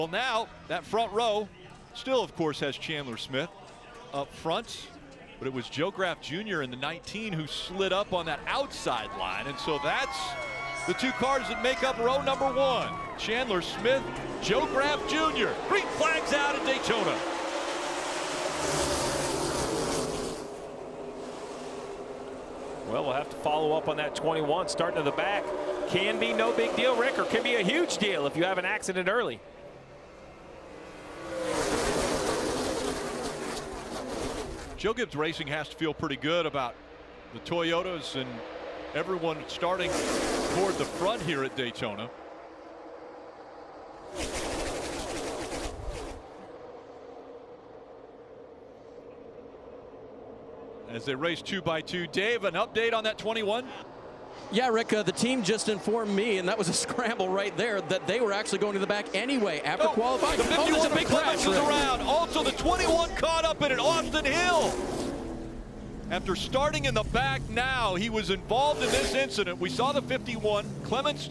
Well, now that front row still, of course, has Chandler Smith up front, but it was Joe Graff Jr. in the 19 who slid up on that outside line, and so that's the two cars that make up row number one. Chandler Smith, Joe Graff Jr. Green flags out at Daytona. Well, we'll have to follow up on that 21 starting to the back. Can be no big deal, Rick, or can be a huge deal if you have an accident early. Joe Gibbs Racing has to feel pretty good about the Toyotas and everyone starting toward the front here at Daytona. As they race 2 by 2. Dave, an update on that 21? Yeah, Rick, the team just informed me, and that was a scramble right there, that they were actually going to the back anyway after qualifying. The 51 big Clements is around. Also, the 21 caught up in it, Austin Hill. After starting in the back now, he was involved in this incident. We saw the 51. Clements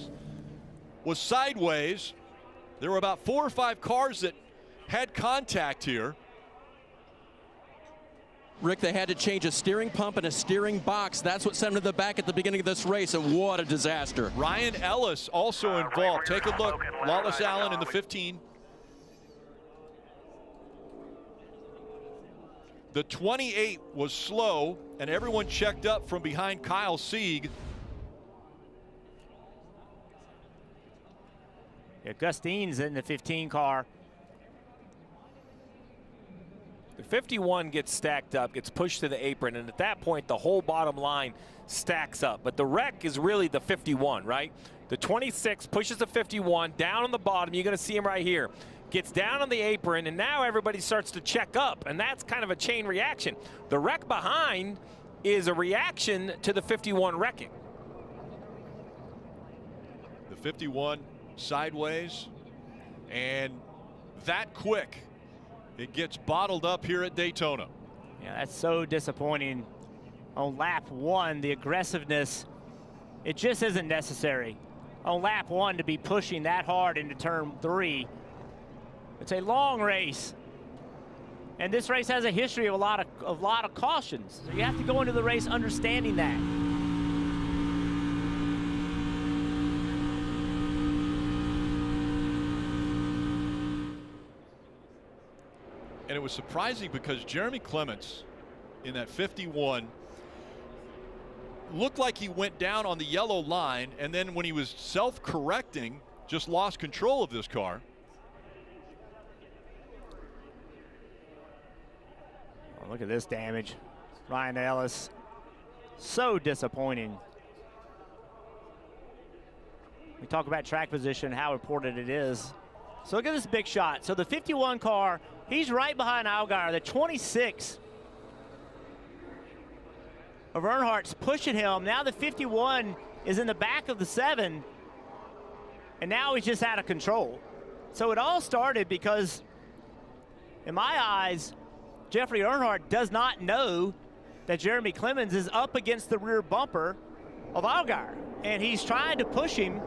was sideways. There were about 4 or 5 cars that had contact here. Rick, they had to change a steering pump and a steering box. That's what sent him to the back at the beginning of this race, and what a disaster. Ryan Ellis also involved. Take a look. Lawless Allen in the 15. The 28 was slow, and everyone checked up from behind Kyle Sieg. Yeah, Gus Dean's in the 15 car. The 51 gets stacked up, gets pushed to the apron, and at that point, the whole bottom line stacks up. But the wreck is really the 51, right? The 26 pushes the 51 down on the bottom. You're going to see him right here. Gets down on the apron, and now everybody starts to check up, and that's kind of a chain reaction. The wreck behind is a reaction to the 51 wrecking. The 51 sideways, and that quick. It gets bottled up here at Daytona. Yeah, that's so disappointing. On lap 1, the aggressiveness, it just isn't necessary. On lap 1 to be pushing that hard into turn 3. It's a long race. And this race has a history of a lot of cautions. So you have to go into the race understanding that. And it was surprising because Jeremy Clements in that 51 looked like he went down on the yellow line, and then when he was self-correcting, just lost control of this car. Oh, look at this damage. Ryan Ellis, so disappointing. We talk about track position, how important it is. So look at this big shot. So the 51 car, he's right behind Allgaier. The 26 of Earnhardt's pushing him. Now the 51 is in the back of the 7, and now he's just out of control. So it all started because, in my eyes, Jeffrey Earnhardt does not know that Jeremy Clements is up against the rear bumper of Allgaier, and he's trying to push him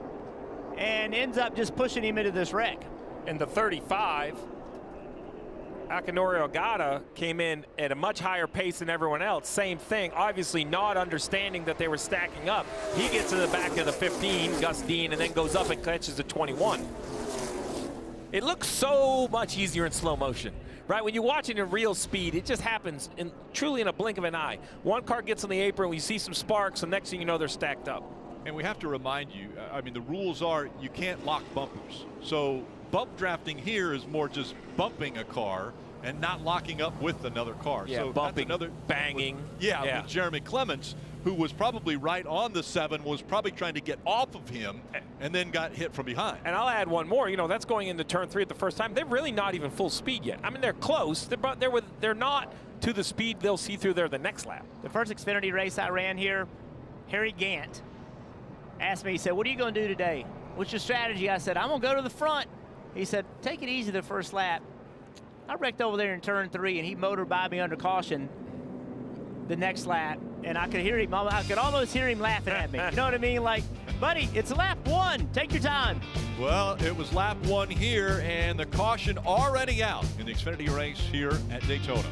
and ends up just pushing him into this wreck. And the 35, Akinori Ogata, came in at a much higher pace than everyone else. Same thing, obviously not understanding that they were stacking up. He gets to the back of the 15, Gus Dean, and then goes up and catches the 21. It looks so much easier in slow motion, right? When you watch it in real speed, it just happens truly in a blink of an eye. One car gets on the apron, we see some sparks, and next thing you know, they're stacked up. And we have to remind you, I mean, the rules are you can't lock bumpers. So bump drafting here is more just bumping a car and not locking up with another car. Yeah, so bumping, that's another banging. With Jeremy Clements, who was probably right on the 7, was probably trying to get off of him and then got hit from behind. And I'll add one more. You know, that's going into turn 3 at the first time. They're really not even full speed yet. I mean, they're close, but they're not to the speed they'll see through there the next lap. The first Xfinity race I ran here, Harry Gant asked me, he said, what are you going to do today? What's your strategy? I said, I'm going to go to the front. He said, take it easy the first lap. I wrecked over there in turn 3, and he motored by me under caution the next lap, and I could hear him. I could almost hear him laughing at me. You know what I mean? Like, Buddy, it's lap 1. Take your time. Well, it was lap 1 here, and the caution already out in the Xfinity race here at Daytona.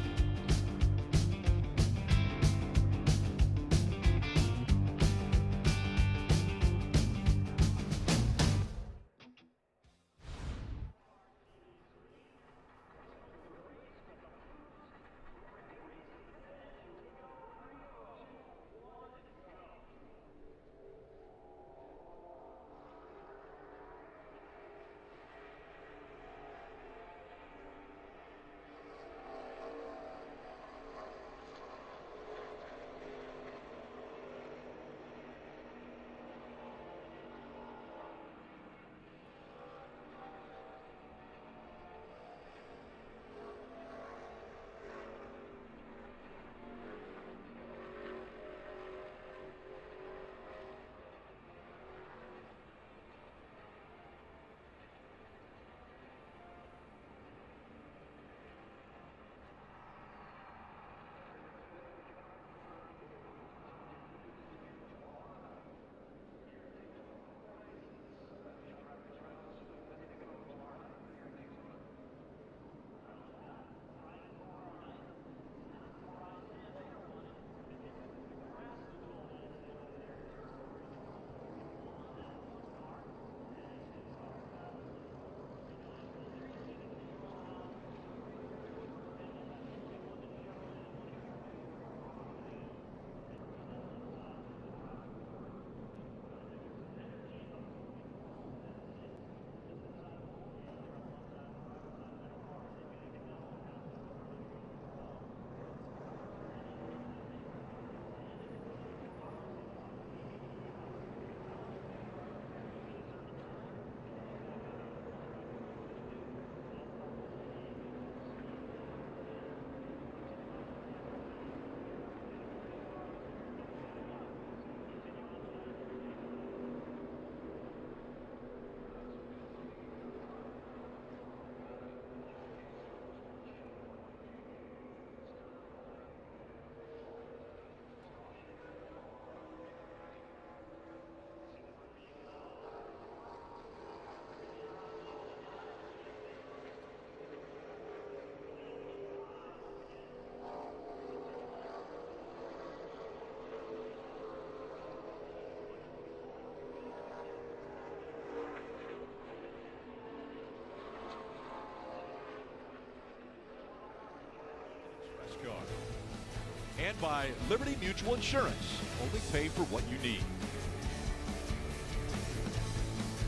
And by Liberty Mutual Insurance. Only pay for what you need.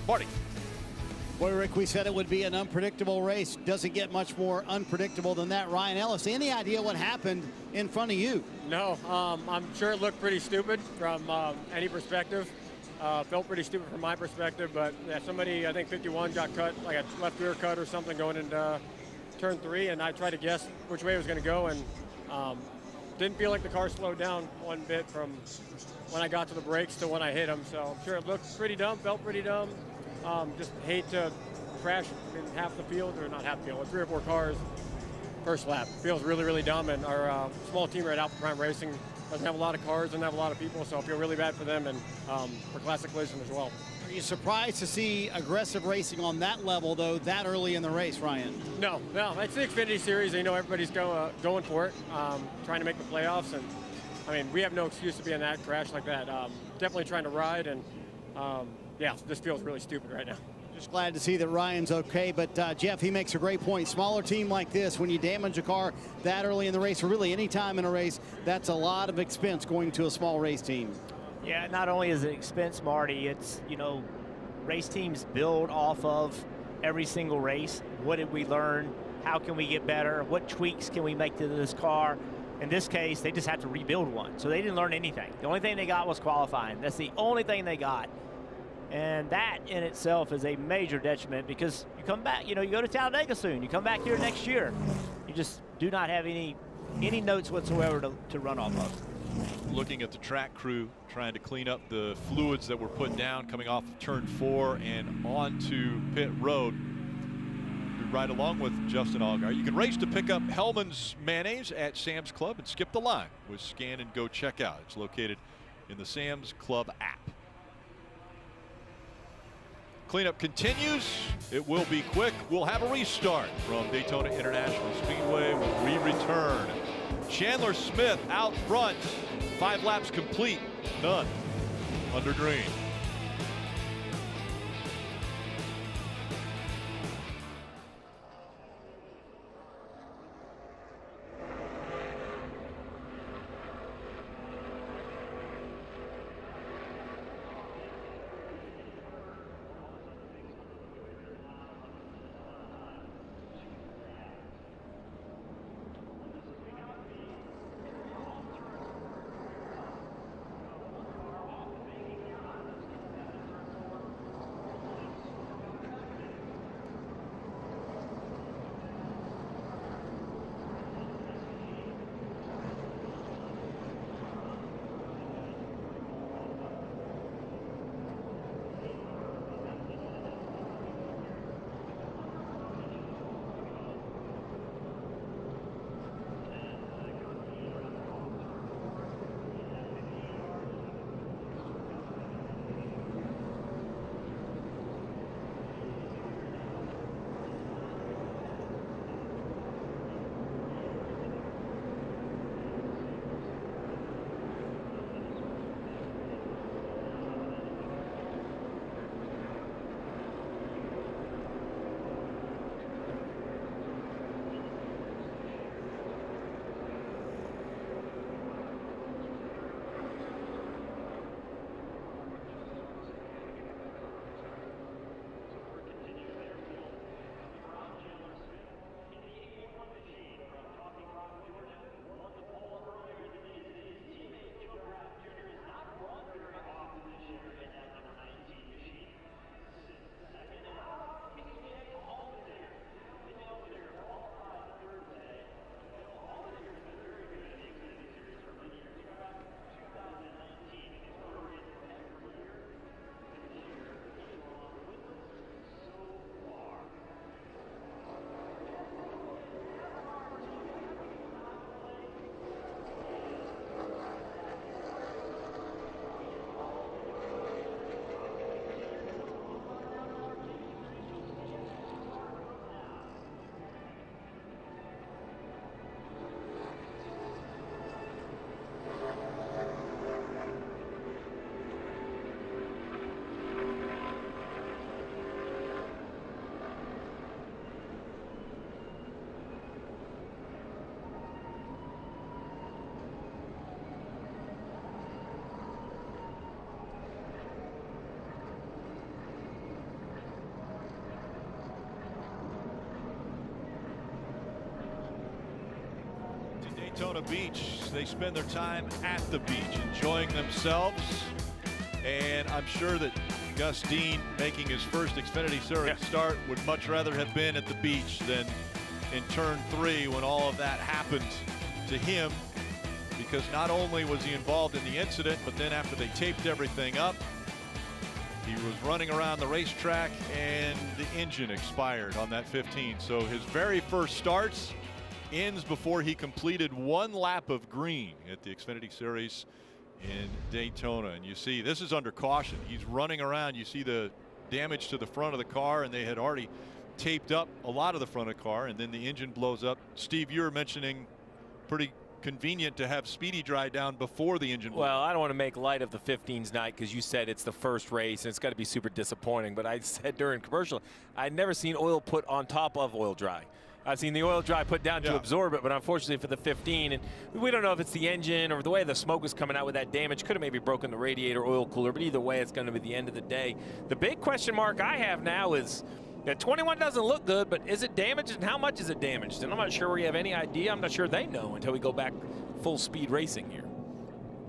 Marty. Boy, Rick, we said it would be an unpredictable race. Doesn't get much more unpredictable than that. Ryan Ellis, any idea what happened in front of you? No, I'm sure it looked pretty stupid from any perspective. Felt pretty stupid from my perspective, but yeah, somebody, I think 51 got cut, like a left rear cut or something going into turn 3, and I tried to guess which way it was going to go, and didn't feel like the car slowed down one bit from when I got to the brakes to when I hit him. So I'm sure it looked pretty dumb, felt pretty dumb. Just hate to crash in half the field, or not half the field, with 3 or 4 cars first lap. Feels really, really dumb, and our small team right Alpha Prime Racing doesn't have a lot of cars, doesn't have a lot of people, so I feel really bad for them and for Classic Collision as well. Are you surprised to see aggressive racing on that level, though, that early in the race, Ryan? No, it's the Xfinity Series. You know, everybody's going for it, trying to make the playoffs. And, I mean, we have no excuse to be in that crash like that. Definitely trying to ride, and, yeah, this feels really stupid right now. Just glad to see that Ryan's okay, but Jeff, he makes a great point. Smaller team like this, when you damage a car that early in the race, or really any time in a race, that's a lot of expense going to a small race team. Yeah, not only is it expense, Marty, it's, you know, race teams build off of every single race. What did we learn? How can we get better? What tweaks can we make to this car? In this case, they just had to rebuild one, so they didn't learn anything. The only thing they got was qualifying. That's the only thing they got. And that in itself is a major detriment, because you come back, you know, you go to Talladega soon. You come back here next year. You just do not have any notes whatsoever to run off of. Looking at the track crew trying to clean up the fluids that were put down coming off of turn 4 and onto pit road. We ride along with Justin Allgaier. You can race to pick up Hellman's mayonnaise at Sam's Club and skip the line with Scan and Go Checkout. It's located in the Sam's Club app. cleanup continues. It will be quick. We'll have a restart from Daytona International Speedway when we return. Chandler Smith out front. 5 laps complete. None under green. Daytona Beach. They spend their time at the beach, enjoying themselves. And I'm sure that Gus Dean, making his first Xfinity Series start, would much rather have been at the beach than in turn 3 when all of that happened to him, because not only was he involved in the incident, but then after they taped everything up, he was running around the racetrack and the engine expired on that 15. So his very first starts ends before he completed 1 lap of green at the Xfinity Series in Daytona. And you see this is under caution. He's running around. You see the damage to the front of the car, and they had already taped up a lot of the front of the car, and then the engine blows up. Steve, you were mentioning pretty convenient to have Speedy dry down before the engine blew. Well, I don't want to make light of the 15's night because you said it's the first race and it's got to be super disappointing. But I said during commercial, I'd never seen oil put on top of oil dry. I've seen the oil dry put down to absorb it, but unfortunately for the 15, and we don't know if it's the engine or the way the smoke is coming out with that damage. Could have maybe broken the radiator oil cooler, but either way, it's going to be the end of the day. The big question mark I have now is that 21 doesn't look good, but is it damaged, and how much is it damaged? And I'm not sure we have any idea. I'm not sure they know until we go back full speed racing here.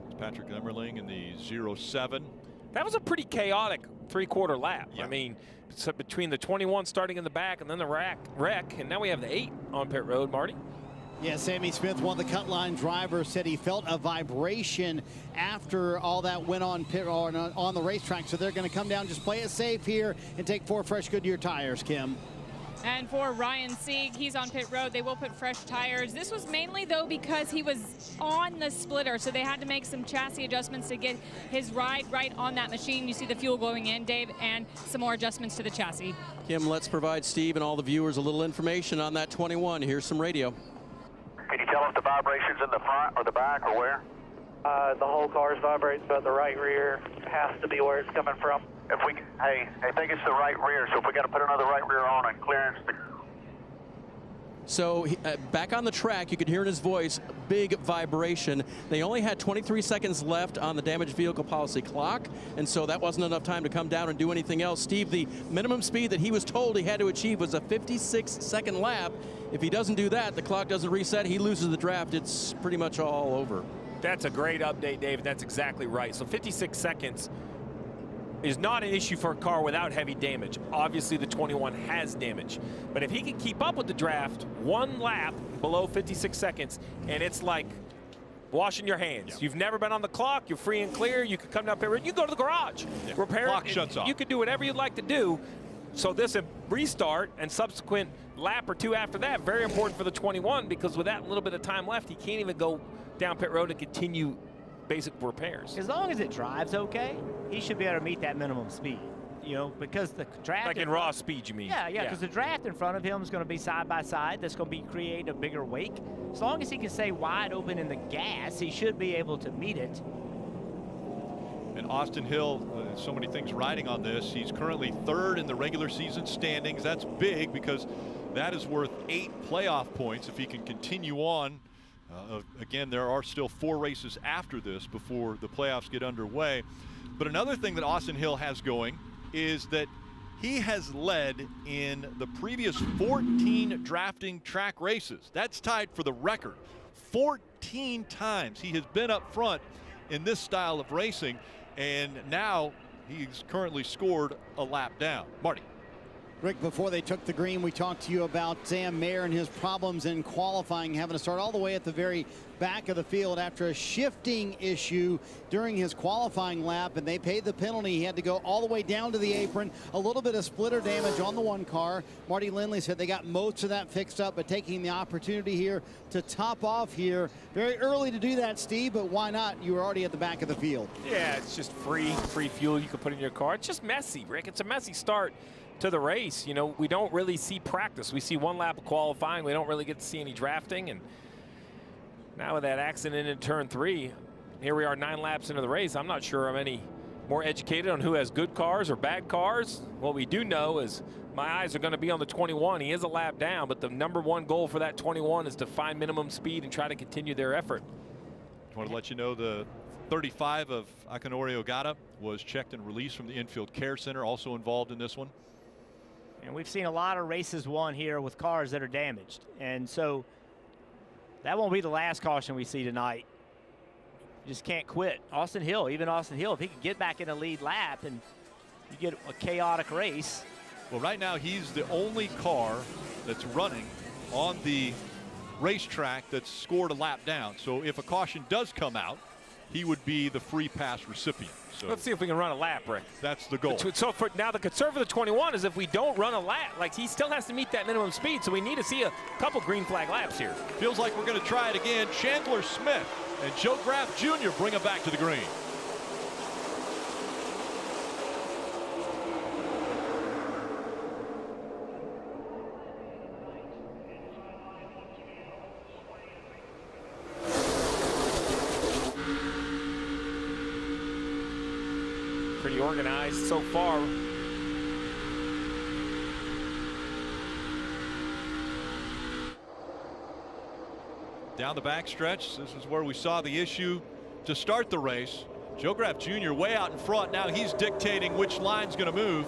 It's Patrick Emmerling in the 07. That was a pretty chaotic 3/4 lap. I mean, so between the 21 starting in the back and then the wreck, and now we have the 8 on pit road, Marty. Yeah, Sammy Smith, one of the cut line drivers, said he felt a vibration after all that went on on the racetrack. So they're going to come down, just play it safe here, and take 4 fresh Goodyear tires, Kim. And for Ryan Sieg, he's on pit road. They will put fresh tires. This was mainly, though, because he was on the splitter, so they had to make some chassis adjustments to get his ride right on that machine. You see the fuel going in, Dave, and some more adjustments to the chassis. Kim, let's provide Steve and all the viewers a little information on that 21. Here's some radio. Can you tell us the vibrations in the front or the back or where? The whole car's vibrating, but the right rear has to be where it's coming from. If we, hey, I think it's the right rear, so if we got to put another right rear on and clearance. So back on the track, you could hear in his voice, big vibration. They only had 23 seconds left on the damaged vehicle policy clock, and so that wasn't enough time to come down and do anything else. Steve, the minimum speed that he was told he had to achieve was a 56-second lap. If he doesn't do that, the clock doesn't reset, he loses the draft. It's pretty much all over. That's a great update, David. That's exactly right. So 56 seconds is not an issue for a car without heavy damage. Obviously, the 21 has damage. But if he can keep up with the draft, one lap below 56 seconds, and it's like washing your hands. Yeah. You've never been on the clock. You're free and clear. You can come down here. You go to the garage. Yeah. Repair clock shuts off. You can do whatever you'd like to do. So this restart and subsequent lap or two after that, very important for the 21, because with that little bit of time left, he can't even go down pit road and continue basic repairs. As long as it drives okay, he should be able to meet that minimum speed. You know, because the draft... Like in raw speed, you mean? Yeah, because the draft in front of him is going to be side by side. That's going to be create a bigger wake. As long as he can stay wide open in the gas, he should be able to meet it. And Austin Hill, so many things riding on this. He's currently third in the regular season standings. That's big because that is worth 8 playoff points if he can continue on. Again, there are still 4 races after this before the playoffs get underway. But another thing that Austin Hill has going is that he has led in the previous 14 drafting track races. That's tied for the record. 14 times he has been up front in this style of racing, and now he's currently scored a lap down. Marty. Rick, before they took the green, we talked to you about Sam Mayer and his problems in qualifying, having to start all the way at the very back of the field after a shifting issue during his qualifying lap, and they paid the penalty. He had to go all the way down to the apron. A little bit of splitter damage on the one car. Marty Lindley said they got most of that fixed up, but taking the opportunity here to top off here. Very early to do that, Steve, but why not? You were already at the back of the field. Yeah, it's just free fuel you can put in your car. It's just messy, Rick. It's a messy start to the race. You know, we don't really see practice. We see one lap of qualifying. We don't really get to see any drafting. And now with that accident in turn 3, here we are 9 laps into the race. I'm not sure I'm any more educated on who has good cars or bad cars. What we do know is my eyes are going to be on the 21. He is a lap down, but the #1 goal for that 21 is to find minimum speed and try to continue their effort. I want to let you know the 35 of Akinori Ogata was checked and released from the infield care center, also involved in this one. And we've seen a lot of races won here with cars that are damaged. And so that won't be the last caution we see tonight. You just can't quit. Austin Hill, even Austin Hill, if he can get back in the lead lap and you get a chaotic race. Well, right now he's the only car that's running on the racetrack that's scored a lap down. So if a caution does come out, he would be the free pass recipient. So let's see if we can run a lap, Rick. That's the goal. So for now, the concern for the 21 is if we don't run a lap, like he still has to meet that minimum speed. So we need to see a couple green flag laps here. Feels like we're going to try it again. Chandler Smith and Joe Graff Jr. bring him back to the green. Pretty organized so far. Down the backstretch, this is where we saw the issue to start the race. Joe Graff Jr. way out in front. Now he's dictating which line's going to move.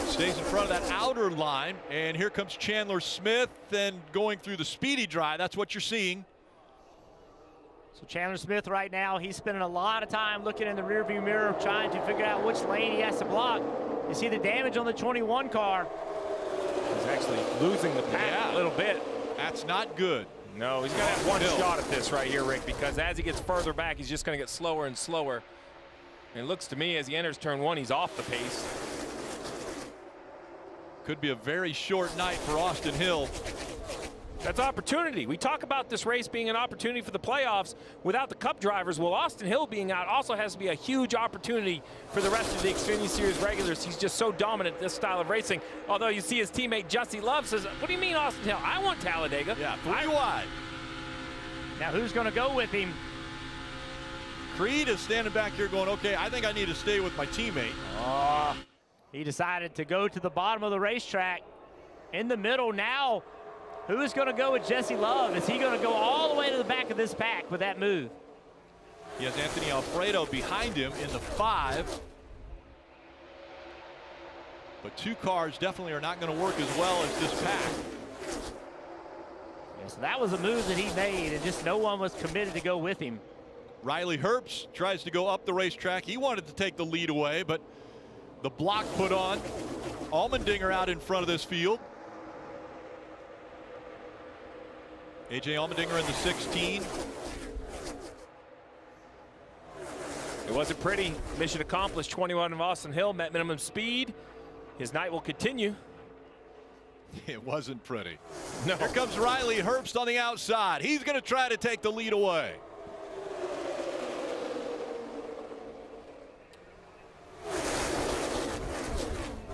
Stays in front of that outer line, and here comes Chandler Smith, and going through the speedy drive. That's what you're seeing. So Chandler Smith right now, he's spending a lot of time looking in the rearview mirror trying to figure out which lane he has to block. You see the damage on the 21 car. He's actually losing the pack a little bit. That's not good. No, he's going to have one shot at this right here, Rick, because as he gets further back, he's just going to get slower and slower. It looks to me as he enters turn 1, he's off the pace. Could be a very short night for Austin Hill. That's opportunity. We talk about this race being an opportunity for the playoffs without the Cup drivers. Well, Austin Hill being out also has to be a huge opportunity for the rest of the Xfinity Series regulars. He's just so dominant this style of racing. Although you see his teammate Jesse Love says, what do you mean, Austin Hill? I want Talladega. Yeah, 3 wide. Now who's going to go with him? Creed is standing back here going, okay, I think I need to stay with my teammate. He decided to go to the bottom of the racetrack. In the middle now, who is going to go with Jesse Love? Is he going to go all the way to the back of this pack with that move? He has Anthony Alfredo behind him in the 5. But 2 cars definitely are not going to work as well as this pack. Yeah, so that was a move that he made, and just no one was committed to go with him. Riley Herbst tries to go up the racetrack. He wanted to take the lead away, but the block put on. Allmendinger out in front of this field. A.J. Allmendinger in the 16. It wasn't pretty. Mission accomplished. 21 of Austin Hill met minimum speed. His night will continue. It wasn't pretty. No. Here comes Riley Herbst on the outside. He's going to try to take the lead away.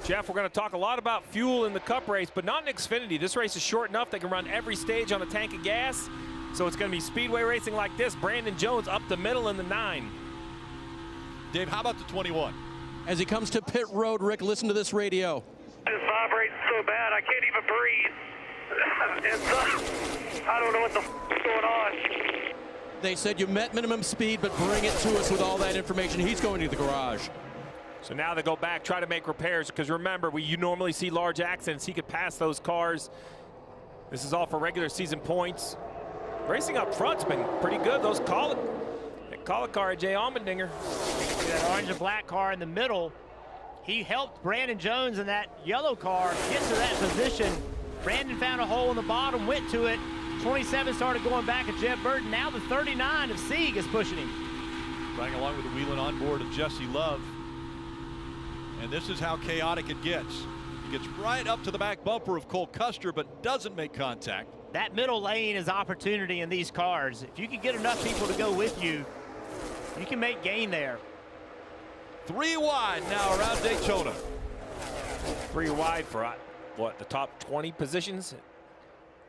Jeff, we're going to talk a lot about fuel in the Cup race, but not in Xfinity. This race is short enough they can run every stage on a tank of gas. So it's going to be Speedway racing like this. Brandon Jones up the middle in the 9. Dave, how about the 21? As he comes to pit road, Rick, listen to this radio. This vibrates so bad I can't even breathe. It's, I don't know what the is going on. They said you met minimum speed, but bring it to us with all that information. He's going to the garage. So now they go back, try to make repairs, because remember, you normally see large accidents. He could pass those cars. This is all for regular season points. Racing up front's been pretty good. Those call car, Jay Allmendinger. That orange and black car in the middle. He helped Brandon Jones in that yellow car get to that position. Brandon found a hole in the bottom, went to it. 27 started going back at Jeff Burton. Now the 39 of Sieg is pushing him. Riding along with the wheeling on board of Jesse Love. And this is how chaotic it gets. He gets right up to the back bumper of Cole Custer, but doesn't make contact. That middle lane is opportunity in these cars. If you can get enough people to go with you, you can make gain there. 3 wide now around Daytona. 3 wide for, what, the top 20 positions?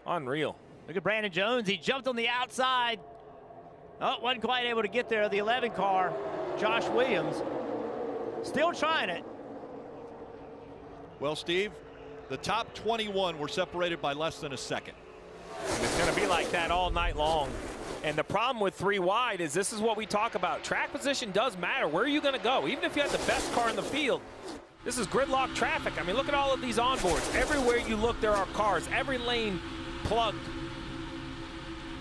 Unreal. Look at Brandon Jones. He jumped on the outside. Oh, wasn't quite able to get there. The 11 car, Josh Williams, still trying it. Well, Steve, the top 21 were separated by less than a second. It's going to be like that all night long. And the problem with 3 wide is this is what we talk about. Track position does matter. Where are you going to go? Even if you have the best car in the field, this is gridlock traffic. I mean, look at all of these onboards. Everywhere you look, there are cars. Every lane plugged.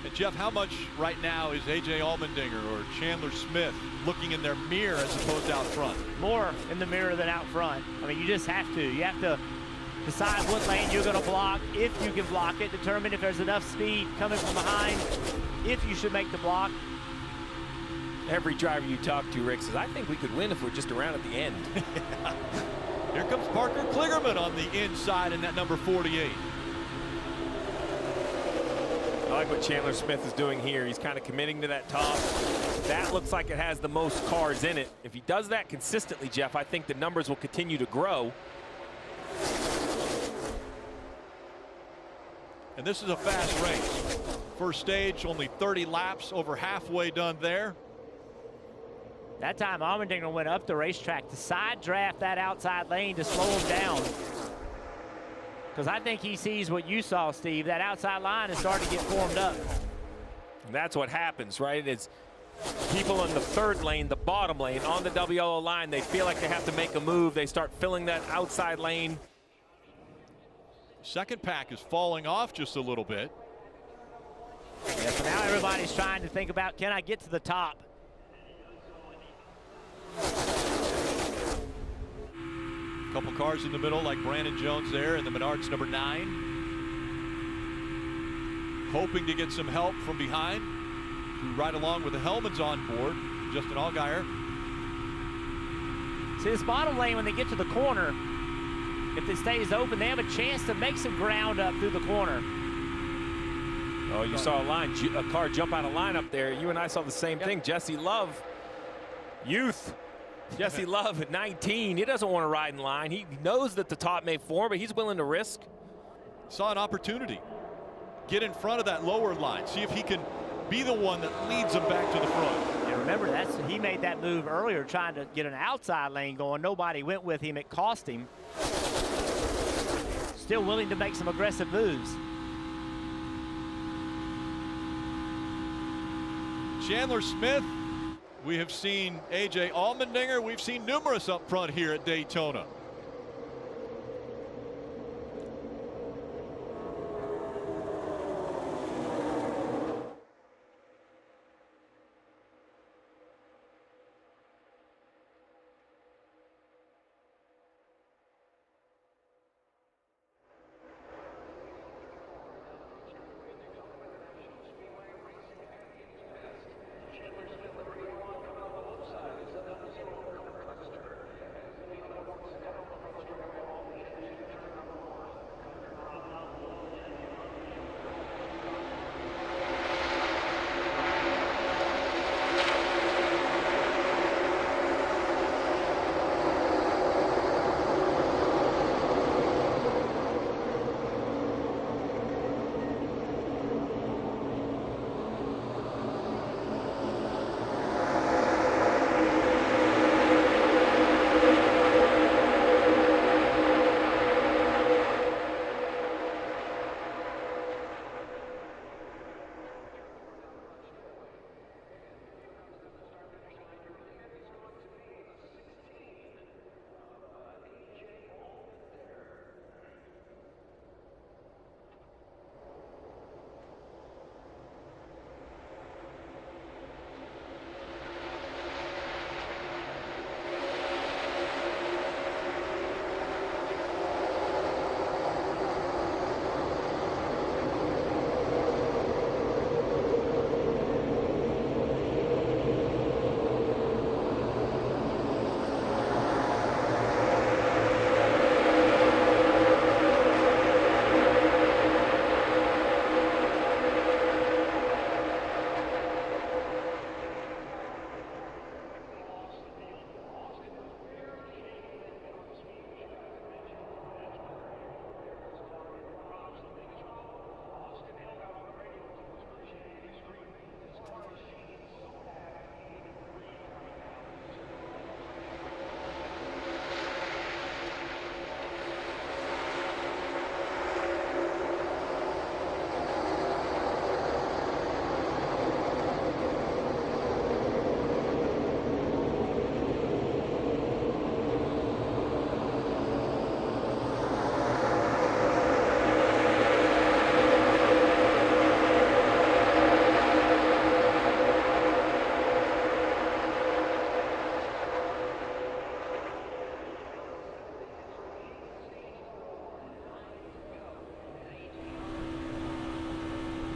And Jeff, how much right now is A.J. Allmendinger or Chandler Smith looking in their mirror as opposed to out front? More in the mirror than out front. I mean, you just have to. You have to decide what lane you're going to block, if you can block it, determine if there's enough speed coming from behind, if you should make the block. Every driver you talk to, Rick, says, I think we could win if we're just around at the end. Here comes Parker Kligerman on the inside in that number 48. I like what Chandler Smith is doing here. He's kind of committing to that top. That looks like it has the most cars in it. If he does that consistently, Jeff, I think the numbers will continue to grow. And this is a fast race. First stage, only 30 laps, over halfway done there. That time, Allmendinger went up the racetrack to side draft that outside lane to slow him down. Because I think he sees what you saw, Steve. That outside line is starting to get formed up. And that's what happens, right? It's people in the 3rd lane, the bottom lane, on the WLO line, they feel like they have to make a move. They start filling that outside lane. Second pack is falling off just a little bit. Yeah, so now everybody's trying to think about, can I get to the top? Couple cars in the middle like Brandon Jones there in the Menards number 9. Hoping to get some help from behind. To ride along with the Hellmans on board. Justin Allgaier. See, this bottom lane, when they get to the corner, if it stays open, they have a chance to make some ground up through the corner. Oh, you saw a car jump out of line up there. You and I saw the same thing. Jesse Love, youth. Jesse Love at 19, he doesn't want to ride in line. He knows that the top may form, but he's willing to risk. Saw an opportunity. Get in front of that lower line. See if he can be the one that leads them back to the front. And remember, he made that move earlier trying to get an outside lane going. Nobody went with him. It cost him. Still willing to make some aggressive moves. Chandler Smith, we have seen A.J. Allmendinger. We've seen numerous up front here at Daytona.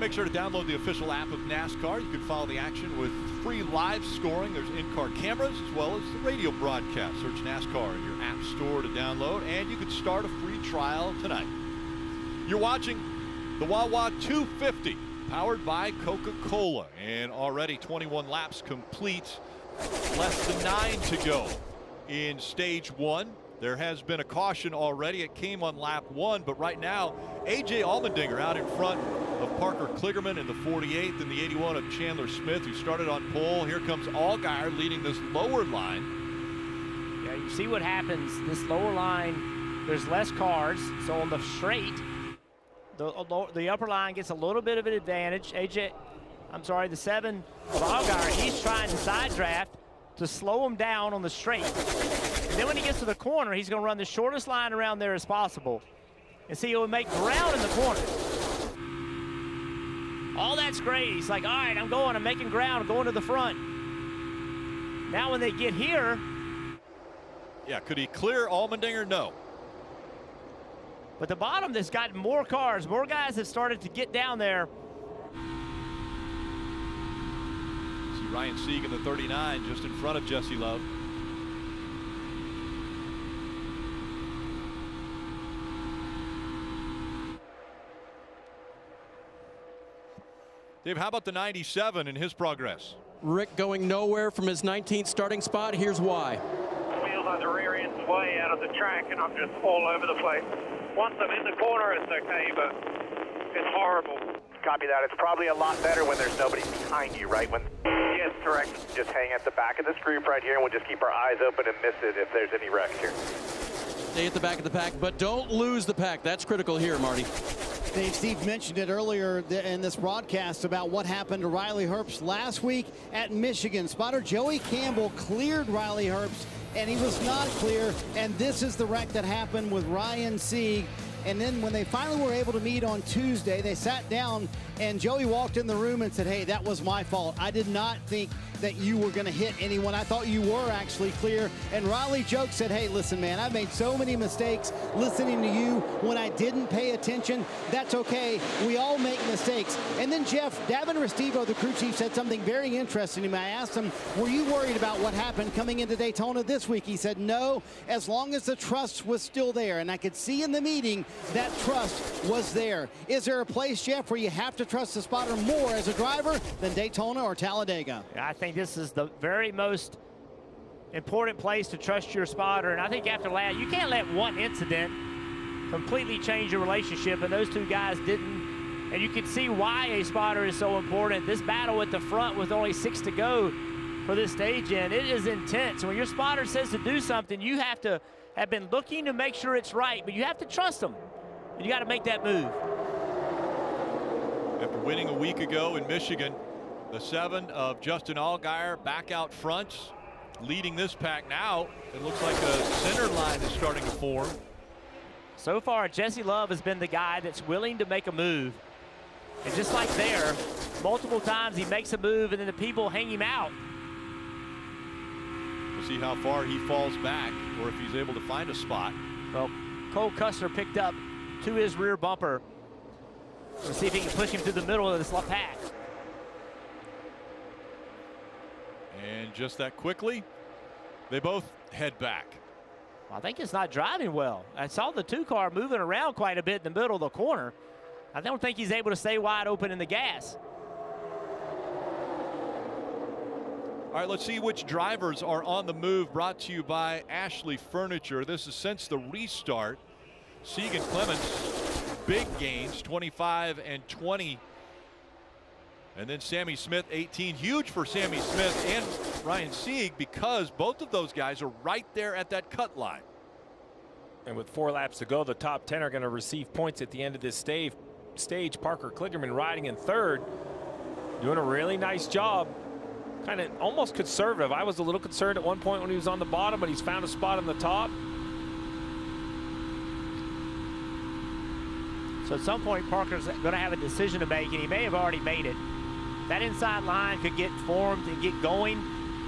Make sure to download the official app of NASCAR. You can follow the action with free live scoring. There's in-car cameras as well as the radio broadcast. Search NASCAR in your app store to download, and you can start a free trial tonight. You're watching the Wawa 250, powered by Coca-Cola, and already 21 laps complete. Less than 9 to go in stage 1. There has been a caution already. It came on lap 1, but right now, A.J. Allmendinger out in front of Parker Kligerman in the 48th and the 81 of Chandler Smith, who started on pole. Here comes Allgaier leading this lower line. Yeah, you see what happens. This lower line, there's less cars, so on the straight, the upper line gets a little bit of an advantage. The 7 of Allgaier, he's trying to side draft to slow him down on the straight. And then when he gets to the corner, he's going to run the shortest line around there as possible. And see, he'll make ground in the corner. All that's great. He's like, all right, I'm making ground, I'm going to the front. Now when they get here. Yeah, could he clear Allmendinger? No. But the bottom has gotten more cars. More guys have started to get down there. See Ryan Sieg in the 39 just in front of Jesse Love. Dave, how about the 97 in his progress? Rick going nowhere from his 19th starting spot. Here's why. Wheels on the rear end's way out of the track, and I'm just all over the place. Once I'm in the corner, it's okay, but it's horrible. Copy that. It's probably a lot better when there's nobody behind you, right? Yes, correct. Just hang at the back of this group right here, and we'll just keep our eyes open and miss it if there's any wrecks here. Stay at the back of the pack, but don't lose the pack. That's critical here, Marty. Dave, Steve mentioned it earlier in this broadcast about what happened to Riley Herbst last week at Michigan. Spotter Joey Campbell cleared Riley Herbst, and he was not clear, and this is the wreck that happened with Ryan Sieg. And then when they finally were able to meet on Tuesday, they sat down, and Joey walked in the room and said, hey, that was my fault. I did not think that you were going to hit anyone. I thought you were actually clear. And Riley joked, said, hey, listen, man, I've made so many mistakes listening to you when I didn't pay attention. That's okay. We all make mistakes. And then Jeff, Davin Restivo, the crew chief, said something very interesting to me. I asked him, were you worried about what happened coming into Daytona this week? He said, no, as long as the trust was still there. And I could see in the meeting that trust was there. Is there a place, Jeff, where you have to trust the spotter more as a driver than Daytona or Talladega? I think this is the very most important place to trust your spotter. And I think after that, you can't let one incident completely change your relationship. And those two guys didn't. And you can see why a spotter is so important. This battle at the front with only 6 to go for this stage in, it is intense. When your spotter says to do something, you have to have been looking to make sure it's right, but you have to trust them. And you got to make that move. After winning a week ago in Michigan, the 7 of Justin Allgaier back out front, leading this pack now. It looks like a center line is starting to form. So far, Jesse Love has been the guy that's willing to make a move. And just like there, multiple times he makes a move and then the people hang him out. We'll see how far he falls back or if he's able to find a spot. Well, Cole Custer picked up to his rear bumper. We'll see if he can push him through the middle of this pack. And just that quickly, they both head back. I think it's not driving well. I saw the 2-car moving around quite a bit in the middle of the corner. I don't think he's able to stay wide open in the gas. All right, let's see which drivers are on the move, brought to you by Ashley Furniture. This is since the restart. Sieg and Clements, big gains, 25 and 20. And then Sammy Smith, 18. Huge for Sammy Smith and Ryan Sieg because both of those guys are right there at that cut line. And with 4 laps to go, the top 10 are going to receive points at the end of this stage. Parker Kligerman riding in 3rd, doing a really nice job. Kind of almost conservative. I was a little concerned at one point when he was on the bottom, but he's found a spot on the top. So at some point, Parker's going to have a decision to make, and he may have already made it. That inside line could get formed and get going.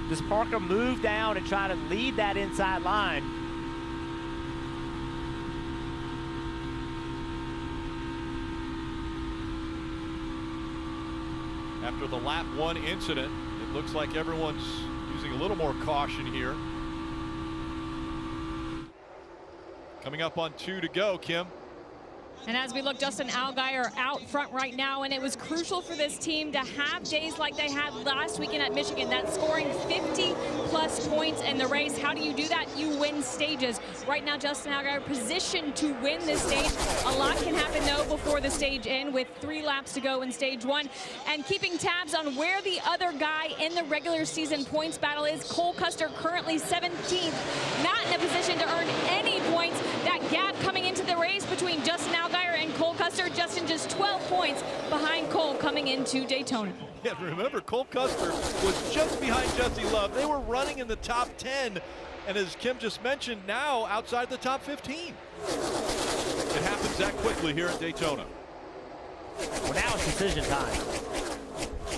Does Parker move down and try to lead that inside line? After the lap 1 incident, it looks like everyone's using a little more caution here. Coming up on 2 to go, Kim. And as we look, Justin Allgaier out front right now, and it was crucial for this team to have days like they had last weekend at Michigan. That's scoring 50+ points in the race. How do you do that? You win stages. Right now, Justin Allgaier positioned to win this stage. A lot can happen, though, before the stage end with 3 laps to go in stage 1. And keeping tabs on where the other guy in the regular season points battle is, Cole Custer currently 17th, not in a position to earn any points. That gap coming into the race between Justin Allgaier and Cole Custer, Justin just 12 points behind Cole coming into Daytona. Yeah, remember, Cole Custer was just behind Jesse Love. They were running in the top 10, and as Kim just mentioned, now outside the top 15. It happens that quickly here at Daytona. Well, now it's decision time.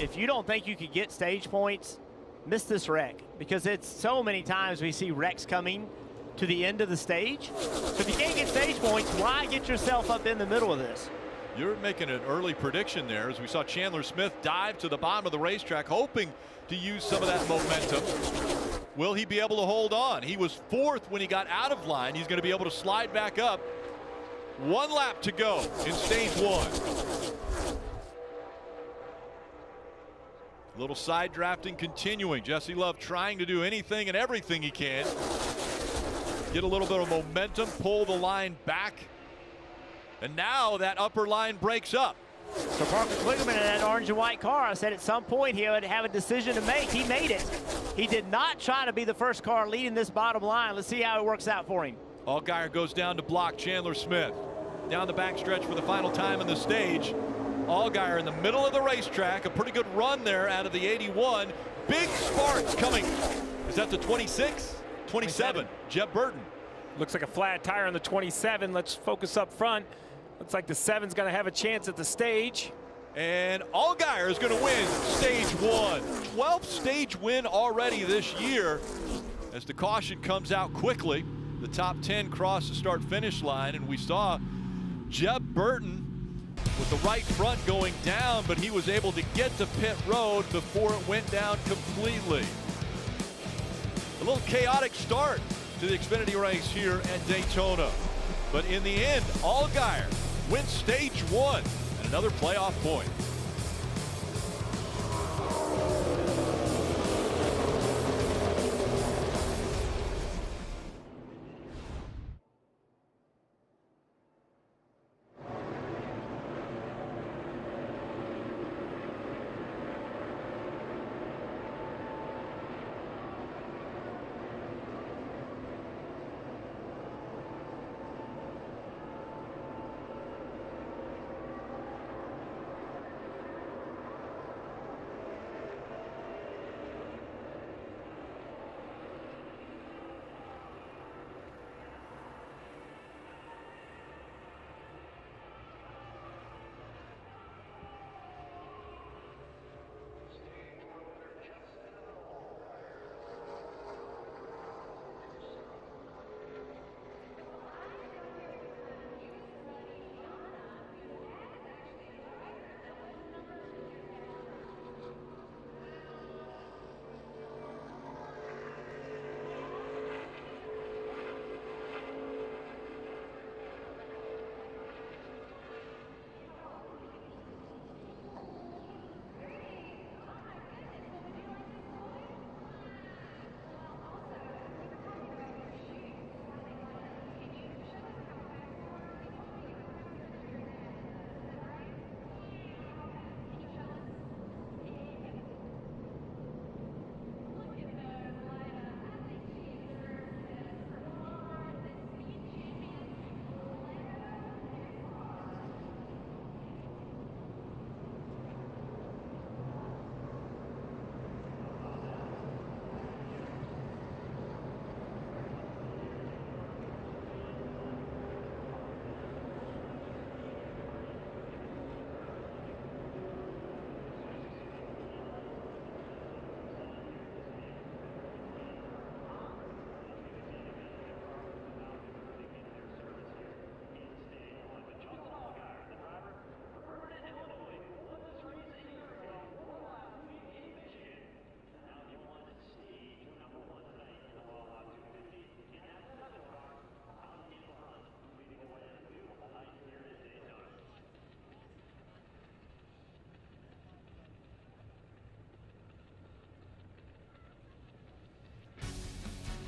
If you don't think you could get stage points, miss this wreck, because it's so many times we see wrecks coming to the end of the stage. So if you can't get stage points, why get yourself up in the middle of this? You're making an early prediction there as we saw Chandler Smith dive to the bottom of the racetrack, hoping to use some of that momentum. Will he be able to hold on? He was 4th when he got out of line. He's going to be able to slide back up. 1 lap to go in stage 1. Little side drafting continuing. Jesse Love trying to do anything and everything he can. Get a little bit of momentum, pull the line back. And now that upper line breaks up. So Parker Kligerman in that orange and white car, I said at some point he would have a decision to make. He made it. He did not try to be the first car leading this bottom line. Let's see how it works out for him. Allgaier goes down to block Chandler Smith. Down the backstretch for the final time in the stage. Allgaier in the middle of the racetrack. A pretty good run there out of the 81. Big sparks coming. Is that the 26? 27. Jeb Burton. Looks like a flat tire on the 27. Let's focus up front. Looks like the 7's going to have a chance at the stage. And Allgaier is going to win stage 1. 12th stage win already this year. As the caution comes out quickly, the top 10 cross the start-finish line, and we saw Jeb Burton with the right front going down, but he was able to get to pit road before it went down completely. A little chaotic start to the Xfinity race here at Daytona. But in the end, Allgaier wins stage 1 and another playoff point.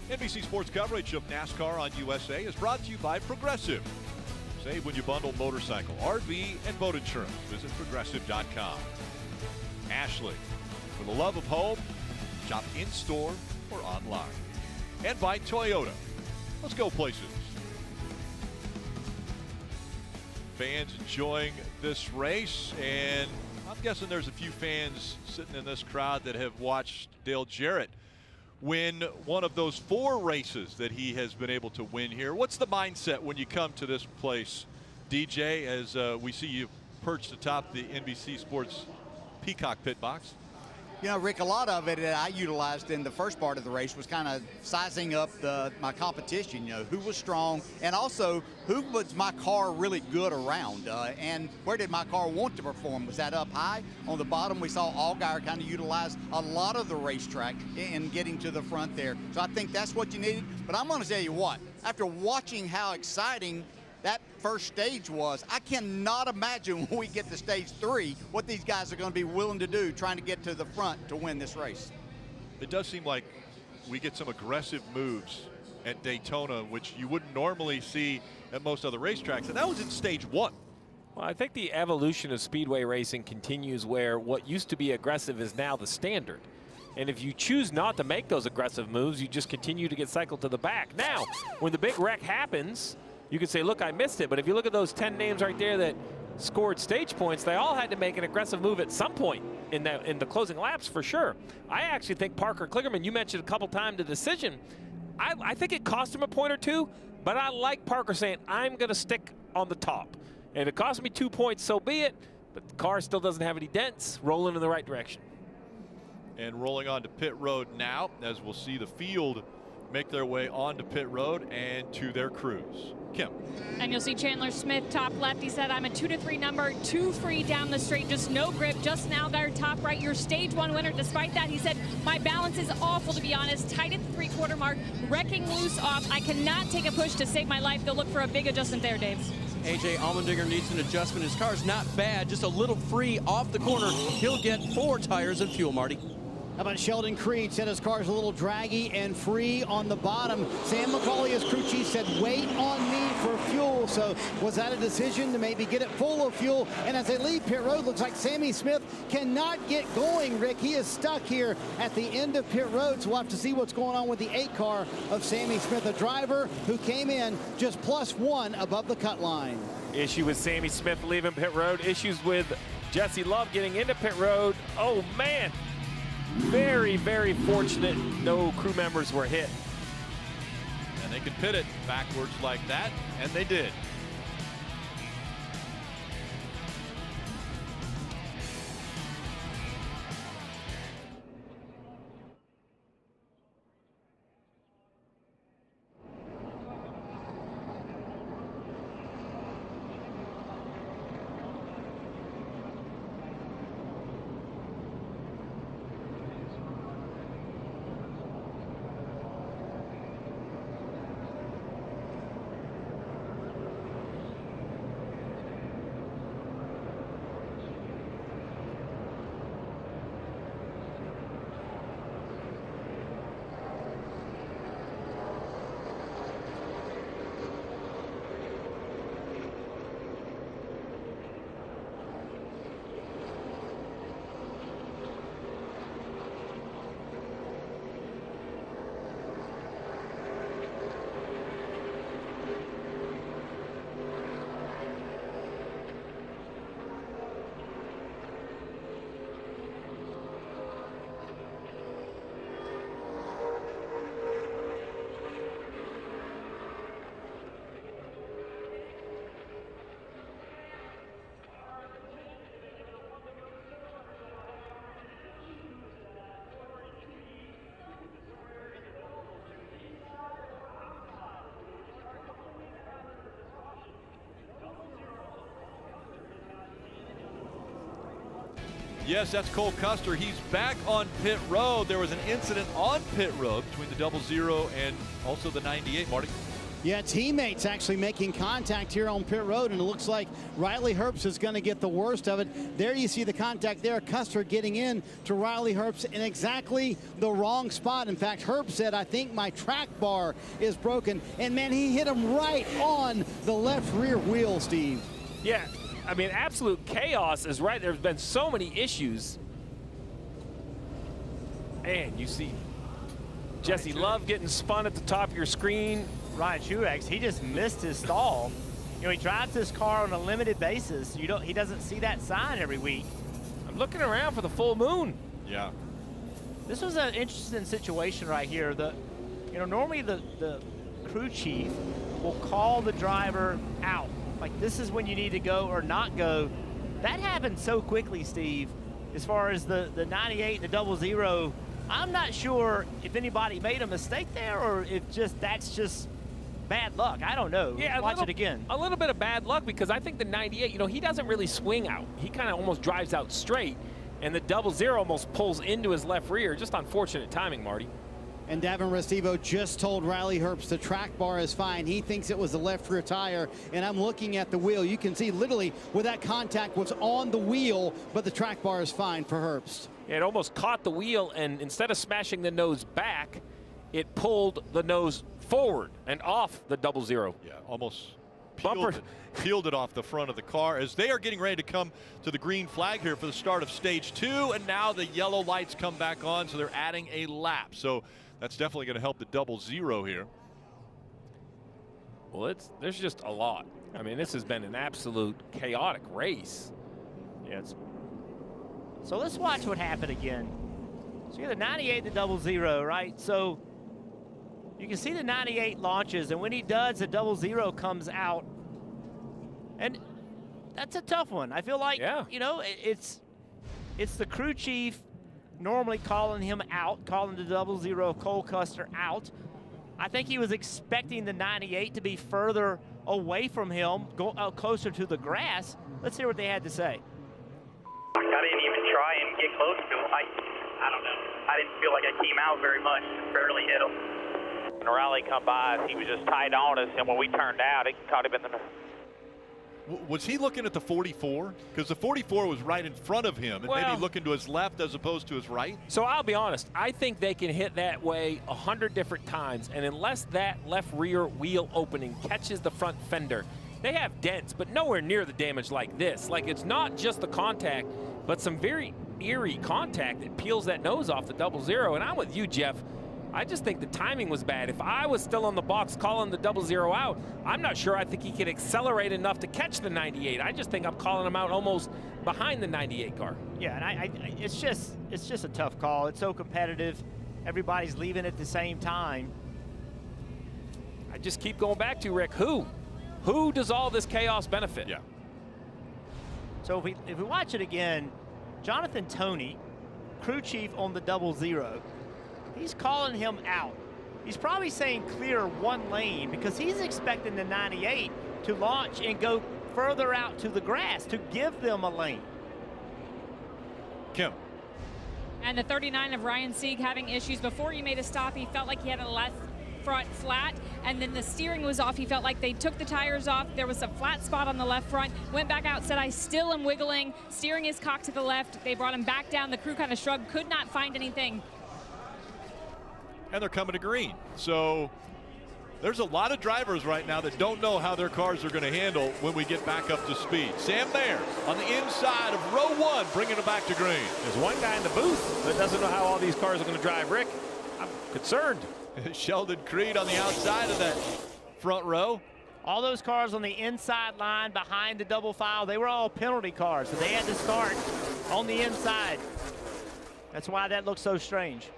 NBC Sports coverage of NASCAR on USA is brought to you by Progressive. Save when you bundle motorcycle, RV, and boat insurance. Visit Progressive.com. Ashley, for the love of home, shop in-store or online. And by Toyota. Let's go places. Fans enjoying this race, and I'm guessing there's a few fans sitting in this crowd that have watched Dale Jarrett win one of those 4 races that he has been able to win here. What's the mindset when you come to this place, DJ, as we see you perched atop the NBC Sports Peacock pit box? You know, Rick, a lot of it that I utilized in the first part of the race was kind of sizing up my competition, you know, who was strong, and also who was my car really good around, and where did my car want to perform? Was that up high? On the bottom, we saw Allgaier kind of utilize a lot of the racetrack in getting to the front there. So I think that's what you needed. But I'm going to tell you what, after watching how exciting that first stage was. I cannot imagine when we get to stage 3 what these guys are going to be willing to do trying to get to the front to win this race. It does seem like we get some aggressive moves at Daytona, which you wouldn't normally see at most other racetracks, and that was in stage 1. Well, I think the evolution of speedway racing continues where what used to be aggressive is now the standard. And if you choose not to make those aggressive moves, you just continue to get cycled to the back. Now, when the big wreck happens, you can say, look, I missed it. But if you look at those 10 names right there that scored stage points, they all had to make an aggressive move at some point in the closing laps for sure. I actually think Parker Kligerman, you mentioned a couple times the decision, I think it cost him a point or two, but I like Parker saying, I'm going to stick on the top. And it cost me 2 points, so be it, but the car still doesn't have any dents, rolling in the right direction. And rolling on to pit road now, as we'll see the field make their way onto pit road and to their crews. Kim. And you'll see Chandler Smith top left. He said, I'm a 2 to 3 number, 2 free down the straight, just no grip. Just now there top right, your stage 1 winner. Despite that, he said, my balance is awful, to be honest. Tight at the 3/4 mark, wrecking loose off. I cannot take a push to save my life. They'll look for a big adjustment there, Dave. AJ Allmendinger needs an adjustment. His car's not bad, just a little free off the corner. He'll get 4 tires and fuel, Marty. How about Sheldon Creed? Said his car's a little draggy and free on the bottom. Sam McCauley, his crew chief, said, wait on me for fuel. So was that a decision to maybe get it full of fuel? And as they leave pit road, looks like Sammy Smith cannot get going, Rick. He is stuck here at the end of pit road. So we'll have to see what's going on with the 8 car of Sammy Smith, a driver who came in just +1 above the cut line. Issue with Sammy Smith leaving pit road. Issues with Jesse Love getting into pit road. Oh, man. Very, very fortunate no crew members were hit. And they could pit it backwards like that, and they did. Yes, that's Cole Custer. He's back on pit road. There was an incident on pit road between the 00 and also the 98, Marty. Yeah, teammates actually making contact here on pit road, and it looks like Riley Herbst is going to get the worst of it. There you see the contact there. Custer getting in to Riley Herbst in exactly the wrong spot. In fact, Herbst said, I think my track bar is broken. And, man, he hit him right on the left rear wheel, Steve. Yeah. I mean, absolute chaos is right. There's been so many issues. And you see Jesse Love getting spun at the top of your screen. Ryan Truex, he just missed his stall. You know, he drives this car on a limited basis. He doesn't see that sign every week. I'm looking around for the full moon. Yeah. This was an interesting situation right here. Normally the crew chief will call the driver out. Like, this is when you need to go or not go. That happened so quickly, Steve, as far as the 98, the 00. I'm not sure if anybody made a mistake there or if that's just bad luck. I don't know. Yeah, watch it again. A little bit of bad luck, because I think the 98, he doesn't really swing out. He kind of almost drives out straight, and the 00 almost pulls into his left rear. Just unfortunate timing, Marty. And Davin Restivo just told Riley Herbst the track bar is fine. He thinks it was the left rear tire, and I'm looking at the wheel. You can see literally where that contact was on the wheel, but the track bar is fine for Herbst. It almost caught the wheel, and instead of smashing the nose back, it pulled the nose forward and off the 0-0. Yeah, almost Bumper. peeled it off the front of the car as they are getting ready to come to the green flag here for the start of stage 2, and now the yellow lights come back on, so they're adding a lap. So that's definitely going to help the 0-0 here. Well, there's just a lot. I mean, this has been an absolute chaotic race. Yeah, so let's watch what happened again. So you have the 98, the 0-0, right? So you can see the 98 launches, and when he does, the 0-0 comes out. And that's a tough one. I feel like, you know, it's the crew chief normally calling him out, calling the 0-0 Cole Custer out. I think he was expecting the 98 to be further away from him, go closer to the grass. Let's hear what they had to say. I didn't even try and get close to him. I don't know. I didn't feel like I came out very much. Just barely hit him. When Riley come by, he was just tight on us, and when we turned out, it caught him in the... Was he looking at the 44? Because the 44 was right in front of him, and maybe looking to his left as opposed to his right? So I'll be honest, I think they can hit that way 100 different times, and unless that left rear wheel opening catches the front fender, they have dents, but nowhere near the damage like this. Like, it's not just the contact, but some very eerie contact that peels that nose off the 0-0. And I'm with you, Jeff. I just think the timing was bad. If I was still on the box calling the 0-0 out, I'm not sure I think he could accelerate enough to catch the 98. I just think I'm calling him out almost behind the 98 car. Yeah, and it's just a tough call. It's so competitive. Everybody's leaving at the same time. I just keep going back to, Rick, who does all this chaos benefit? Yeah. So if we watch it again, Jonathan Toney, crew chief on the 0-0, he's calling him out. He's probably saying clear one lane because he's expecting the 98 to launch and go further out to the grass to give them a lane. Kim. And the 39 of Ryan Sieg having issues. Before he made a stop, he felt like he had a left front flat, and then the steering was off. He felt like they took the tires off. There was a flat spot on the left front. Went back out, said, I still am wiggling. Steering is cocked to the left. They brought him back down. The crew kind of shrugged, could not find anything. And they're coming to green. So there's a lot of drivers right now that don't know how their cars are going to handle when we get back up to speed. Sam Mayer on the inside of row 1, bringing it back to green. There's one guy in the booth that doesn't know how all these cars are going to drive, Rick. I'm concerned. Sheldon Creed on the outside of that front row. All those cars on the inside line behind the double file, they were all penalty cars, so they had to start on the inside. That's why that looks so strange.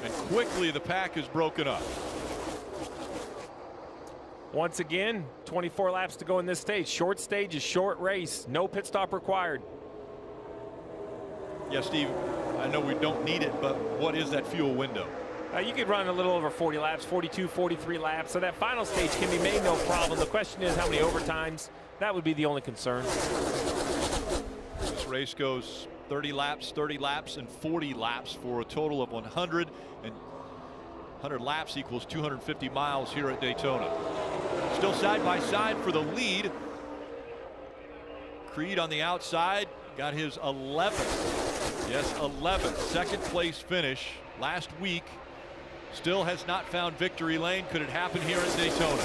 And quickly the pack is broken up. Once again, 24 laps to go in this stage. Short stage is short race. No pit stop required. Yeah, Steve, I know we don't need it, but what is that fuel window? You could run a little over 40 laps, 42, 43 laps. So that final stage can be made no problem. The question is how many overtimes. That would be the only concern. This race goes 30 laps, and 40 laps for a total of 100. And 100 laps equals 250 miles here at Daytona. Still side by side for the lead. Creed on the outside got his 11th. Yes, 11th. Second place finish last week. Still has not found victory lane. Could it happen here at Daytona?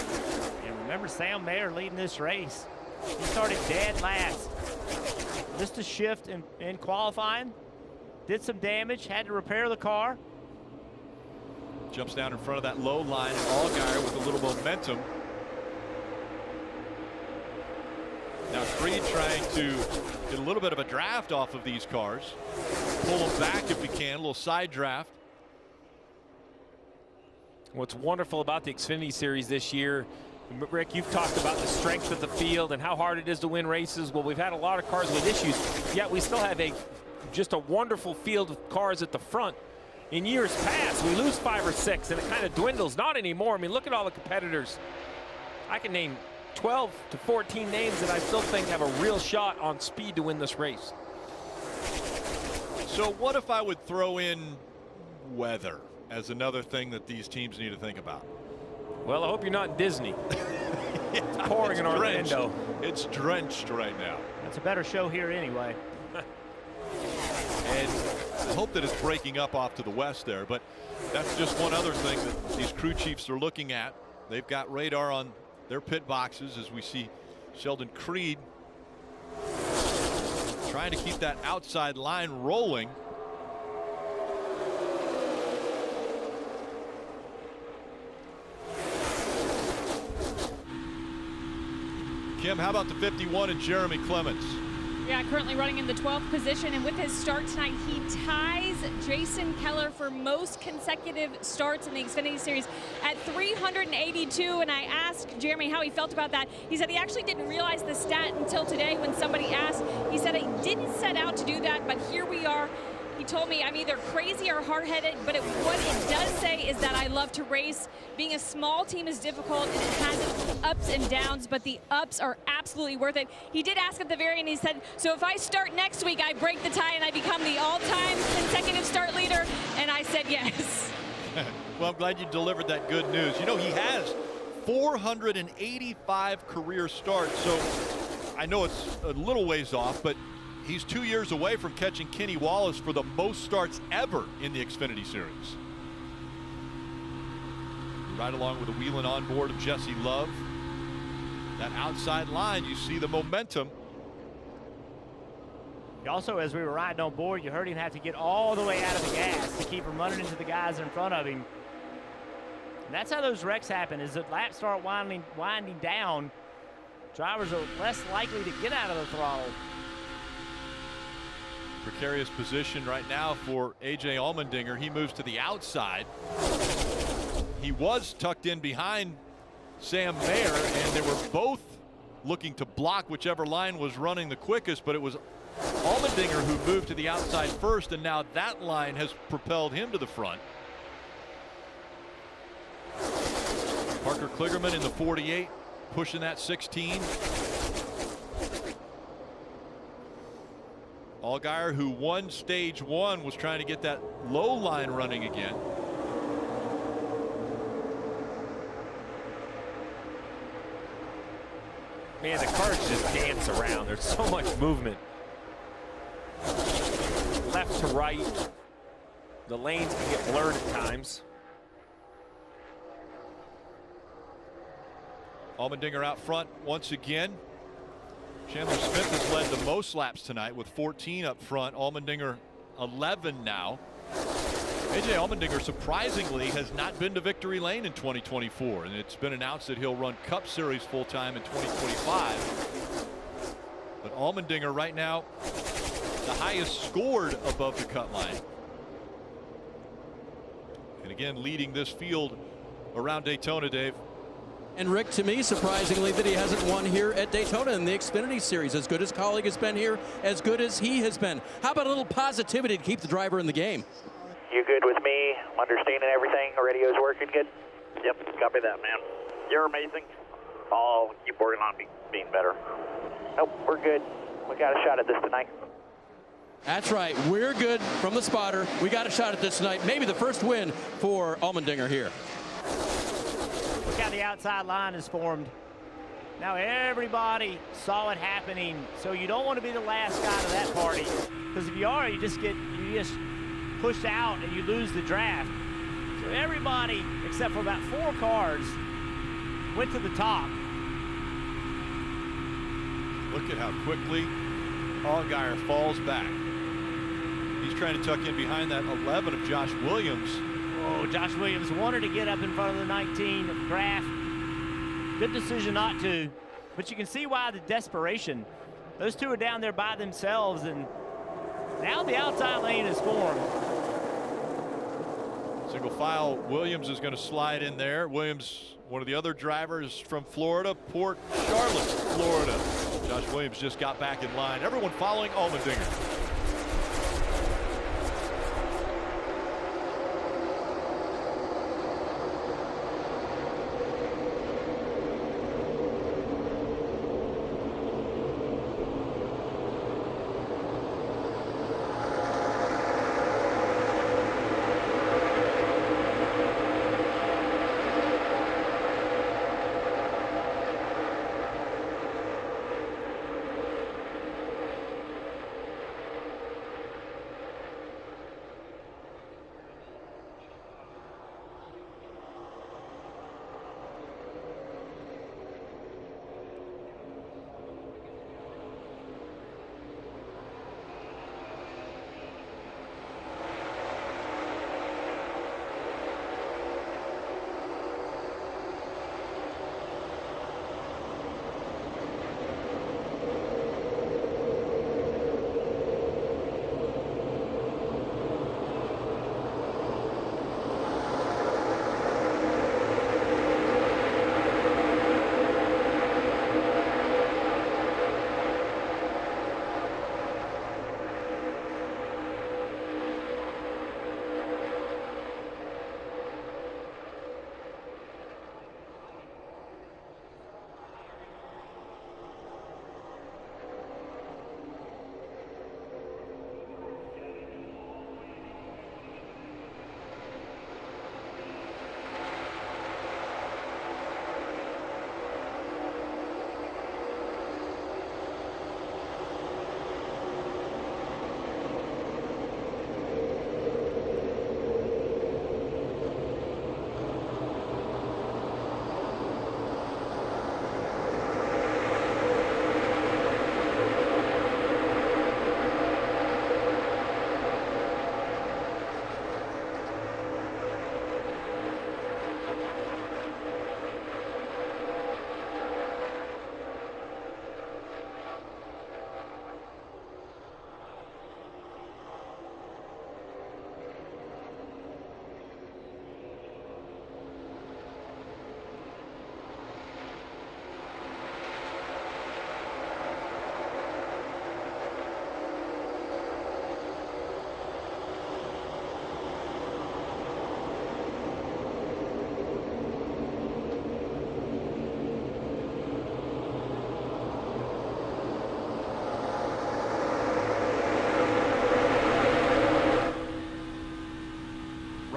And remember, Sam Mayer leading this race. He started dead last. Missed a shift in qualifying. Did some damage. Had to repair the car. Jumps down in front of that low line. Allgaier with a little momentum. Now Creed trying to get a little bit of a draft off of these cars. Pull them back if we can. A little side draft. What's wonderful about the Xfinity Series this year, Rick, you've talked about the strength of the field and how hard it is to win races. Well, we've had a lot of cars with issues, yet we still have just a wonderful field of cars at the front. In years past, we lose 5 or 6, and it kind of dwindles. Not anymore. I mean, look at all the competitors. I can name 12 to 14 names that I still think have a real shot on speed to win this race. So what if I would throw in weather as another thing that these teams need to think about? Well, I hope you're not in Disney. It's pouring in Orlando. It's drenched right now. That's a better show here anyway. And I hope that it's breaking up off to the west there, but that's just one other thing that these crew chiefs are looking at. They've got radar on their pit boxes as we see Sheldon Creed trying to keep that outside line rolling. Kim, how about the 51 and Jeremy Clements? Yeah, currently running in the 12th position, and with his start tonight, he ties Jason Keller for most consecutive starts in the Xfinity Series at 382. And I asked Jeremy how he felt about that. He said he actually didn't realize the stat until today when somebody asked. He said he didn't set out to do that, but here we are. He told me I'm either crazy or hard-headed, but what it does say is that I love to race. Being a small team is difficult, and it has its ups and downs, but the ups are absolutely worth it. He did ask at the very end, he said, so if I start next week, I break the tie and I become the all-time consecutive start leader? And I said yes. Well, I'm glad you delivered that good news. You know, he has 485 career starts, so I know it's a little ways off, but he's 2 years away from catching Kenny Wallace for the most starts ever in the Xfinity Series. Right along with the wheeling on board of Jesse Love. That outside line, you see the momentum. Also, as we were riding on board, you heard him have to get all the way out of the gas to keep from running into the guys in front of him. And that's how those wrecks happen, is that laps start winding down. Drivers are less likely to get out of the throttle. Precarious position right now for A.J. Allmendinger. He moves to the outside. He was tucked in behind Sam Mayer, and they were both looking to block whichever line was running the quickest, but it was Allmendinger who moved to the outside first, and now that line has propelled him to the front. Parker Kligerman in the 48, pushing that 16. Allgaier, who won stage one, was trying to get that low line running again. Man, the cars just dance around. There's so much movement. Left to right. The lanes can get blurred at times. Allmendinger out front once again. Chandler Smith has led the most laps tonight with 14 up front. Allmendinger 11 now. A.J. Allmendinger surprisingly has not been to victory lane in 2024, and it's been announced that he'll run Cup Series full-time in 2025. But Allmendinger right now the highest scored above the cut line. And again, leading this field around Daytona, Dave. And Rick, to me, surprisingly, that he hasn't won here at Daytona in the Xfinity Series. As good as colleague has been here, as good as he has been. How about a little positivity to keep the driver in the game? You good with me? Understanding everything? Radio's working good? Yep, copy that, man. You're amazing. I'll keep working on being better. Nope, we're good. We got a shot at this tonight. That's right. We're good from the spotter. We got a shot at this tonight. Maybe the first win for Allmendinger here. Look how the outside line is formed. Now everybody saw it happening, so you don't want to be the last guy to that party, because if you are, you just pushed out and you lose the draft. So everybody, except for about 4 cars, went to the top. Look at how quickly Allgaier falls back. He's trying to tuck in behind that 11 of Josh Williams. Oh, Josh Williams wanted to get up in front of the 19 of Graff. Good decision not to, but you can see why the desperation. Those two are down there by themselves, and now the outside lane is formed. Single file, Williams is going to slide in there. Williams, one of the other drivers from Florida, Port Charlotte, Florida. Josh Williams just got back in line. Everyone following Allmendinger.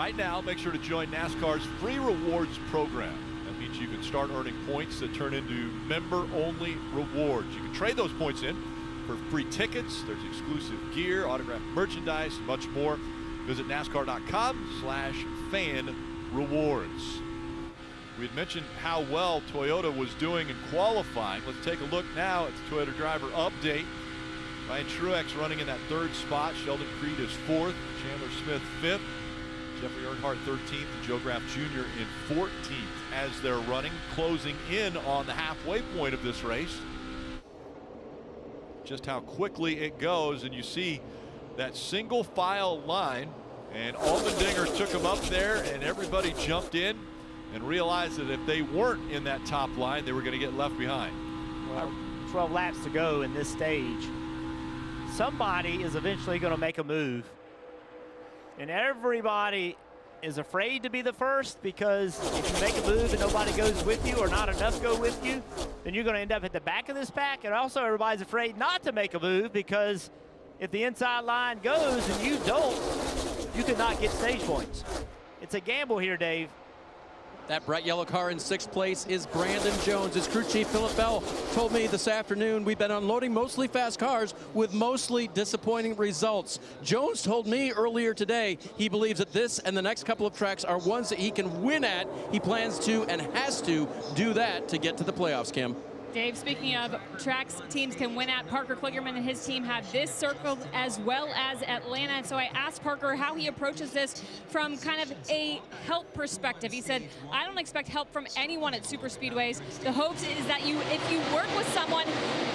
right now, make sure to join NASCAR's free rewards program. That means you can start earning points that turn into member-only rewards. You can trade those points in for free tickets. There's exclusive gear, autographed merchandise, much more. Visit NASCAR.com/fan-rewards. We had mentioned how well Toyota was doing in qualifying. Let's take a look now at the Toyota driver update. Ryan Truex running in that 3rd spot. Sheldon Creed is 4th. Chandler Smith 5th. Jeffrey Earnhardt 13th. And Joe Graf Jr. in 14th as they're running, closing in on the halfway point of this race. Just how quickly it goes, and you see that single file line, and Allmendinger took him up there, and everybody jumped in and realized that if they weren't in that top line, they were going to get left behind. Well, 12 laps to go in this stage. Somebody is eventually going to make a move. And everybody is afraid to be the first, because if you make a move and nobody goes with you or not enough go with you, then you're going to end up at the back of this pack. And also everybody's afraid not to make a move, because if the inside line goes and you don't, you could not get stage points. It's a gamble here, Dave. That bright yellow car in 6th place is Brandon Jones. His crew chief, Philip Bell, told me this afternoon we've been unloading mostly fast cars with mostly disappointing results. Jones told me earlier today he believes that this and the next couple of tracks are ones that he can win at. He plans to and has to do that to get to the playoffs, Kim. Dave, speaking of tracks teams can win at, Parker Kligerman and his team have this circled as well as Atlanta. And so I asked Parker how he approaches this from kind of a help perspective. He said, I don't expect help from anyone at super speedways. The hopes is that if you work with someone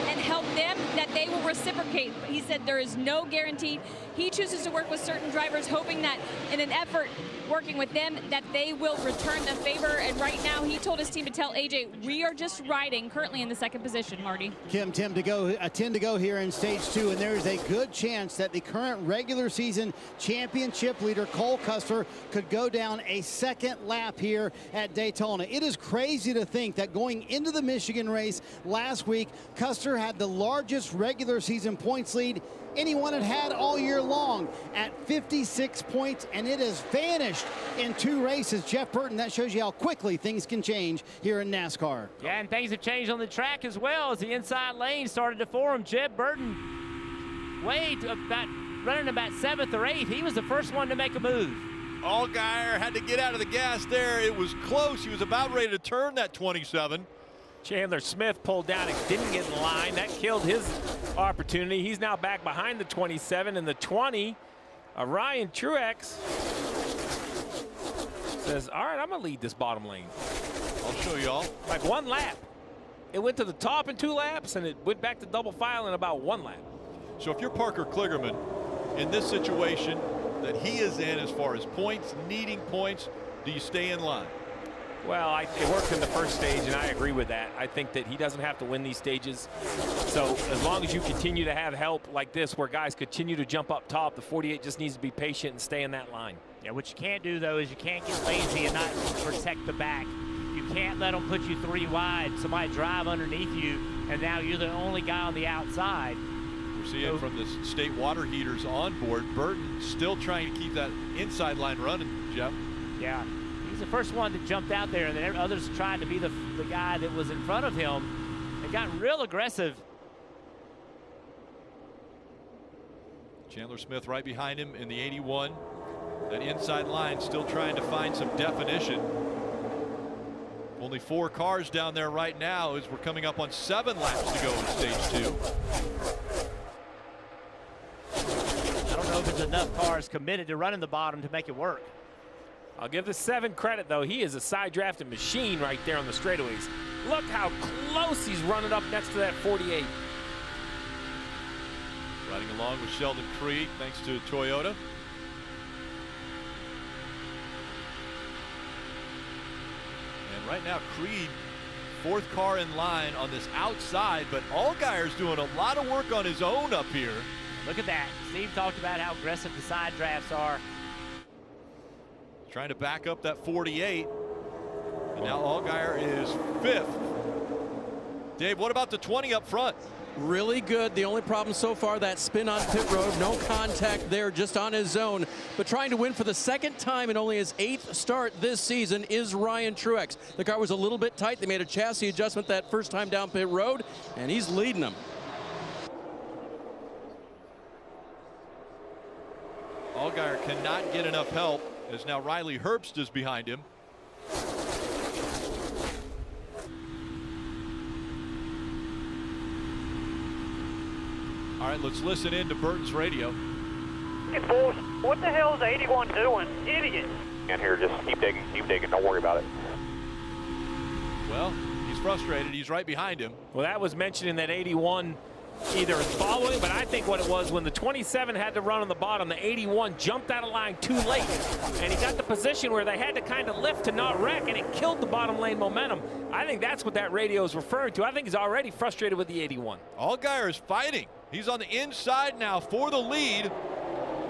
and help them, that they will reciprocate. But he said there is no guarantee. He chooses to work with certain drivers, hoping that in an effort working with them, that they will return the favor. And right now, he told his team to tell AJ, we are just riding currently in the 2nd position, Marty. Kim, 10 to go here in stage 2, and there is a good chance that the current regular season championship leader, Cole Custer, could go down a 2nd lap here at Daytona. It is crazy to think that going into the Michigan race last week, Custer had the largest regular season points lead anyone had had all year long at 56 points, and it has vanished in 2 races. Jeff Burton, that shows you how quickly things can change here in NASCAR. Yeah, and things have changed on the track as well as the inside lane started to form. Jeff Burton running about 7th or 8th. He was the first one to make a move. Allgaier had to get out of the gas there. It was close. He was about ready to turn that 27. Chandler Smith pulled down and didn't get in line. That killed his opportunity. He's now back behind the 27 and the 20. Ryan Truex says, all right, I'm going to lead this bottom lane. I'll show y'all. Like 1 lap. It went to the top in 2 laps, and it went back to double file in about 1 lap. So if you're Parker Kligerman in this situation that he is in as far as points, needing points, do you stay in line? Well, it worked in the first stage, and I agree with that. I think that he doesn't have to win these stages. So as long as you continue to have help like this where guys continue to jump up top, the 48 just needs to be patient and stay in that line. Yeah, what you can't do, though, is you can't get lazy and not protect the back. You can't let them put you 3 wide. Somebody drive underneath you, and now you're the only guy on the outside. We're seeing from the state water heaters on board, Burton still trying to keep that inside line running, Jeff. Yeah. He's the first one that jumped out there, and then others tried to be the guy that was in front of him and got real aggressive. Chandler Smith right behind him in the 81. That inside line still trying to find some definition. Only 4 cars down there right now as we're coming up on 7 laps to go in stage 2. I don't know if there's enough cars committed to running the bottom to make it work. I'll give the 7 credit, though. He is a side drafting machine right there on the straightaways. Look how close he's running up next to that 48. Riding along with Sheldon Creed, thanks to Toyota. And right now, Creed, 4th car in line on this outside, but Allgaier's doing a lot of work on his own up here. Look at that. Steve talked about how aggressive the side drafts are. Trying to back up that 48. And now Allgaier is 5th. Dave, what about the 20 up front? really good. The only problem so far, that spin on pit road. No contact there, just on his zone. But trying to win for the second time in only his 8th start this season is Ryan Truex. The car was a little bit tight. They made a chassis adjustment that first time down pit road, and he's leading them. Allgaier cannot get enough help, as now Riley Herbst is behind him. All right, let's listen in to Burton's radio. Hey, boys, what the hell is 81 doing? Idiot. And here, just keep digging, don't worry about it. Well, he's frustrated. He's right behind him. Well, that was mentioning that 81 either following, but I think what it was when the 27 had to run on the bottom, the 81 jumped out of line too late, and he got the position where they had to kind of lift to not wreck, and it killed the bottom lane momentum. I think that's what that radio is referring to. I think he's already frustrated with the 81. Allgaier is fighting. He's on the inside now for the lead.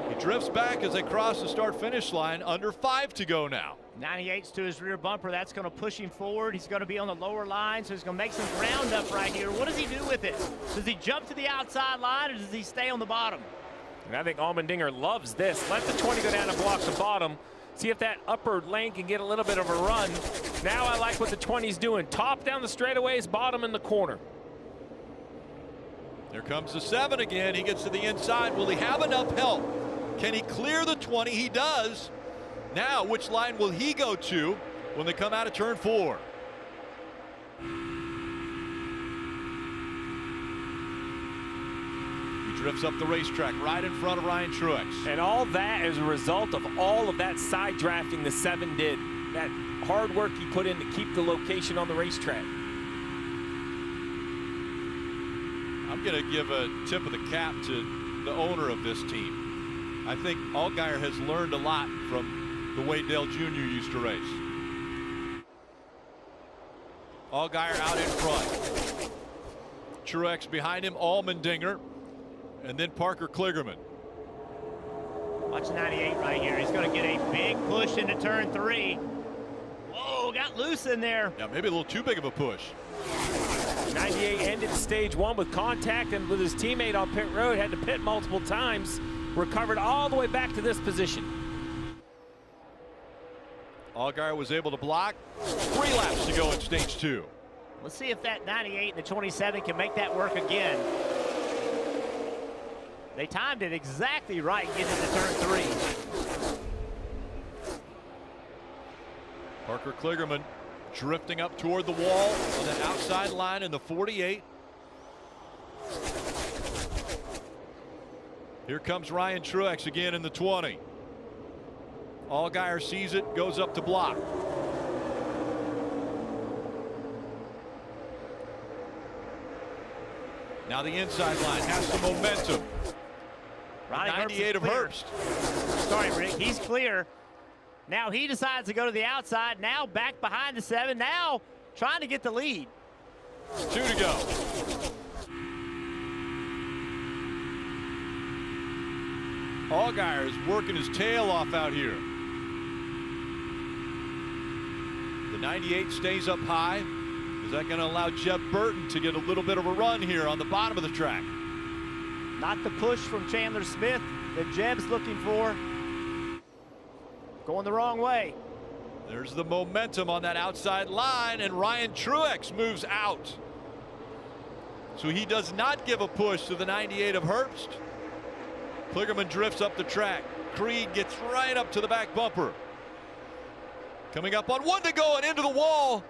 He drifts back as they cross the start-finish line. Under 5 to go now. 98's to his rear bumper. That's going to push him forward. He's going to be on the lower line, so he's going to make some ground up right here. What does he do with it? Does he jump to the outside line, or does he stay on the bottom? And I think Allmendinger loves this. Let the 20 go down and block the bottom. See if that upper lane can get a little bit of a run. Now I like what the 20's doing. Top down the straightaways, bottom in the corner. There comes the 7 again. He gets to the inside. Will he have enough help? Can he clear the 20? He does. Now, which line will he go to when they come out of turn 4? He drifts up the racetrack right in front of Ryan Truex. And all that is a result of all of that side drafting the 7 did. That hard work he put in to keep the location on the racetrack. I'm going to give a tip of the cap to the owner of this team. I think Allgaier has learned a lot from the way Dale Jr. used to race. Allgaier out in front. Truex behind him, Allmendinger, and then Parker Kligerman. Watch 98 right here. He's going to get a big push into turn 3. Whoa, got loose in there. Yeah, maybe a little too big of a push. 98 ended stage 1 with contact and with his teammate on pit road, had to pit multiple times, recovered all the way back to this position. Allgaier was able to block. 3 laps to go in stage 2. Let's see if that 98 and the 27 can make that work again. They timed it exactly right getting into turn 3. Parker Kligerman drifting up toward the wall on that outside line in the 48. Here comes Ryan Truex again in the 20. Allgaier sees it, goes up to block. Now the inside line has some momentum. 98 of Herbst. Sorry, Rick, he's clear. Now he decides to go to the outside. Now back behind the 7. Now trying to get the lead. 2 to go. Allgaier is working his tail off out here. The 98 stays up high. Is that going to allow Jeb Burton to get a little bit of a run here on the bottom of the track? Not the push from Chandler Smith that Jeb's looking for. Going the wrong way. There's the momentum on that outside line, and Ryan Truex moves out. So he does not give a push to the 98 of Herbst. Kligerman drifts up the track. Creed gets right up to the back bumper. Coming up on 1 to go and into the wall.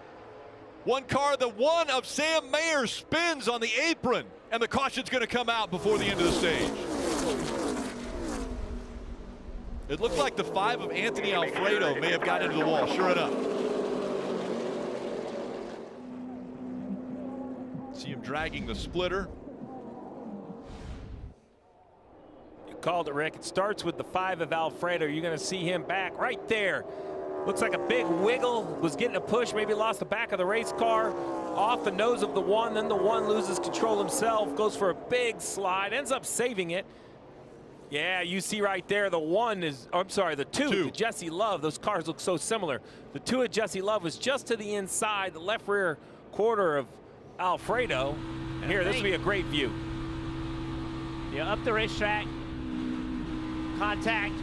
One car, the 1 of Sam Mayer, spins on the apron, and the caution's going to come out before the end of the stage. It looked like the 5 of Anthony Alfredo may have got into the wall, sure enough. See him dragging the splitter. You called it, Rick. It starts with the 5 of Alfredo. You're going to see him back right there. Looks like a big wiggle, was getting a push, maybe lost the back of the race car, off the nose of the 1, then the 1 loses control himself, goes for a big slide, ends up saving it. Yeah, you see right there, the 1 is, I'm sorry, the 2, the Jesse Love. Those cars look so similar. The 2 of Jesse Love was just to the inside, the left rear quarter of Alfredo. Here, this would be a great view. Yeah, up the racetrack, contact,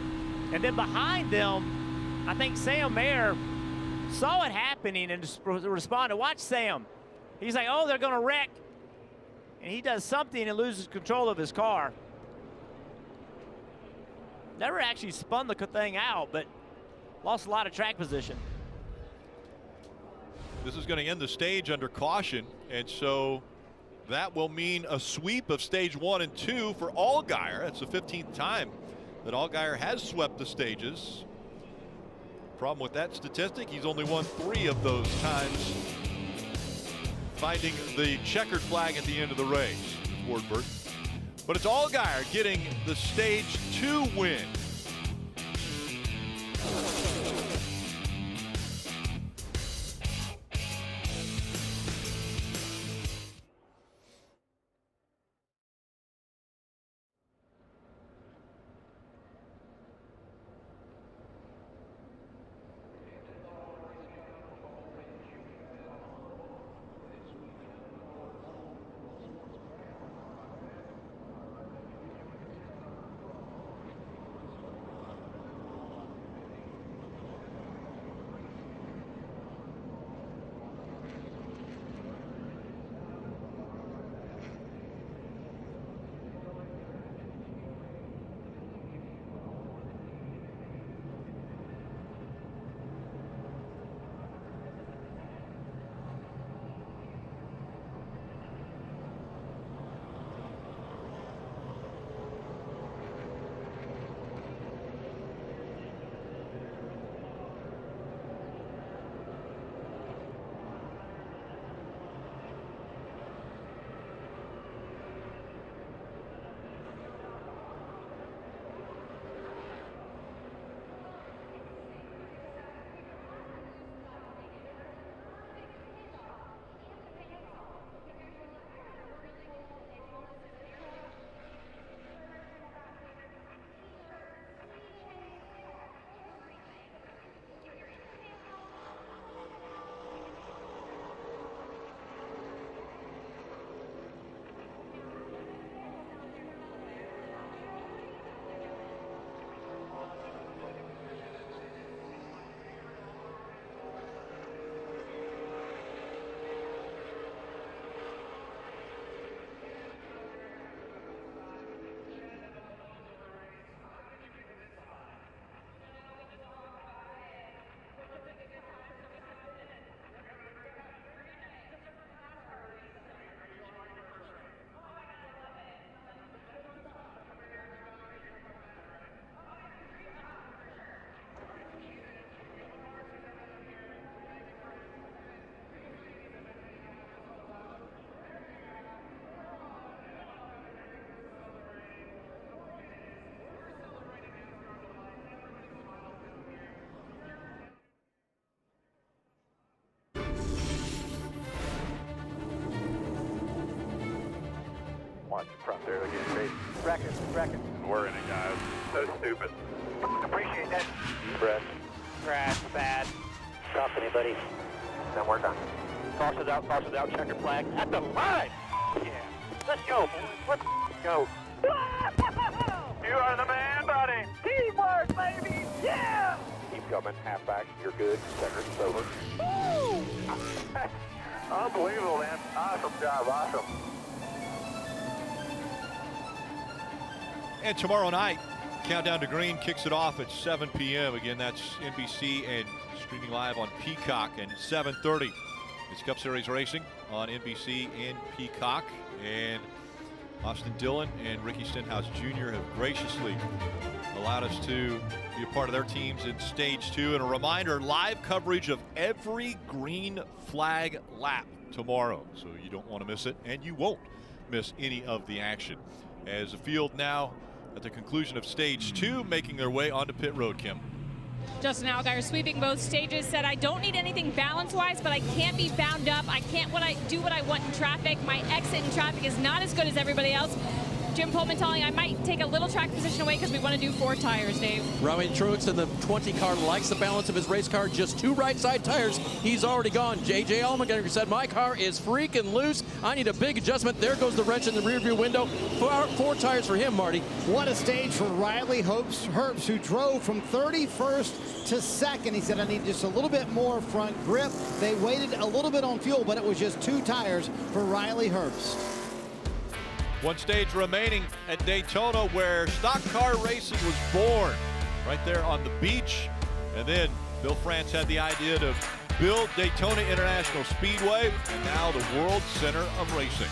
and then behind them, I think Sam Mayer saw it happening and responded. Watch Sam. He's like, oh, they're going to wreck. And he does something and loses control of his car. Never actually spun the thing out, but lost a lot of track position. This is going to end the stage under caution, and so that will mean a sweep of stage 1 and 2 for Allgaier. That's the 15th time that Allgaier has swept the stages. Problem with that statistic, he's only won 3 of those times, finding the checkered flag at the end of the race. Wardbird. But it's Allgaier getting the stage 2 win. Watch the front there, they're getting crazy. Wrecking. We're in it, guys. So stupid. Appreciate that. Breath. Crash, bad. Stop anybody. Then we're done. Caution's out, checker flag. At the line! Yeah. Let's go, boys. Let's go. You are the man, buddy. Teamwork, baby. Yeah! Keep coming. Half back. You're good. Checker's over. Woo! Unbelievable, man. Awesome job. Awesome. And tomorrow night, Countdown to Green kicks it off at 7 p.m. Again, that's NBC and streaming live on Peacock. And 7:30, it's Cup Series racing on NBC and Peacock. And Austin Dillon and Ricky Stenhouse Jr. have graciously allowed us to be a part of their teams in Stage 2. And a reminder, live coverage of every green flag lap tomorrow. So you don't want to miss it, and you won't miss any of the action. As the field now at the conclusion of Stage 2, making their way onto pit road, Kim. Justin Allgaier sweeping both stages, said, I don't need anything balance-wise, but I can't be bound up. I can't do what I want in traffic. My exit in traffic is not as good as everybody else. Jim Pullman telling I might take a little track position away because we want to do 4 tires, Dave. Ryan Truex in the 20 car likes the balance of his race car. Just 2 right side tires. He's already gone. J.J. Allmendinger said, my car is freaking loose. I need a big adjustment. There goes the wrench in the rearview window. 4 tires for him, Marty. What a stage for Riley Herbst, who drove from 31st to 2nd. He said, I need just a little bit more front grip. They waited a little bit on fuel, but it was just 2 tires for Riley Herbst. One stage remaining at Daytona where stock car racing was born, right there on the beach. And then Bill France had the idea to build Daytona International Speedway, and now the World Center of Racing.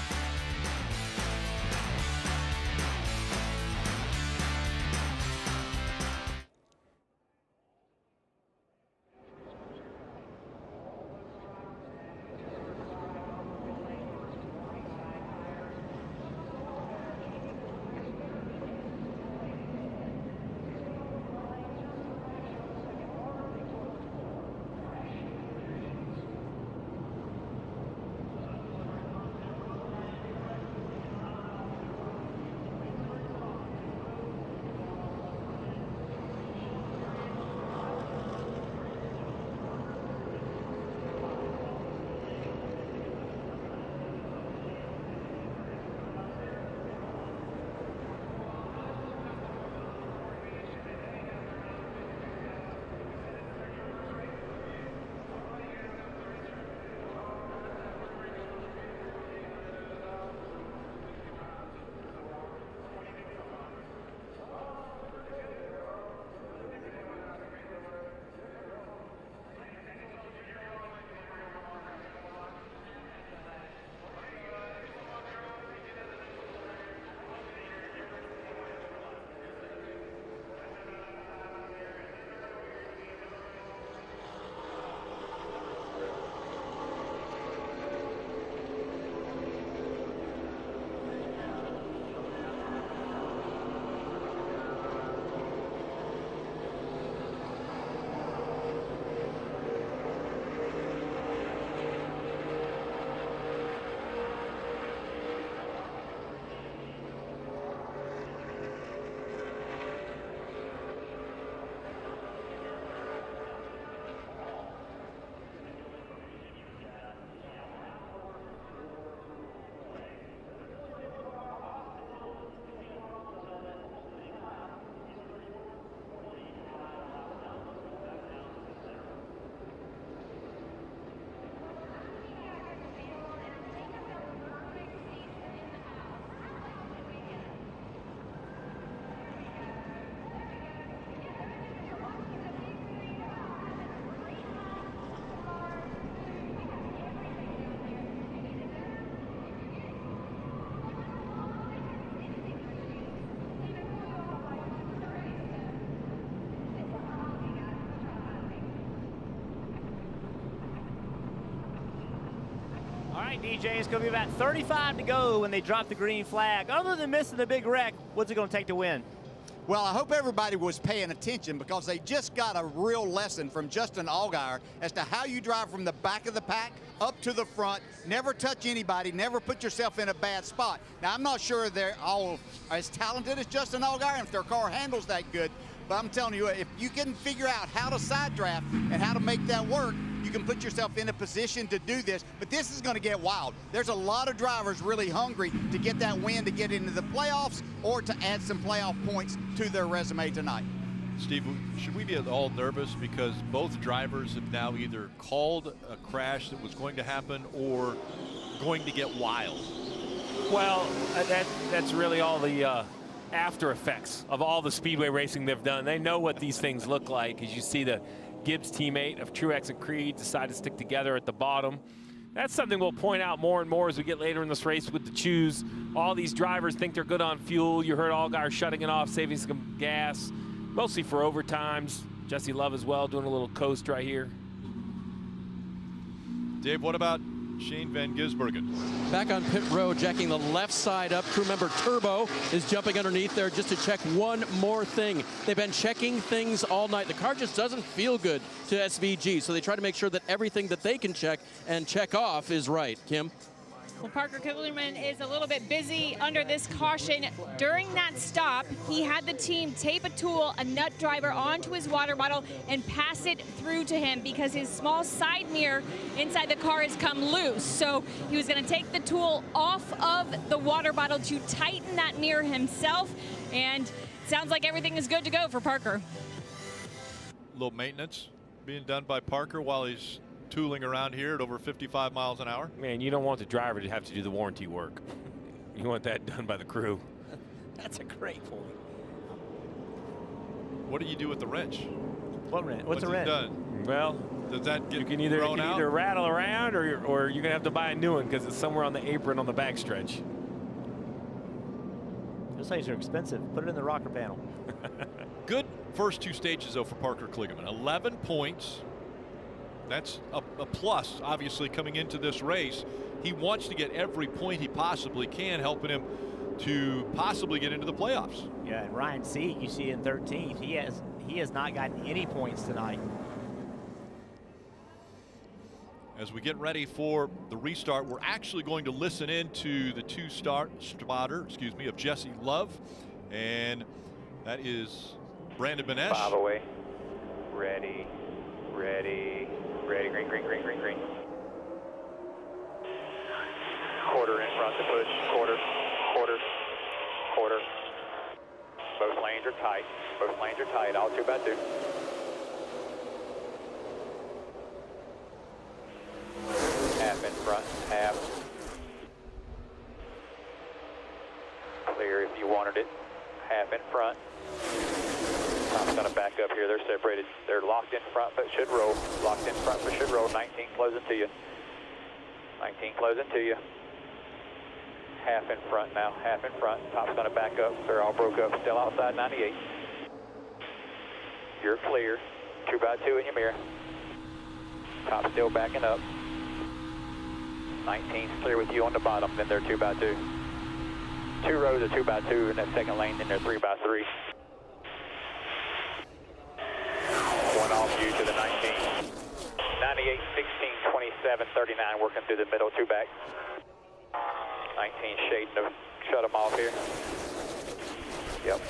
All right, DJ, it's going to be about 35 to go when they drop the green flag. Other than missing the big wreck, what's it going to take to win? Well, I hope everybody was paying attention because they just got a real lesson from Justin Allgaier as to how you drive from the back of the pack up to the front, never touch anybody, never put yourself in a bad spot. Now, I'm not sure they're all as talented as Justin Allgaier and if their car handles that good, but I'm telling you, if you can figure out how to side draft and how to make that work, you can put yourself in a position to do this, but this is going to get wild. There's a lot of drivers really hungry to get that win, to get into the playoffs, or to add some playoff points to their resume tonight. Steve, should we be at all nervous because both drivers have now either called a crash that was going to happen or going to get wild? Well, that's really all the after effects of all the speedway racing they've done. They know what these things look like, as you see the Gibbs teammate of Truex and Creed decide to stick together at the bottom. That's something we'll point out more and more as we get later in this race with the choose. All these drivers think they're good on fuel. You heard Allgaier shutting it off, saving some gas, mostly for overtimes. Jesse Love as well, doing a little coast right here. Dave, what about Shane Van Gisbergen? Back on pit road, jacking the left side up. Crew member Turbo is jumping underneath there just to check one more thing. They've been checking things all night. The car just doesn't feel good to SVG, so they try to make sure that everything that they can check and check off is right. Kim? Well, Parker Kligerman is a little bit busy under this caution. During that stop, he had the team tape a tool, a nut driver, onto his water bottle and pass it through to him because his small side mirror inside the car has come loose. So he was going to take the tool off of the water bottle to tighten that mirror himself, and sounds like everything is good to go for Parker. A little maintenance being done by Parker while he's tooling around here at over 55 miles an hour. Man, you don't want the driver to have to do the warranty work. You want that done by the crew. That's a great point. What do you do with the wrench? What wrench? What's a wrench? Done? Well, does that get you can either thrown out? rattle around or you're going to have to buy a new one because it's somewhere on the apron on the backstretch. Those things are expensive. Put it in the rocker panel. Good first two stages, though, for Parker Kligerman. 11 points. That's a plus, obviously, coming into this race. He wants to get every point he possibly can, helping him to possibly get into the playoffs. Yeah, and Ryan Sieg, you see in 13th, he has not gotten any points tonight. As we get ready for the restart, we're actually going to listen in to the spotter, of Jesse Love, and that is Brandon Benesh. 5 away. Ready. Green. Quarter in front to push. Quarter. Both lanes are tight. All 2x2. Half in front. Half. Clear if you wanted it. Half in front. I'm going to back up here. They're separated. They're locked in front, but should roll. Locked in front, but should roll. 19 closing to you. 19 closing to you. Half in front now. Half in front. Top's going to back up. They're all broke up. Still outside 98. You're clear. 2x2 in your mirror. Top still backing up. 19's clear with you on the bottom. Then they're 2x2. 2 rows of 2x2 in that second lane. Then they're 3x3. One off you to the 19. 98, 16, 27, 39, working through the middle, 2 back. 19 shading to shut them off here. Yep.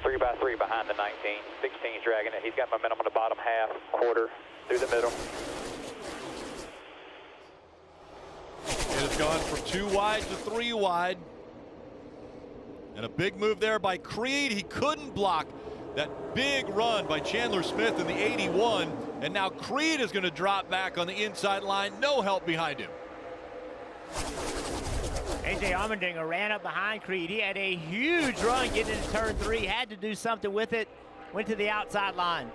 3x3 behind the 19. 16's dragging it. He's got momentum on the bottom half, quarter, through the middle. It has gone from 2 wide to 3 wide. And a big move there by Creed. He couldn't block that big run by Chandler Smith in the 81, and now Creed is going to drop back on the inside line. No help behind him. A.J. Allmendinger ran up behind Creed. He had a huge run getting into turn 3, had to do something with it, went to the outside line.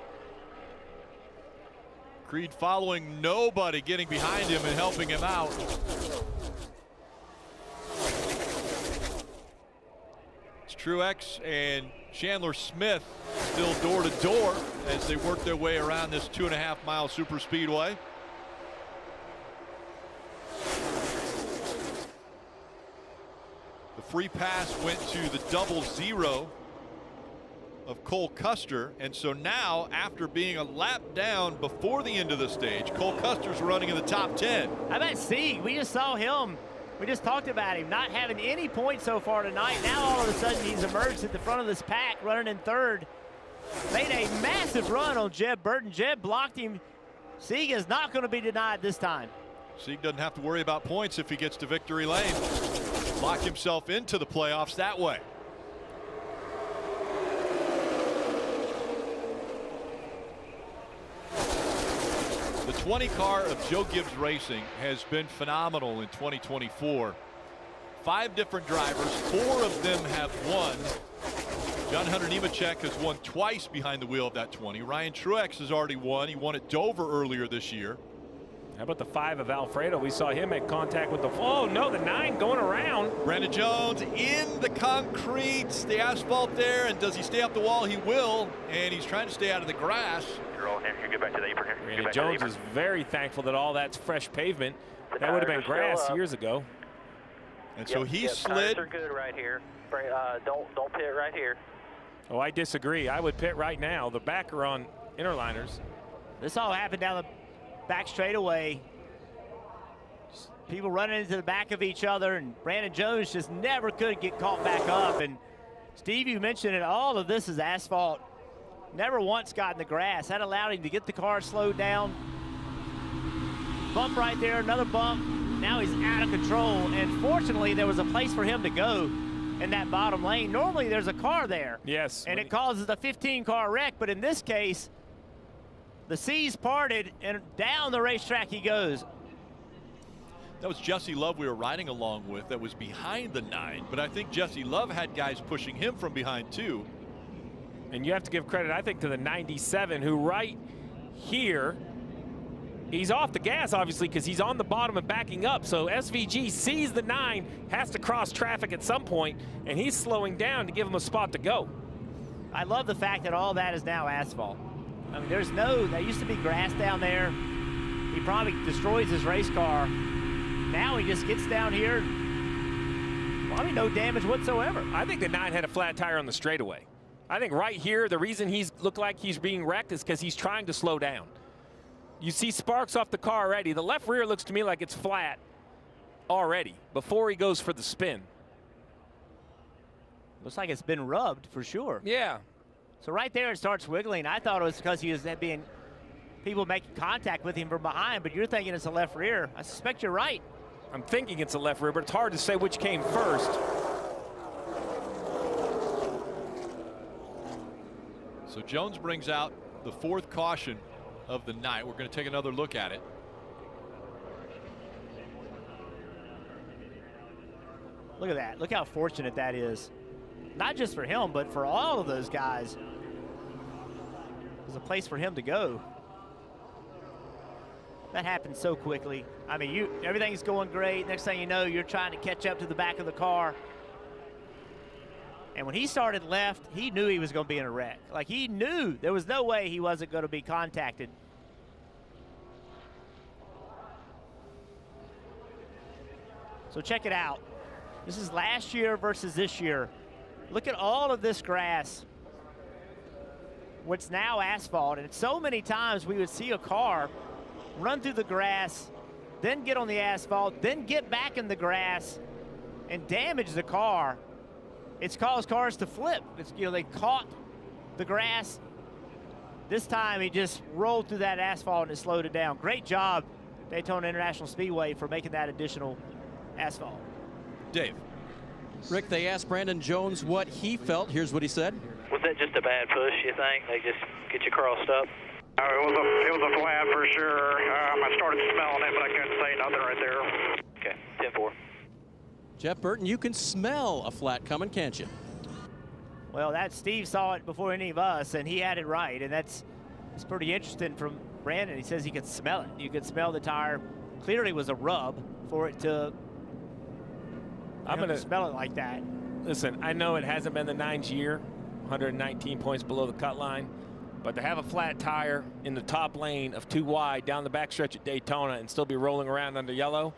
Creed following nobody, getting behind him and helping him out. It's Truex and Chandler Smith still door to door as they work their way around this 2.5-mile super speedway. The free pass went to the 00 of Cole Custer, and so now, after being a lap down before the end of the stage, Cole Custer's running in the top 10. How about Sieg? We just saw him. We just talked about him not having any points so far tonight. Now all of a sudden he's emerged at the front of this pack, running in 3rd. Made a massive run on Jeb Burton. Jeb blocked him. Sieg is not going to be denied this time. Sieg doesn't have to worry about points if he gets to victory lane. Lock himself into the playoffs that way. The 20 car of Joe Gibbs Racing has been phenomenal in 2024. 5 different drivers, 4 of them have won. John Hunter Nemechek has won twice behind the wheel of that 20. Ryan Truex has already won. He won at Dover earlier this year. How about the 5 of Alfredo? We saw him make contact with the, oh no, the 9 going around. Brandon Jones in the concrete, the asphalt there, and does he stay up the wall? He will, and he's trying to stay out of the grass. You're all here. You get back to the apron here. Brandon Jones is very thankful that all that's fresh pavement. That would have been grass years ago. And so he slid. Tires are good right here. Don't pit right here. Oh, I disagree. I would pit right now. The back are on interliners. This all happened down the back straightaway. people running into the back of each other, and Brandon Jones just never could get caught back up. And Steve, you mentioned it, all of this is asphalt. Never once got in the grass. That allowed him to get the car slowed down. Bump right there, another bump. Now he's out of control, and fortunately there was a place for him to go in that bottom lane. Normally there's a car there. Yes. And it causes a 15-car wreck, but in this case, the seas parted, and down the racetrack he goes. That was Jesse Love we were riding along with that was behind the 9, but I think Jesse Love had guys pushing him from behind too. And you have to give credit, I think, to the 97, who right here, he's off the gas, obviously, because he's on the bottom and backing up. So SVG sees the 9, has to cross traffic at some point, and he's slowing down to give him a spot to go. I love the fact that all that is now asphalt. I mean, there used to be grass down there. He probably destroys his race car. Now he just gets down here, probably no damage whatsoever. I think the 9 had a flat tire on the straightaway. I think right here, the reason he's looked like he's being wrecked is because he's trying to slow down. You see sparks off the car already. The left rear looks to me like it's flat already before he goes for the spin. Looks like it's been rubbed for sure. Yeah. So right there it starts wiggling. I thought it was because he was being people making contact with him from behind, but you're thinking it's a left rear. I suspect you're right. I'm thinking it's a left rear, but it's hard to say which came first. So Jones brings out the 4th caution of the night. We're going to take another look at it. Look at that. Look how fortunate that is. Not just for him, but for all of those guys. There's a place for him to go. That happened so quickly. I mean, everything's going great. Next thing you know, you're trying to catch up to the back of the car. And when he started left, he knew he was going to be in a wreck. Like, he knew there was no way he wasn't going to be contacted. So check it out. This is last year versus this year. Look at all of this grass, what's now asphalt. And so many times we would see a car run through the grass, then get on the asphalt, then get back in the grass and damage the car. It's caused cars to flip. They caught the grass. This time he just rolled through that asphalt and it slowed it down. Great job, Daytona International Speedway, for making that additional asphalt. Dave. Rick, they asked Brandon Jones what he felt. Here's what he said. Was that just a bad push, you think? They just get you crossed up? It was a flat for sure. I started smelling it, but I couldn't say nothing right there. Okay, 10-4. Jeff Burton, you can smell a flat coming, can't you? Well, Steve saw it before any of us, and he had it right, and it's pretty interesting from Brandon. He says he could smell it. You could smell the tire. Clearly was a rub for it to smell it like that. Listen, I know it hasn't been the 9's year, 119 points below the cut line, but to have a flat tire in the top lane of 2 wide down the backstretch at Daytona and still be rolling around under yellow,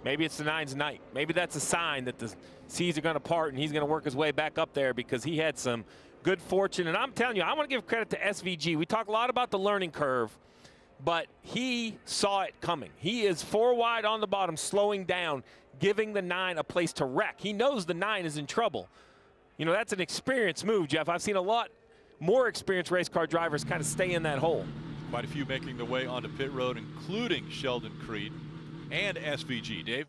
maybe it's the 9's night. Maybe that's a sign that the seas are going to part and he's going to work his way back up there, because he had some good fortune. And I'm telling you, I want to give credit to SVG. We talk a lot about the learning curve, but he saw it coming. He is 4 wide on the bottom, slowing down, giving the 9 a place to wreck. He knows the 9 is in trouble. You know, that's an experienced move, Jeff. I've seen a lot more experienced race car drivers kind of stay in that hole. Quite a few making their way onto pit road, including Sheldon Creed and SVG. Dave?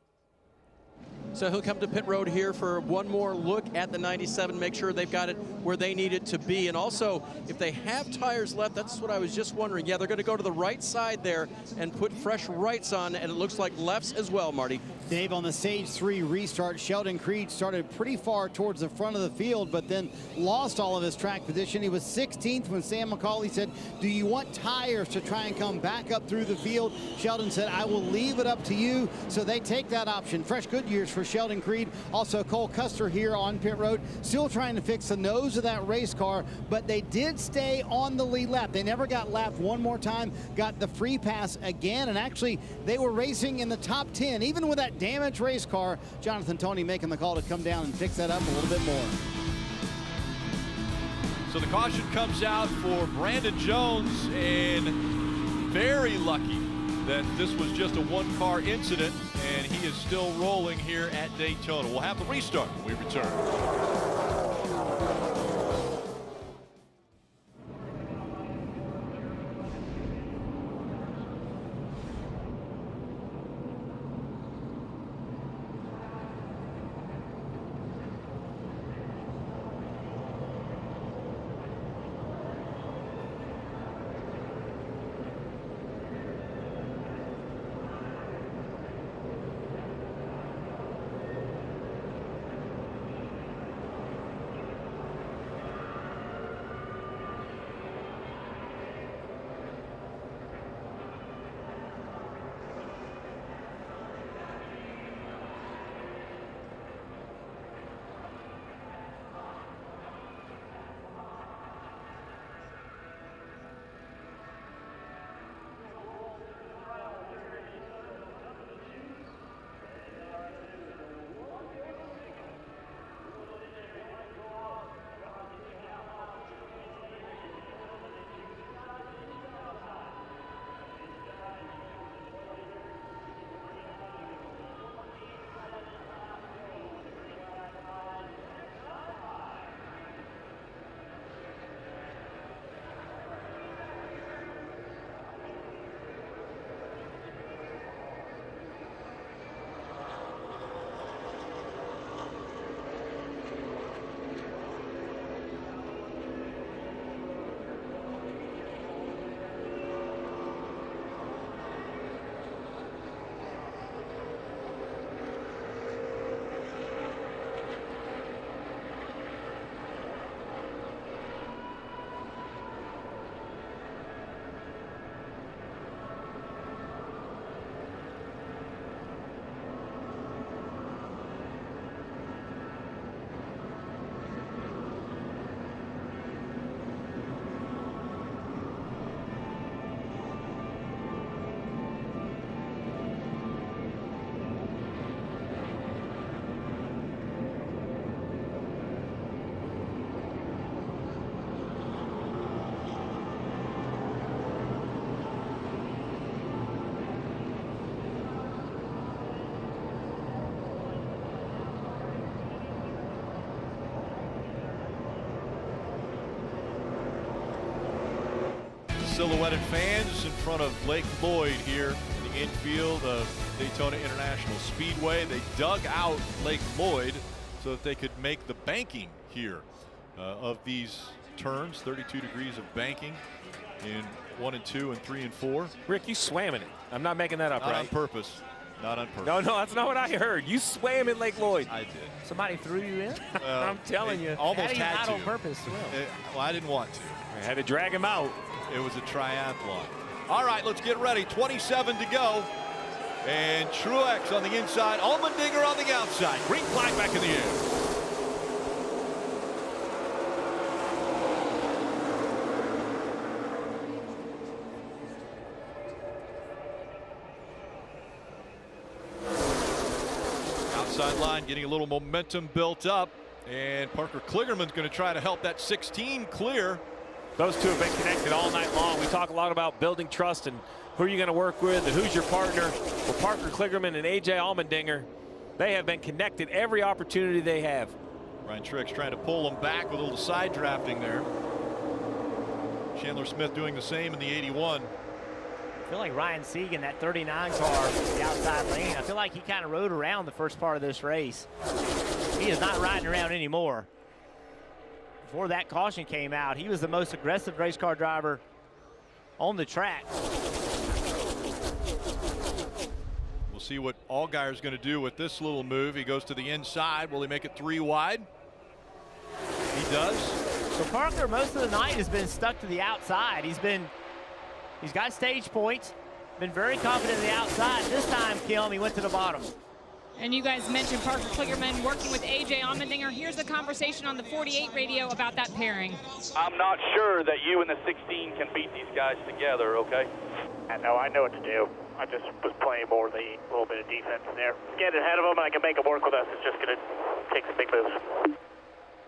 So he'll come to pit road here for one more look at the 97, make sure they've got it where they need it to be. And also, if they have tires left, that's what I was just wondering. Yeah, they're going to go to the right side there and put fresh rights on, and it looks like lefts as well, Marty. Dave, on the stage 3 restart, Sheldon Creed started pretty far towards the front of the field, but then lost all of his track position. He was 16th when Sam McCauley said, do you want tires to try and come back up through the field? Sheldon said, I will leave it up to you. So they take that option. Fresh Goodyears for Sheldon Creed. Also Cole Custer here on pit road, still trying to fix the nose of that race car, but they did stay on the lead lap. They never got lapped one more time, got the free pass again, and actually they were racing in the top 10, even with that damaged race car. Jonathan Toney making the call to come down and fix that up a little bit more. So the caution comes out for Brandon Jones, and very lucky that this was just a one-car incident, and he is still rolling here at Daytona. We'll have the restart when we return. Silhouetted fans in front of Lake Lloyd here in the infield of Daytona International Speedway. They dug out Lake Lloyd so that they could make the banking here of these turns. 32 degrees of banking in 1 and 2 and 3 and 4. Rick, you swam in it. I'm not making that up, not right? on purpose. Not on purpose. No, that's not what I heard. You swam in Lake Lloyd. I did. Somebody threw you in? I'm telling you. Almost had not to. on purpose. Well, I didn't want to. I had to drag him out. It was a triathlon. All right, let's get ready. 27 to go. And Truex on the inside, Allmendinger on the outside. Green flag back in the air. Outside line getting a little momentum built up. And Parker Kligerman's going to try to help that 16 clear. Those two have been connected all night long. We talk a lot about building trust and who you're going to work with and who's your partner. Well, Parker Kligerman and A.J. Allmendinger, they have been connected every opportunity they have. Ryan Truex trying to pull them back with a little side drafting there. Chandler Smith doing the same in the 81. I feel like Ryan Sieg in that 39 car, the outside lane. I feel like he kind of rode around the first part of this race. He is not riding around anymore. Before that caution came out, he was the most aggressive race car driver on the track. We'll see what Allgaier's going to do with this little move. He goes to the inside. Will he make it 3 wide? He does. So Parker, most of the night, has been stuck to the outside. He's got stage points, been very confident in the outside. This time, Kim, he went to the bottom. And you guys mentioned Parker Kligerman working with A.J. Allmendinger. Here's the conversation on the 48 radio about that pairing. I'm not sure that you and the 16 can beat these guys together, okay? No, I know what to do. I just was playing more of a little bit of defense there. Get ahead of them, and I can make them work with us. It's just going to take some big moves.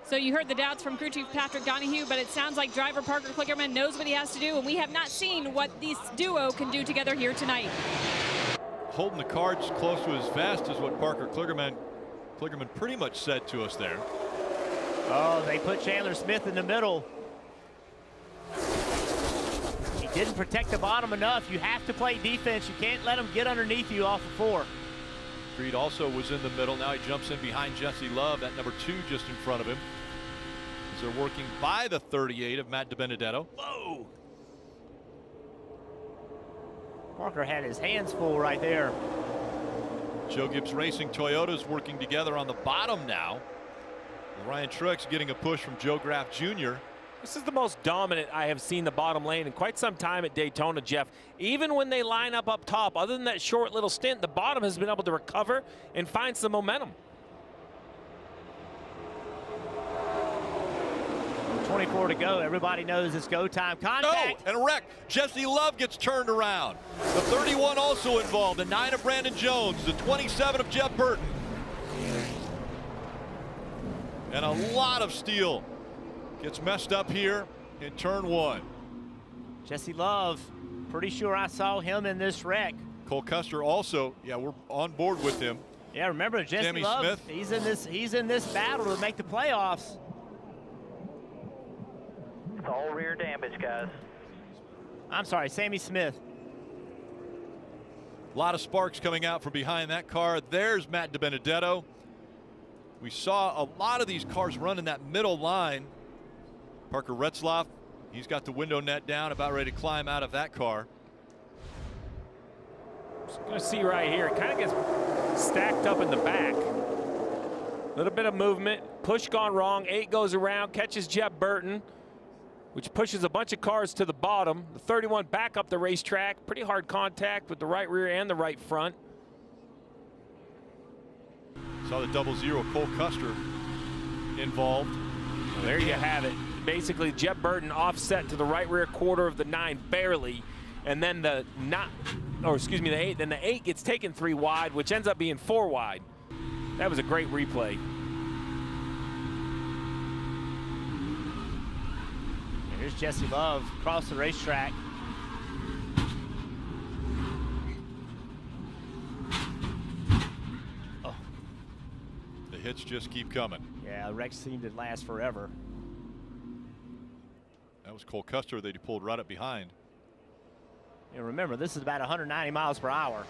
So you heard the doubts from crew chief Patrick Donahue, but it sounds like driver Parker Kligerman knows what he has to do, and we have not seen what this duo can do together here tonight. Holding the cards close to his vest is what Parker Kligerman pretty much said to us there. Oh, they put Chandler Smith in the middle. He didn't protect the bottom enough. You have to play defense. You can't let him get underneath you off of 4. Creed also was in the middle. Now he jumps in behind Jesse Love, that number 2 just in front of him. As they're working by the 38 of Matt DiBenedetto. Whoa! Parker had his hands full right there. Joe Gibbs Racing Toyota's working together on the bottom now. Ryan Truex getting a push from Joe Graf Jr. This is the most dominant I have seen the bottom lane in quite some time at Daytona, Jeff. Even when they line up top, other than that short little stint, the bottom has been able to recover and find some momentum. 24 to go. Everybody knows it's go time. Contact. Oh, and a wreck. Jesse Love gets turned around. The 31 also involved. The 9 of Brandon Jones. The 27 of Jeff Burton. And a lot of steel gets messed up here in turn 1. Jesse Love, pretty sure I saw him in this wreck. Cole Custer also, yeah, we're on board with him. Yeah, remember Jesse Sammy Love, Smith. he's in this battle to make the playoffs. It's all rear damage, guys. I'm sorry, Sammy Smith. A lot of sparks coming out from behind that car. There's Matt DiBenedetto. We saw a lot of these cars run in that middle line. Parker Retzlaff, he's got the window net down, about ready to climb out of that car. Just gonna see right here, it kind of gets stacked up in the back. A little bit of movement, push gone wrong. 8 goes around, catches Jeff Burton, which pushes a bunch of cars to the bottom. The 31 back up the racetrack. Pretty hard contact with the right rear and the right front. Saw the 00 Cole Custer involved. Well, there you have it. Basically, Jeff Burton offset to the right rear quarter of the 9 barely, and then the 8. Then the 8 gets taken 3 wide, which ends up being 4 wide. That was a great replay. Here's Jesse Love across the racetrack. Oh. The hits just keep coming. Yeah, the wrecks seem to last forever. That was Cole Custer that he pulled right up behind. And remember, this is about 190 miles per hour.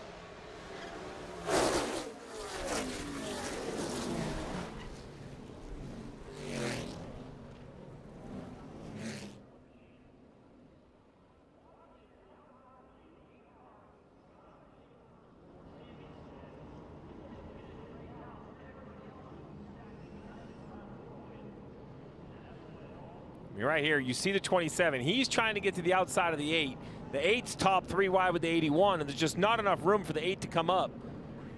Right here, you see the 27. He's trying to get to the outside of the 8. The 8's top 3 wide with the 81, and there's just not enough room for the 8 to come up.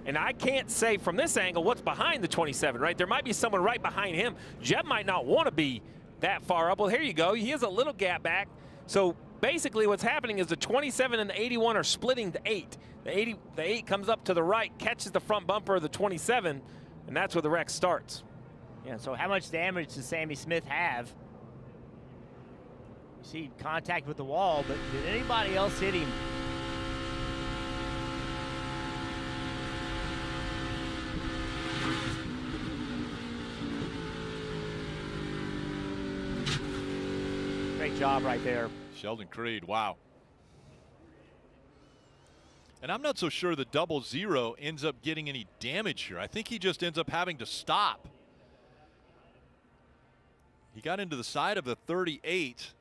And I can't say from this angle what's behind the 27, right? There might be someone right behind him. Jeff might not want to be that far up. Well, here you go. He has a little gap back. So basically what's happening is the 27 and the 81 are splitting the 8. The 8 comes up to the right, catches the front bumper of the 27, and that's where the wreck starts. Yeah, so how much damage does Sammy Smith have? You see contact with the wall, but did anybody else hit him? Great job right there. Sheldon Creed, wow. And I'm not so sure the 00 ends up getting any damage here. I think he just ends up having to stop. He got into the side of the 38.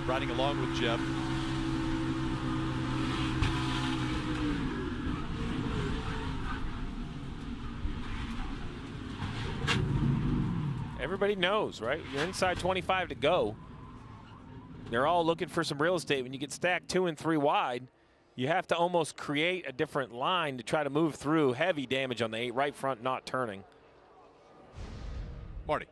Riding along with Jeff. Everybody knows, right? You're inside 25 to go. They're all looking for some real estate. When you get stacked 2 and 3 wide, you have to almost create a different line to try to move through. Heavy damage on the 8, right front not turning. Marty.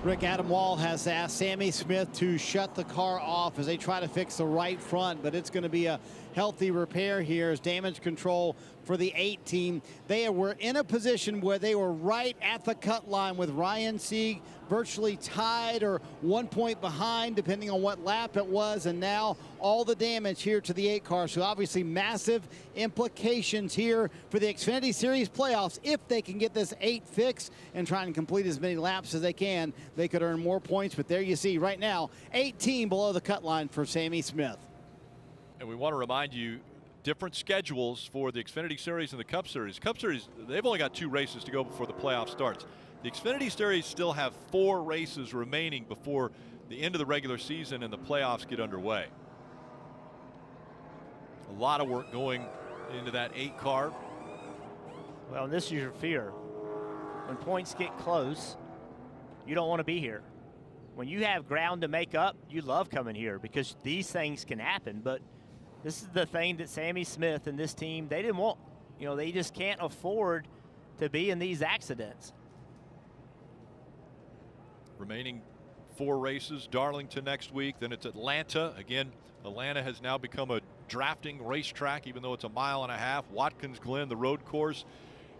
Rick, Adam Wall has asked Sammy Smith to shut the car off as they try to fix the right front, but it's going to be a healthy repair here as damage control for the 8 team. They were in a position where they were right at the cut line with Ryan Sieg virtually tied or 1 point behind, depending on what lap it was, and now all the damage here to the 8 car. So obviously massive implications here for the Xfinity Series playoffs. If they can get this 8 fixed and try and complete as many laps as they can, they could earn more points. But there you see right now, 18 below the cut line for Sammy Smith. And we want to remind you, different schedules for the Xfinity Series and the Cup Series. Cup Series, they've only got 2 races to go before the playoff starts. The Xfinity Series still have 4 races remaining before the end of the regular season and the playoffs get underway. A lot of work going into that 8 car. Well, and this is your fear. When points get close, you don't want to be here. When you have ground to make up, you love coming here because these things can happen. But this is the thing that Sammy Smith and this team, they didn't want. You know, they just can't afford to be in these accidents. Remaining 4 races, Darlington next week, then it's Atlanta. Again, Atlanta has now become a drafting racetrack, even though it's a 1.5 miles. Watkins Glen, the road course,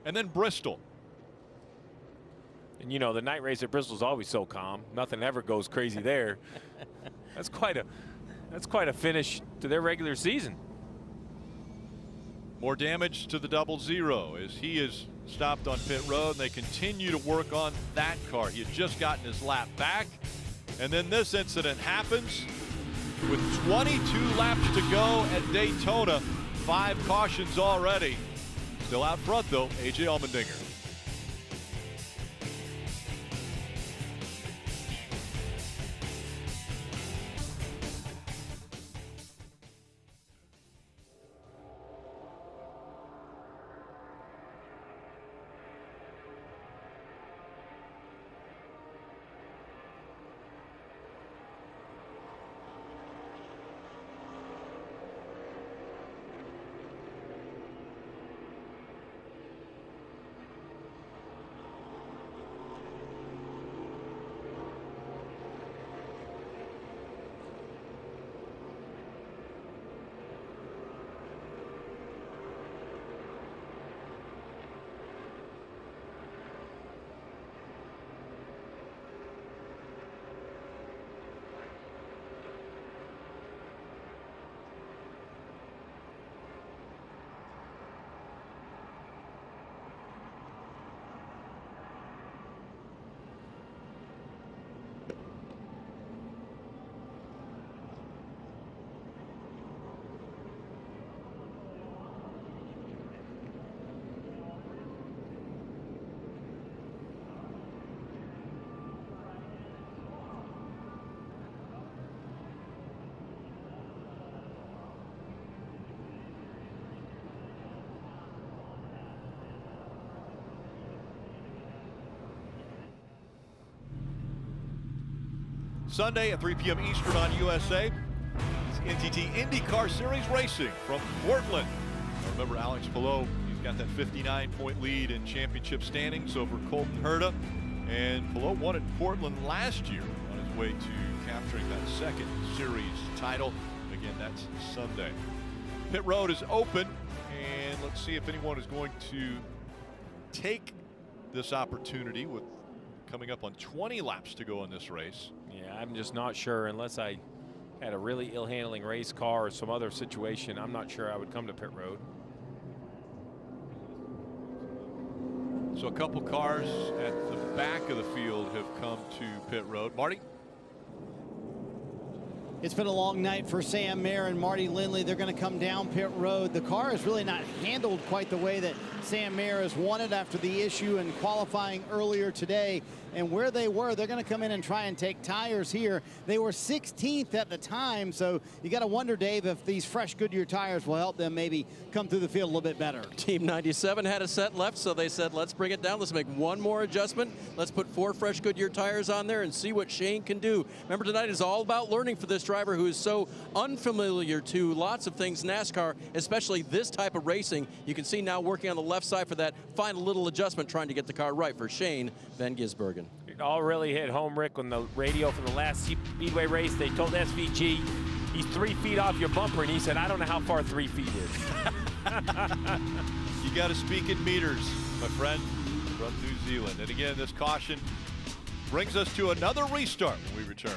and then Bristol. And you know, the night race at Bristol is always so calm. Nothing ever goes crazy there. That's quite a finish to their regular season. More damage to the 00 as he is stopped on pit road, and they continue to work on that car. He had just gotten his lap back, and then this incident happens with 22 laps to go at Daytona. 5 cautions already. Still out front though, AJ Allmendinger. Sunday at 3 p.m. Eastern on USA. It's NTT IndyCar Series Racing from Portland. Remember, Alex Palou, he's got that 59-point lead in championship standings over Colton Herta. And Palou won at Portland last year on his way to capturing that 2nd series title. Again, that's Sunday. Pit road is open, and let's see if anyone is going to take this opportunity with coming up on 20 laps to go in this race. Yeah, I'm just not sure unless I had a really ill-handling race car or some other situation. I'm not sure I would come to pit road. So a couple cars at the back of the field have come to pit road. Marty? It's been a long night for Sam Mayer and Marty Lindley. They're going to come down pit road. The car is really not handled quite the way that Sam Mayer has wanted after the issue in qualifying earlier today. And where they were, they're going to come in and try and take tires here. They were 16th at the time, so you got to wonder, Dave, if these fresh Goodyear tires will help them maybe come through the field a little bit better. Team 97 had a set left, so they said, let's bring it down. Let's make one more adjustment. Let's put 4 fresh Goodyear tires on there and see what Shane can do. Remember, tonight is all about learning for this driver who is so unfamiliar to lots of things NASCAR, especially this type of racing. You can see now working on the left side for that final little adjustment, trying to get the car right for Shane Van Gisbergen. it all really hit home, Rick, on the radio for the last Speedway race. They told SVG, he's 3 feet off your bumper, and he said, I don't know how far 3 feet is. You got to speak in meters, my friend, from New Zealand. And again, this caution brings us to another restart when we return.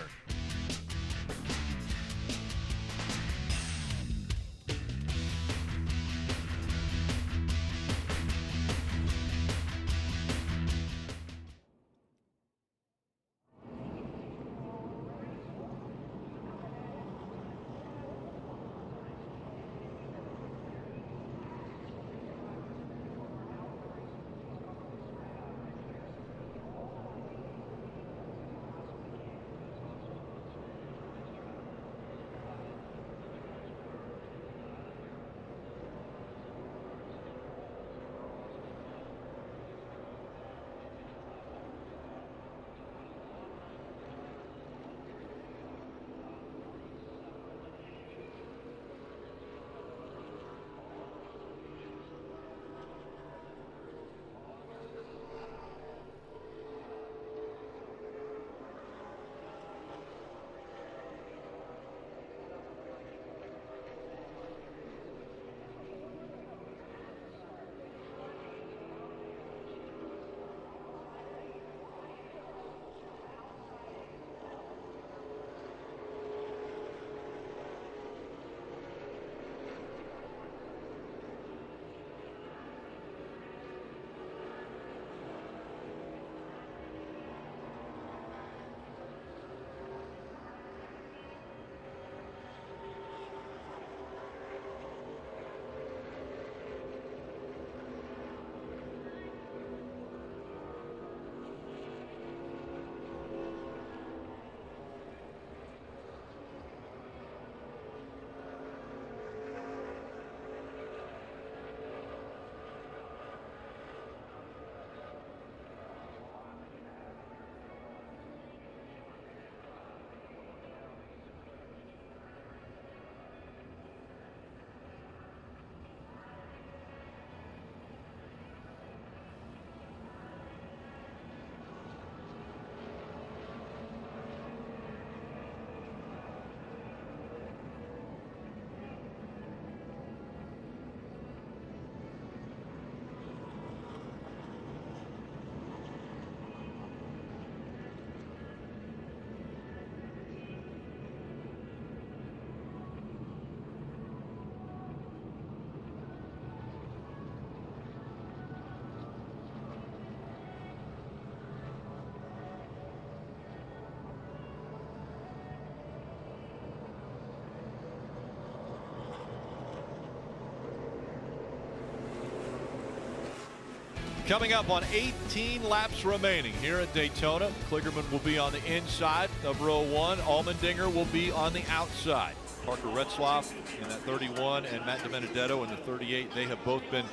Coming up on 18 laps remaining here at Daytona, Kligerman will be on the inside of row 1. Allmendinger will be on the outside. Parker Retzlaff in that 31 and Matt DiBenedetto in the 38. They have both been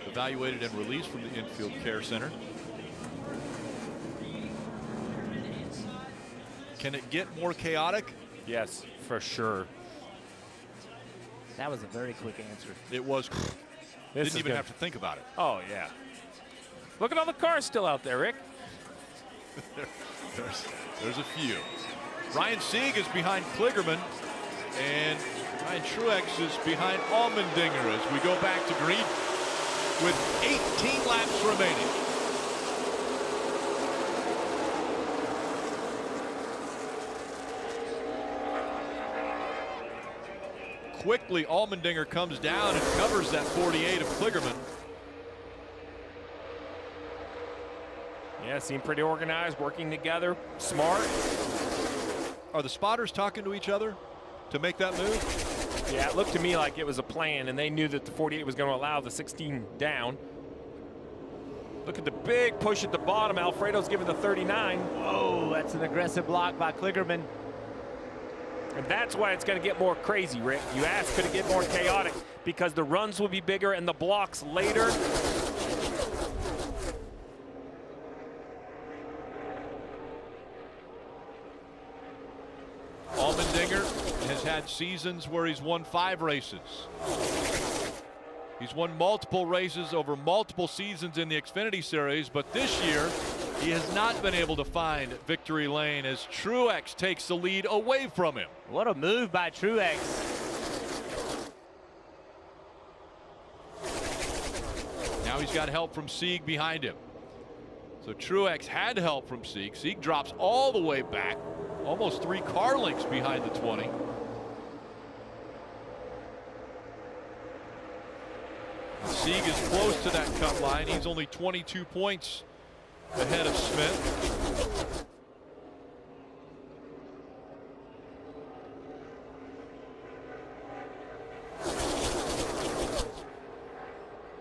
evaluated and released from the infield care center. Can it get more chaotic? Yes, for sure. That was a very quick answer. It was quick. Didn't even have to think about it. Oh, yeah. Look at all the cars still out there, Rick. There's a few. Ryan Sieg is behind Kligerman, and Ryan Truex is behind Allmendinger as we go back to green with 18 laps remaining. Quickly, Allmendinger comes down and covers that 48 of Kligerman. Yeah, seem pretty organized, working together, smart. Are the spotters talking to each other to make that move? Yeah, it looked to me like it was a plan, and they knew that the 48 was going to allow the 16 down. Look at the big push at the bottom. Alfredo's giving the 39. Whoa, that's an aggressive block by Kligerman. And that's why it's going to get more crazy, Rick. You asked, could it get more chaotic? Because the runs will be bigger and the blocks later. Allmendinger has had seasons where he's won 5 races. He's won multiple races over multiple seasons in the Xfinity Series, but this year He has not been able to find victory lane as Truex takes the lead away from him. What a move by Truex. Now he's got help from Sieg behind him. So Truex had help from Sieg. Sieg drops all the way back, almost 3 car lengths behind the 20. Sieg is close to that cut line. He's only 22 points ahead of Smith.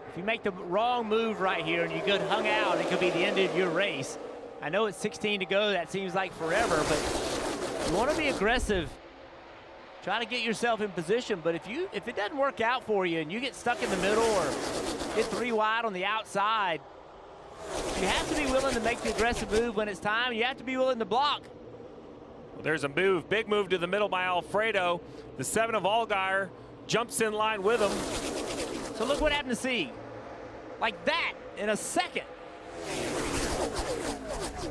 If you make the wrong move right here and you get hung out, it could be the end of your race. I know it's 16 to go. That seems like forever, but you want to be aggressive. Try to get yourself in position, but if it doesn't work out for you and you get stuck in the middle or get 3 wide on the outside, you have to be willing to make the aggressive move when it's time. You have to be willing to block. Well, there's a move, big move to the middle by Alfredo. The 7 of Allgaier jumps in line with him. So look what happened to Sieg. Like that in a second.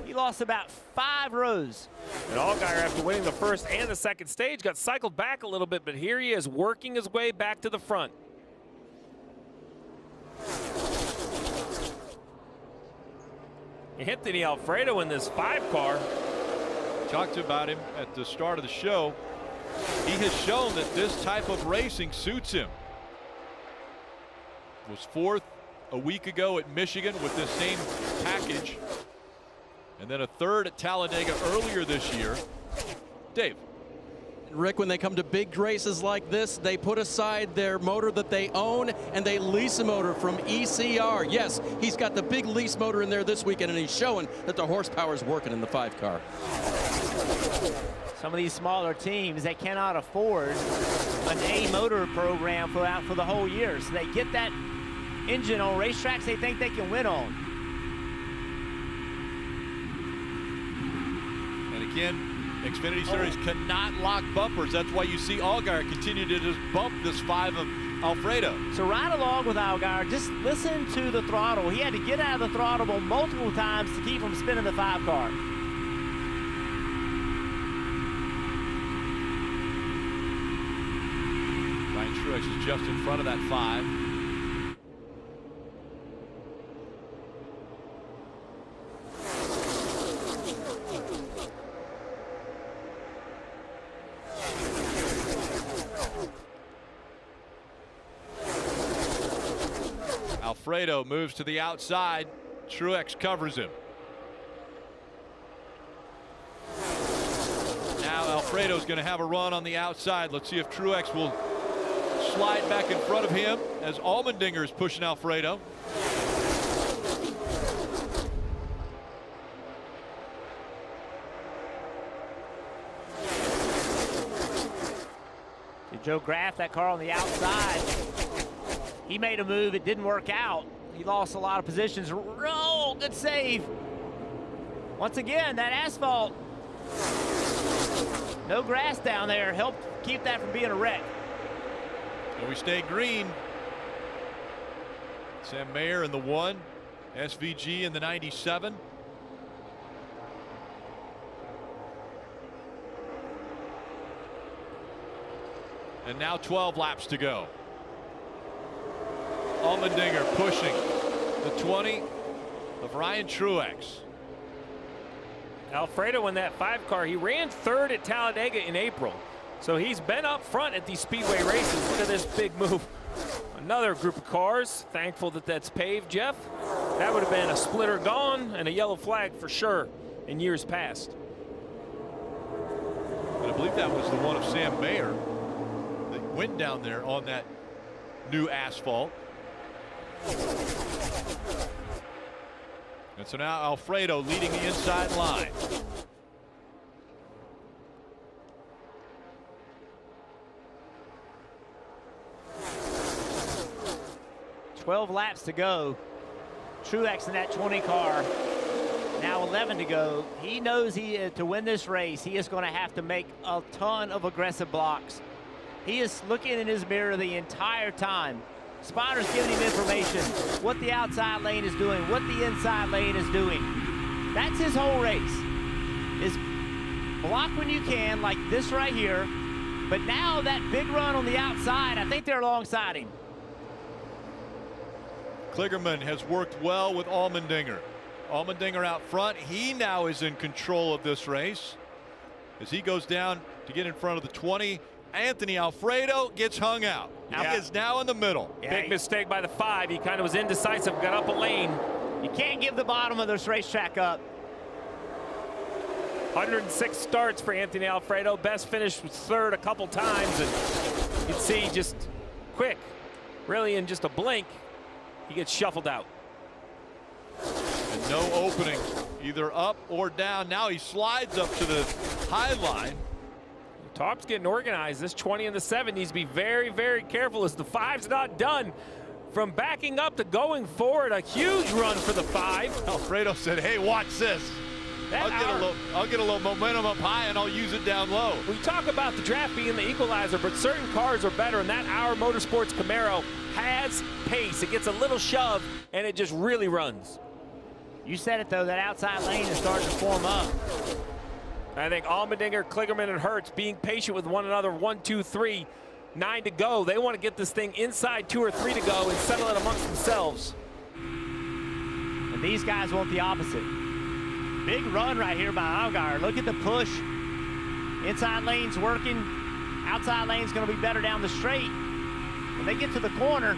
He lost about 5 rows. And Allgaier, after winning the first and the second stage, got cycled back a little bit, but here he is working his way back to the front. Anthony Alfredo in this 5 car. Talked about him at the start of the show. He has shown that this type of racing suits him. Was 4th a week ago at Michigan with this same package. And then a 3rd at Talladega earlier this year. Dave. Rick, when they come to big races like this, they put aside their motor that they own and they lease a motor from ECR. Yes, he's got the big lease motor in there this weekend, and he's showing that the horsepower is working in the 5 car. Some of these smaller teams, they cannot afford an A motor program for the whole year. So they get that engine on racetracks they think they can win on. And again, Xfinity Series cannot lock bumpers. That's why you see Allgaier continue to just bump this 5 of Alfredo. So ride along with Allgaier. Just listen to the throttle. He had to get out of the throttle multiple times to keep from spinning the 5 car. Ryan Truex is just in front of that 5. Alfredo moves to the outside. Truex covers him. Now Alfredo's going to have a run on the outside. Let's see if Truex will slide back in front of him as Allmendinger is pushing Alfredo. Joe Graf, that car on the outside. He made a move, it didn't work out. He lost a lot of positions. Oh, good save. Once again, that asphalt, no grass down there, helped keep that from being a wreck. And we stay green. Sam Mayer in the 1, SVG in the 97. And now 12 laps to go. Allmendinger pushing the 20 of Ryan Truex. Alfredo in that 5 car, he ran 3rd at Talladega in April. So he's been up front at these Speedway races. Look at this big move. Another group of cars. Thankful that that's paved, Jeff. That would have been a splitter gone and a yellow flag for sure in years past. And I believe that was the one of Sam Mayer that went down there on that new asphalt. And so now Alfredo leading the inside line. $12 laps to go. Truex in that 20 car. Now 11 to go. He knows to win this race, he is going to have to make a ton of aggressive blocks. He is looking in his mirror the entire time. Spotter's giving him information, what the outside lane is doing, what the inside lane is doing. That's his whole race, is block when you can, like this right here. But now that big run on the outside, I think they're alongside him. Kligerman has worked well with Allmendinger. Allmendinger out front. He now is in control of this race as he goes down to get in front of the 20. Anthony Alfredo gets hung out. He is now in the middle. Big mistake by the 5. He kind of was indecisive, got up a lane. You can't give the bottom of this racetrack up. 106 starts for Anthony Alfredo. Best finish was 3rd a couple times, and you can see just quick, really in just a blink, he gets shuffled out. And no opening, either up or down. Now he slides up to the high line. Top's getting organized. This 20 and the 7 needs to be very, very careful as the 5's not done. From backing up to going forward, a huge run for the 5. Alfredo said, hey, watch this. I'll get a little momentum up high and I'll use it down low. We talk about the draft being the equalizer, but certain cars are better, and that Our Motorsports Camaro has pace. It gets a little shove and it just really runs. You said it though, that outside lane is starting to form up. I think Allmendinger, Kligerman, and Hertz being patient with one another. 1, 2, 3, 9 to go. They want to get this thing inside 2 or 3 to go and settle it amongst themselves. And these guys want the opposite. Big run right here by Allgaier. Look at the push. Inside lane's working. Outside lane's going to be better down the straight. When they get to the corner,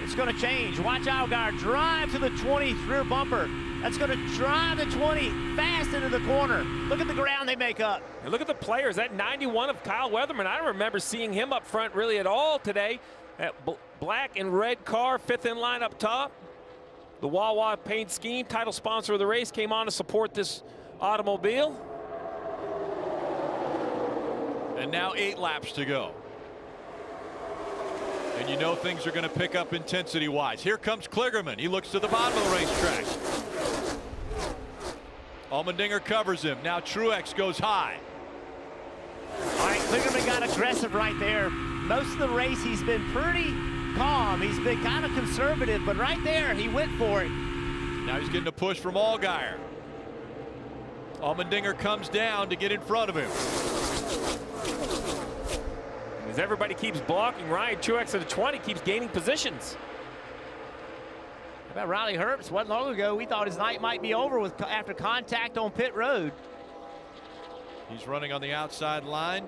it's going to change. Watch Allgaier drive to the 20 rear bumper. That's going to drive the 20 fast into the corner. Look at the ground they make up. And look at the players. That 91 of Kyle Weatherman, I don't remember seeing him up front really at all today. That black and red car, 5th in line up top. The Wawa paint scheme, title sponsor of the race, came on to support this automobile. And now 8 laps to go. And you know things are going to pick up intensity-wise. Here comes Kligerman. He looks to the bottom of the racetrack. Allmendinger covers him. Now Truex goes high. All right, Kligerman got aggressive right there. Most of the race he's been pretty calm. He's been kind of conservative, but right there he went for it. Now he's getting a push from Allgaier. Allmendinger comes down to get in front of him. As everybody keeps blocking, Ryan Truex at the 20 keeps gaining positions. How about Riley Herbst? Wasn't long ago we thought his night might be over with after contact on pit road. He's running on the outside line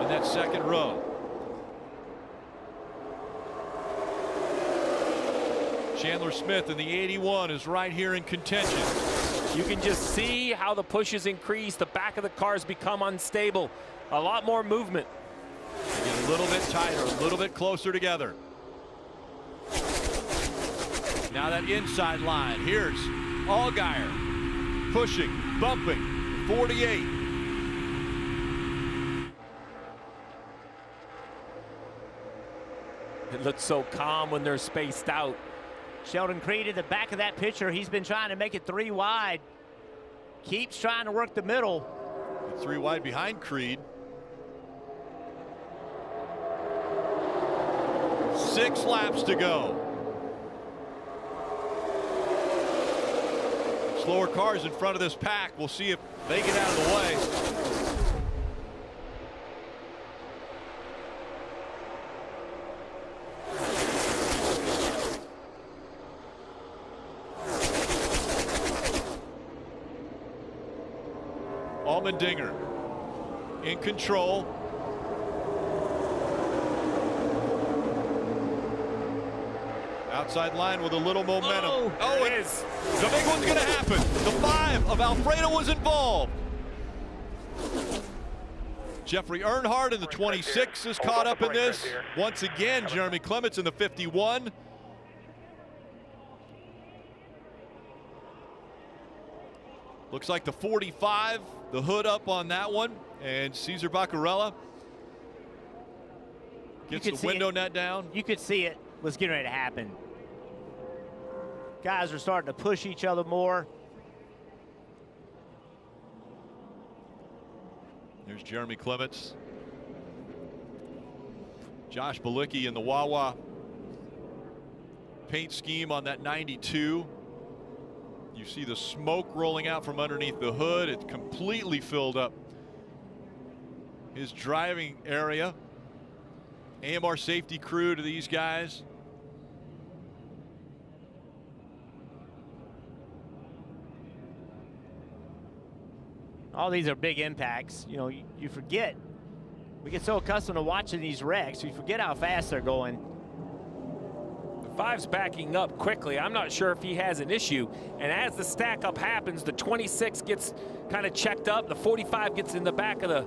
in that second row. Chandler Smith in the 81 is right here in contention. You can just see how the pushes increase. The back of the cars become unstable. A lot more movement. They get a little bit tighter, a little bit closer together. Now that inside line. Here's Allgaier pushing, bumping, 48. It looks so calm when they're spaced out. Sheldon Creed at the back of that picture. He's been trying to make it 3 wide. Keeps trying to work the middle. 3 wide behind Creed. 6 laps to go. Slower cars in front of this pack. We'll see if they get out of the way. Allmendinger in control. Outside line with a little momentum. Oh, it is. The big one's going to happen. The 5 of Alfredo was involved. Jeffrey Earnhardt in the 26 is caught up in this. Once again, Jeremy Clements in the 51. Looks like the 45, the hood up on that one, and Cesar Baccarella gets the window net down. You could see it was getting ready to happen. Guys are starting to push each other more. There's Jeremy Clements. Josh Bilicki in the Wawa paint scheme on that 92. You see the smoke rolling out from underneath the hood. It's completely filled up his driving area. AMR safety crew to these guys. All these are big impacts. You know, you forget. We get so accustomed to watching these wrecks, we forget how fast they're going. The 5's backing up quickly. I'm not sure if he has an issue. And as the stack up happens, the 26 gets kind of checked up. The 45 gets in the back of the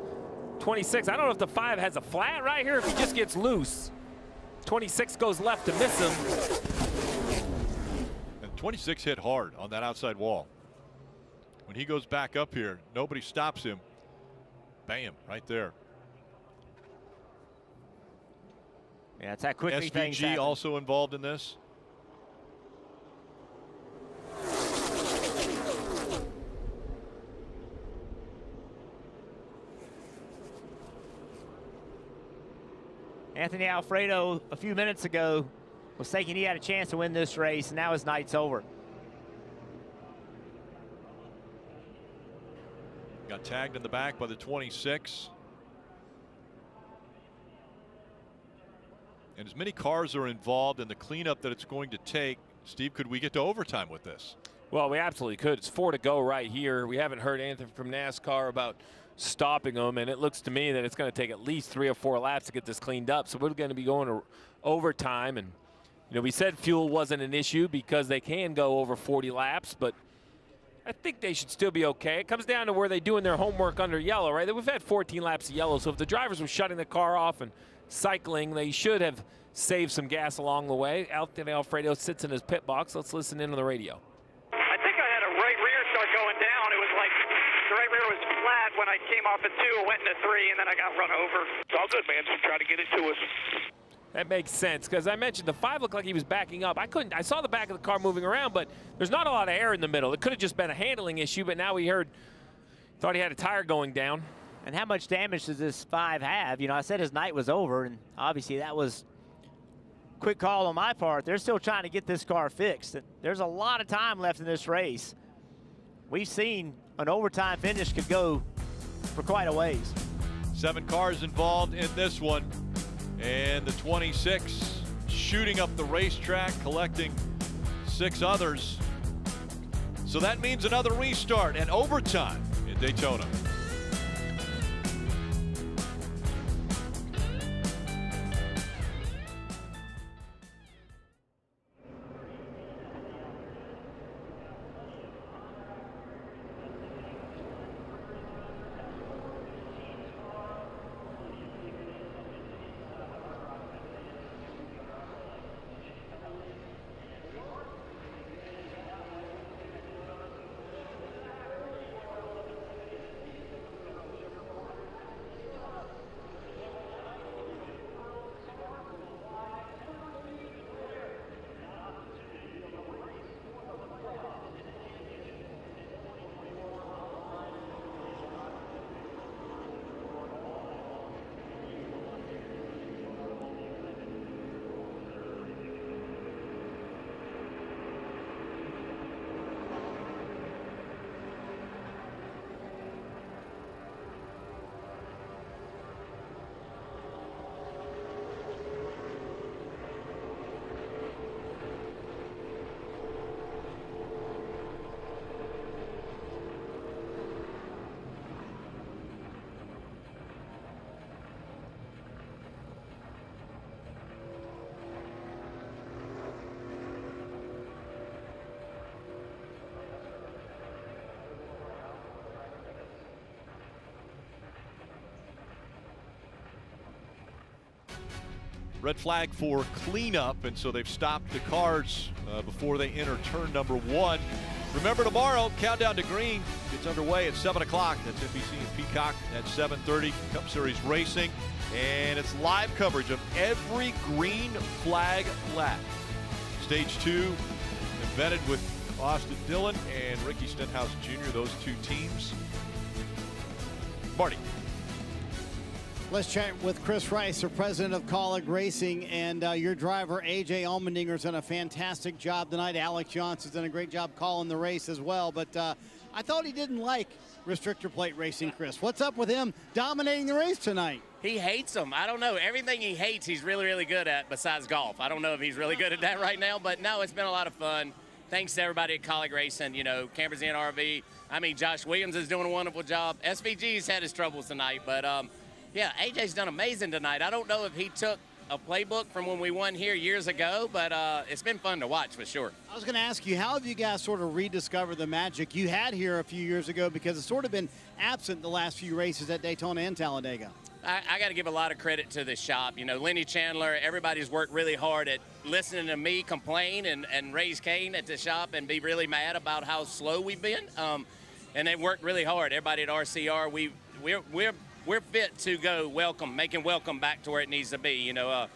26. I don't know if the 5 has a flat right here, if he just gets loose. 26 goes left to miss him. And 26 hit hard on that outside wall. When he goes back up here, nobody stops him. Bam, right there. Yeah, it's that quickly things SVG happen. also involved in this. Anthony Alfredo, a few minutes ago, was thinking he had a chance to win this race, and now his night's over. Got tagged in the back by the 26. And as many cars are involved in the cleanup that it's going to take, Steve, could we get to overtime with this? Well, we absolutely could. It's 4 to go right here. We haven't heard anything from NASCAR about stopping them, and it looks to me that it's going to take at least 3 or 4 laps to get this cleaned up. So we're going to be going to overtime. And, you know, we said fuel wasn't an issue because they can go over 40 laps, but I think they should still be okay. It comes down to where they're doing their homework under yellow, right? We've had 14 laps of yellow, so if the drivers were shutting the car off and cycling, they should have saved some gas along the way. Anthony Alfredo sits in his pit box. Let's listen in on the radio. I think I had a right rear start going down. It was like the right rear was flat when I came off at 2, went into 3, and then I got run over. It's all good, man. Just try to get it to us. That makes sense, because I mentioned the 5 looked like he was backing up. I saw the back of the car moving around, but there's not a lot of air in the middle. It could have just been a handling issue, but now we thought he had a tire going down. And how much damage does this 5 have? You know, I said his night was over, and obviously that was a quick call on my part. They're still trying to get this car fixed. There's a lot of time left in this race. We've seen an overtime finish could go for quite a ways. 7 cars involved in this one. And the 26 shooting up the racetrack, collecting 6 others. So that means another restart and overtime in Daytona. Red flag for cleanup, and so they've stopped the cars before they enter turn number 1. Remember, tomorrow, Countdown to Green gets underway at 7 o'clock. That's NBC and Peacock at 7:30. Cup Series racing, and it's live coverage of every green flag lap. Stage 2, invented with Austin Dillon and Ricky Stenhouse Jr., those 2 teams. Marty. Let's chat with Chris Rice, the president of Colleague Racing, and your driver, A.J. Allmendinger's done a fantastic job tonight. Alex Johnson's done a great job calling the race as well, but I thought he didn't like restrictor plate racing, Chris. What's up with him dominating the race tonight? He hates them. I don't know. Everything he hates, he's really, really good at besides golf. I don't know if he's really good at that right now, but no, it's been a lot of fun. Thanks to everybody at Colleague Racing, you know, Campers Inn RV. I mean, Josh Williams is doing a wonderful job. SVG's had his troubles tonight, but yeah, AJ's done amazing tonight. I don't know if he took a playbook from when we won here years ago, but it's been fun to watch for sure. I was going to ask you, how have you guys sort of rediscovered the magic you had here a few years ago, because it's sort of been absent the last few races at Daytona and Talladega? I got to give a lot of credit to the shop. You know, Lenny Chandler, everybody's worked really hard at listening to me complain and raise Cane at the shop and be really mad about how slow we've been. And they worked really hard. Everybody at RCR, we're fit to go making welcome back to where it needs to be. You know,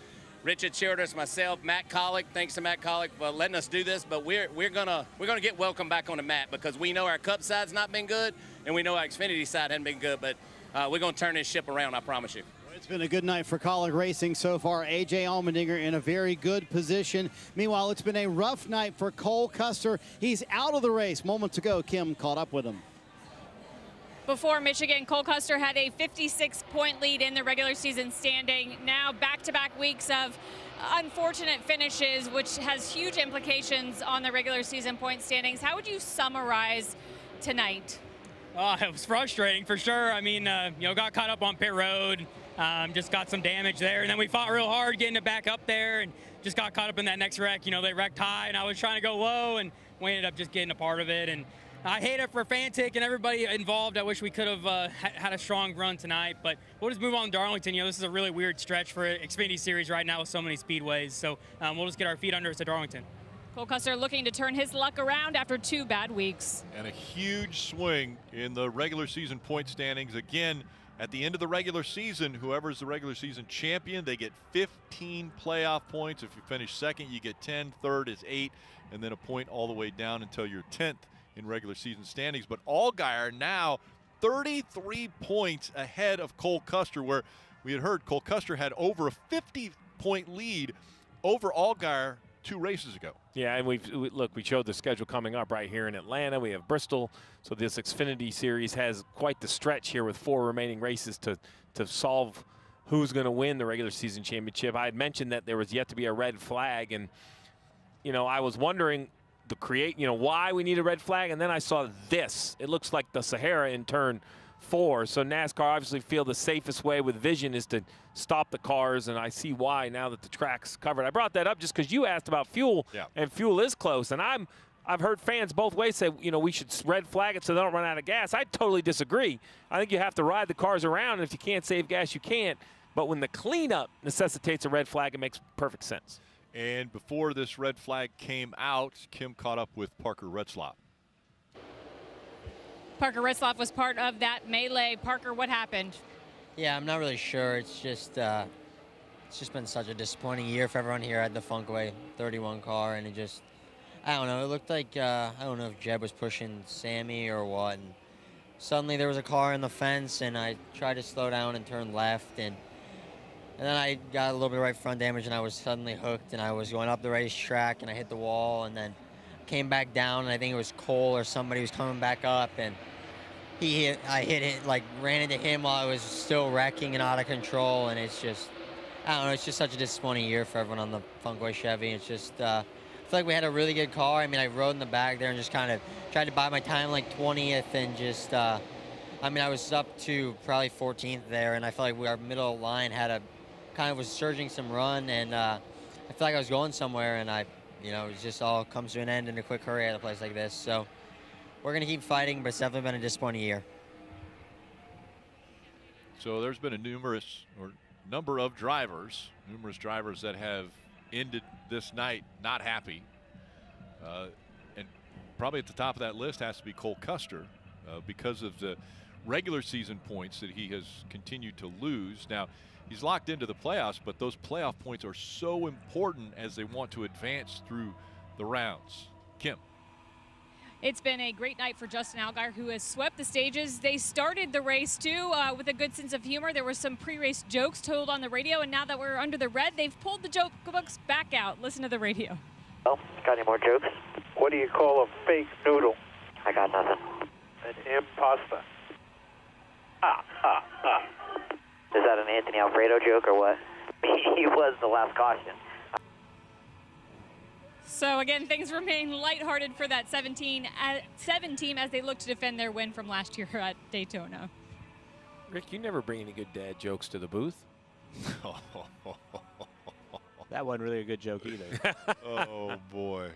Richard Childress, myself, Matt Collick, thanks to Matt Collick for letting us do this, but we're gonna get welcome back on the mat, because we know our Cup side's not been good, and we know our Xfinity side hasn't been good, but we're gonna turn this ship around, I promise you. It's been a good night for Colleague Racing so far. A.J. Allmendinger in a very good position. Meanwhile, it's been a rough night for Cole Custer. He's out of the race. Moments ago, Kim caught up with him. Before Michigan, Cole Custer had a 56-point lead in the regular season standing. Now back-to-back weeks of unfortunate finishes, which has huge implications on the regular season point standings. How would you summarize tonight? Oh, it was frustrating for sure. I mean, you know, got caught up on pit road, just got some damage there, and then we fought real hard getting it back up there, and just got caught up in that next wreck. You know, they wrecked high, and I was trying to go low, and we ended up just getting a part of it. And I hate it for Fantic and everybody involved. I wish we could have had a strong run tonight, but we'll just move on to Darlington. You know, this is a really weird stretch for Xfinity Series right now with so many speedways, so we'll just get our feet under us at Darlington. Cole Custer looking to turn his luck around after 2 bad weeks. And a huge swing in the regular season point standings. Again, at the end of the regular season, whoever's the regular season champion, they get 15 playoff points. If you finish second, you get 10. Third is 8, and then a point all the way down until you're 10th in regular season standings. But Allgaier now 33 points ahead of Cole Custer, where we had heard Cole Custer had over a 50-point lead over Allgaier 2 races ago. Yeah, and we showed the schedule coming up right here in Atlanta. We have Bristol, so this Xfinity Series has quite the stretch here with 4 remaining races to solve who's going to win the regular season championship. I had mentioned that there was yet to be a red flag, and you know, I was wondering why we need a red flag, and then I saw this. It looks like the Sahara in turn 4, so NASCAR obviously feel the safest way with vision is to stop the cars, and I see why now that the track's covered. I brought that up just because you asked about fuel, and fuel is close, and I've heard fans both ways say, you know, we should red flag it so they don't run out of gas. I totally disagree. I think you have to ride the cars around, and if you can't save gas, you can't. But when the cleanup necessitates a red flag, it makes perfect sense. And before this red flag came out, Kim caught up with Parker Retzlaff. Parker Retzlaff was part of that melee. Parker, what happened? Yeah, I'm not really sure. It's just been such a disappointing year for everyone here at the Funkway 31 car, and I don't know. It looked like I don't know if Jeb was pushing Sammy or what. And suddenly there was a car in the fence, and I tried to slow down and turn left, and then I got a little bit of right front damage, and I was suddenly hooked, and I was going up the racetrack, and I hit the wall, and then came back down, and I think it was Cole or somebody was coming back up, and I hit it, like ran into him while I was still wrecking and out of control, and it's just, I don't know, it's just such a disappointing year for everyone on the Funkway Chevy. It's just, I feel like we had a really good car. I mean, I rode in the back there and just kind of tried to buy my time like 20th, and just, I mean, I was up to probably 14th there, and I feel like our middle line was surging some run, and I feel like I was going somewhere, and you know, it just all comes to an end in a quick hurry at a place like this. So we're going to keep fighting, but it's definitely been a disappointing year. So there's been number of drivers, numerous drivers that have ended this night not happy. And probably at the top of that list has to be Cole Custer because of the regular season points that he has continued to lose. Now, he's locked into the playoffs, but those playoff points are so important as they want to advance through the rounds. Kim. It's been a great night for Justin Allgaier, who has swept the stages. They started the race, too, with a good sense of humor. There were some pre-race jokes told on the radio, and now that we're under the red, they've pulled the joke books back out. Listen to the radio. Oh, got any more jokes? What do you call a fake noodle? I got nothing. An imposter. Is that an Anthony Alfredo joke or what? He was the last caution. So again, things remain lighthearted for that 7 team as they look to defend their win from last year at Daytona. Rick, you never bring any good dad jokes to the booth. That wasn't really a good joke either. Oh, boy.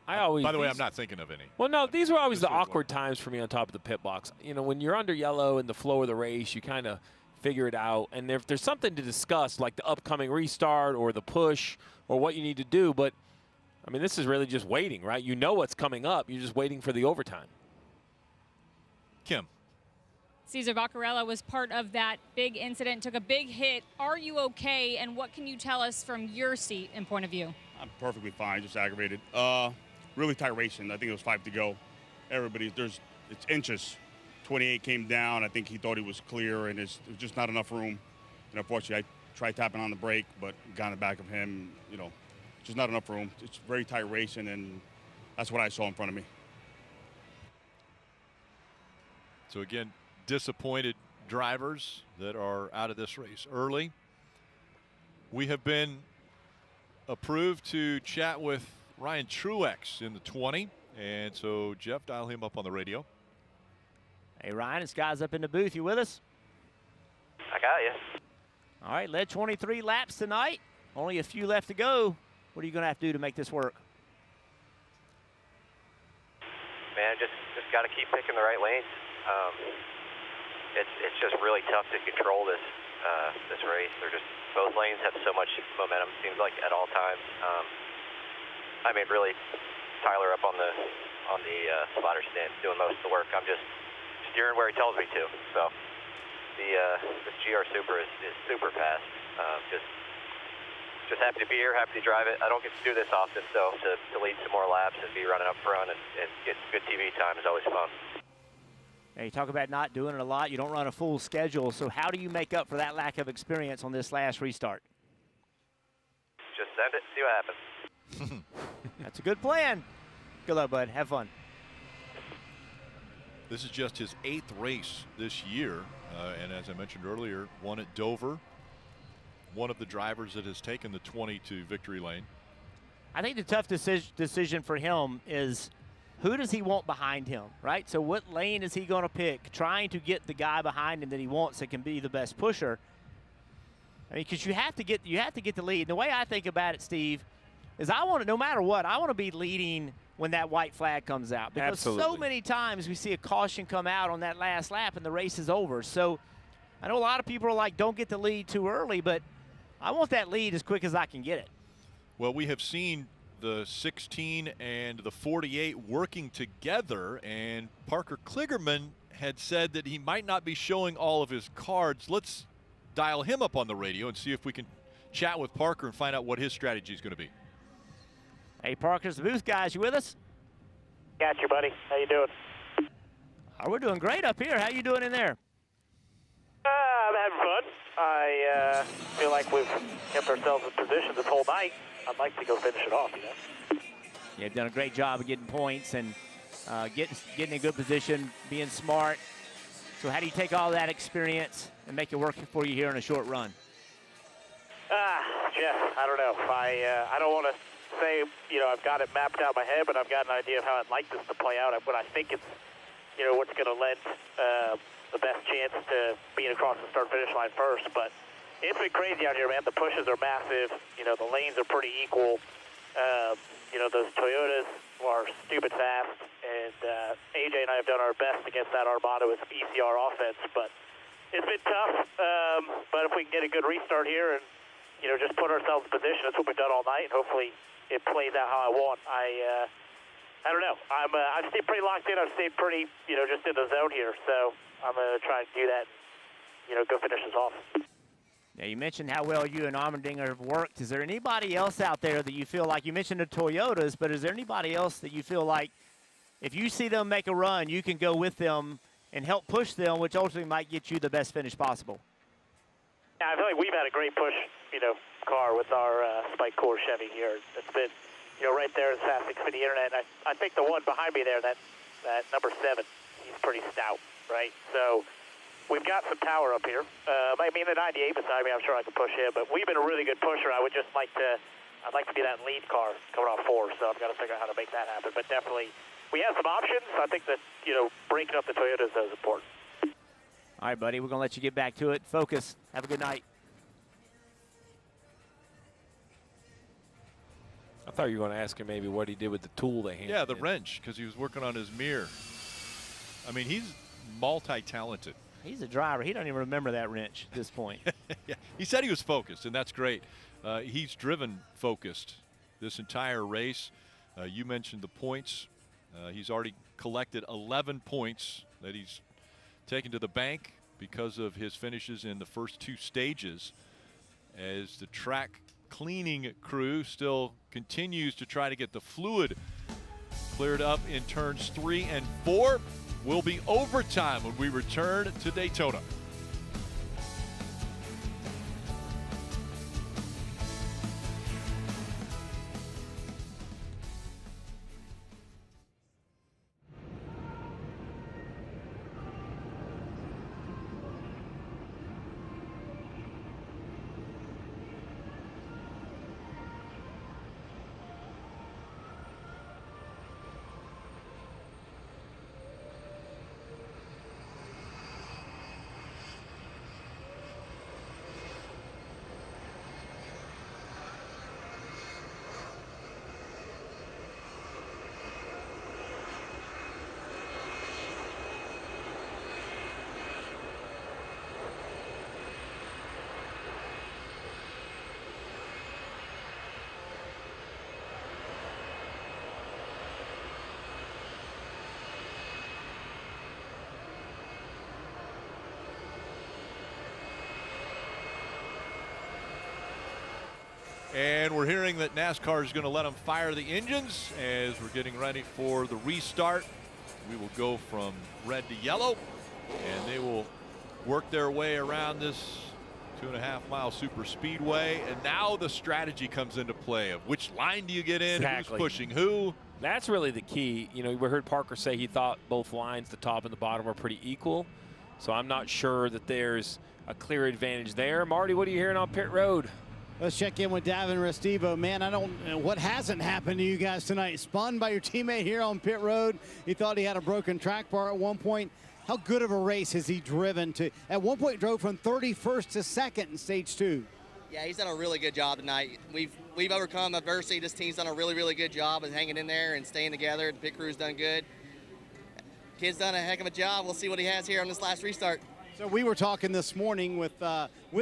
By the way, I'm not thinking of any. Well, no, these were always the awkward times for me on top of the pit box. You know, when you're under yellow in the flow of the race, you kind of figure it out. And if there's something to discuss, like the upcoming restart or the push or what you need to do, but, I mean, this is really just waiting, right? You know what's coming up. You're just waiting for the overtime. Kim. Cesar Vaccarella was part of that big incident, took a big hit. Are you okay, and what can you tell us from your seat and point of view? I'm perfectly fine, just aggravated. Really tight racing. I think it was 5 to go. It's inches. 28 came down. I think he thought he was clear, and there's just not enough room. And unfortunately, I tried tapping on the brake, but got in the back of him. You know, just not enough room. It's very tight racing, and that's what I saw in front of me. So again, disappointed drivers that are out of this race early. We have been approved to chat with Ryan Truex in the 20, and so Jeff, dial him up on the radio. Hey, Ryan, it's guys up in the booth. You with us? I got you. All right, led 23 laps tonight. Only a few left to go. What are you going to have to do to make this work? Man, just got to keep picking the right lanes. It's just really tough to control this race. Both lanes have so much momentum. Seems like at all times. I mean, really, Tyler up on the spotter stand doing most of the work. I'm just steering where he tells me to. So the GR Super is super fast. Just happy to be here, happy to drive it. I don't get to do this often, so to lead some more laps and be running up front and get good TV time is always fun. Now, you talk about not doing it a lot. You don't run a full schedule. So how do you make up for that lack of experience on this last restart? Just send it, see what happens. That's a good plan. Good luck, bud. Have fun. This is just his 8th race this year. And as I mentioned earlier, one at Dover. One of the drivers that has taken the 20 to victory lane. I think the tough decision for him is who does he want behind him, right? So what lane is he going to pick? Trying to get the guy behind him that he wants that can be the best pusher. I mean, because you have to get the lead. And the way I think about it, Steve, is I want to, no matter what, I want to be leading when that white flag comes out. Because Absolutely. So many times we see a caution come out on that last lap and the race is over. So I know a lot of people are like, don't get the lead too early, but I want that lead as quick as I can get it. Well, we have seen the 16 and the 48 working together, and Parker Kligerman had said that he might not be showing all of his cards. Let's dial him up on the radio and see if we can chat with Parker and find out what his strategy is going to be. Hey, Parker's the booth guys. You with us? Got you, buddy. How you doing? Oh, we're doing great up here. How you doing in there? I'm having fun. I feel like we've kept ourselves in position this whole night. I'd like to go finish it off, you know. You've done a great job of getting points and getting in a good position, being smart. So how do you take all that experience and make it work for you here in a short run? Jeff, I don't know. I don't want to say, you know, I've got it mapped out in my head, but I've got an idea of how I'd like this to play out. What I think it's, you know, what's going to lend the best chance to being across the start-finish line first. But it's been crazy out here, man. The pushes are massive. You know, the lanes are pretty equal. You know, those Toyotas are stupid fast. And AJ and I have done our best against that Armada with ECR offense. But it's been tough. But if we can get a good restart here and, you know, just put ourselves in position, that's what we've done all night. And hopefully it plays out how I want. I don't know. I've stayed pretty locked in. I've stayed pretty, you know, just in the zone here. So I'm going to try and do that, you know, go finish this off. Now, you mentioned how well you and Armendinger have worked. Is there anybody else out there that you feel like, you mentioned the Toyotas, but is there anybody else that you feel like if you see them make a run, you can go with them and help push them, which ultimately might get you the best finish possible? Yeah, I feel like we've had a great push, car with our Spike Core Chevy here. It's been, right there in Fast Xfinity Internet. And I think the one behind me there, that number 7, he's pretty stout, right? So we've got some power up here. I mean, the 98 beside me, I'm sure I can push him, but we've been a really good pusher. I'd like to be that lead car coming off 4, so I've got to figure out how to make that happen. But definitely, we have some options. I think that, breaking up the Toyotas is important. All right, buddy, we're going to let you get back to it. Focus. Have a good night. I thought you were going to ask him maybe what he did with the tool they handed. Yeah, the wrench, because he was working on his mirror. I mean, he's multi-talented. He's a driver. He doesn't even remember that wrench at this point. Yeah, he said he was focused, and that's great. He's driven focused this entire race. You mentioned the points. He's already collected 11 points that he's taken to the bank because of his finishes in the first 2 stages, as the track cleaning crew still continues to try to get the fluid cleared up in turns 3 and 4. Will be overtime when we return to Daytona. And we're hearing that NASCAR is going to let them fire the engines as we're getting ready for the restart. We will go from red to yellow, and they will work their way around this 2.5-mile super speedway. And now the strategy comes into play of which line do you get in, Exactly. who's pushing who. That's really the key. We heard Parker say he thought both lines, the top and the bottom, were pretty equal. So I'm not sure that there's a clear advantage there. Marty, what are you hearing on pit road? Let's check in with Davin Restivo. Man, I don't know what hasn't happened to you guys tonight. Spun by your teammate here on pit road. He thought he had a broken track bar at one point. How good of a race has he driven to? At one point, drove from 31st to 2nd in stage 2. Yeah, he's done a really good job tonight. We've overcome adversity. This team's done a really, really good job of hanging in there and staying together. The pit crew's done good. Kid's done a heck of a job. We'll see what he has here on this last restart. So we were talking this morning with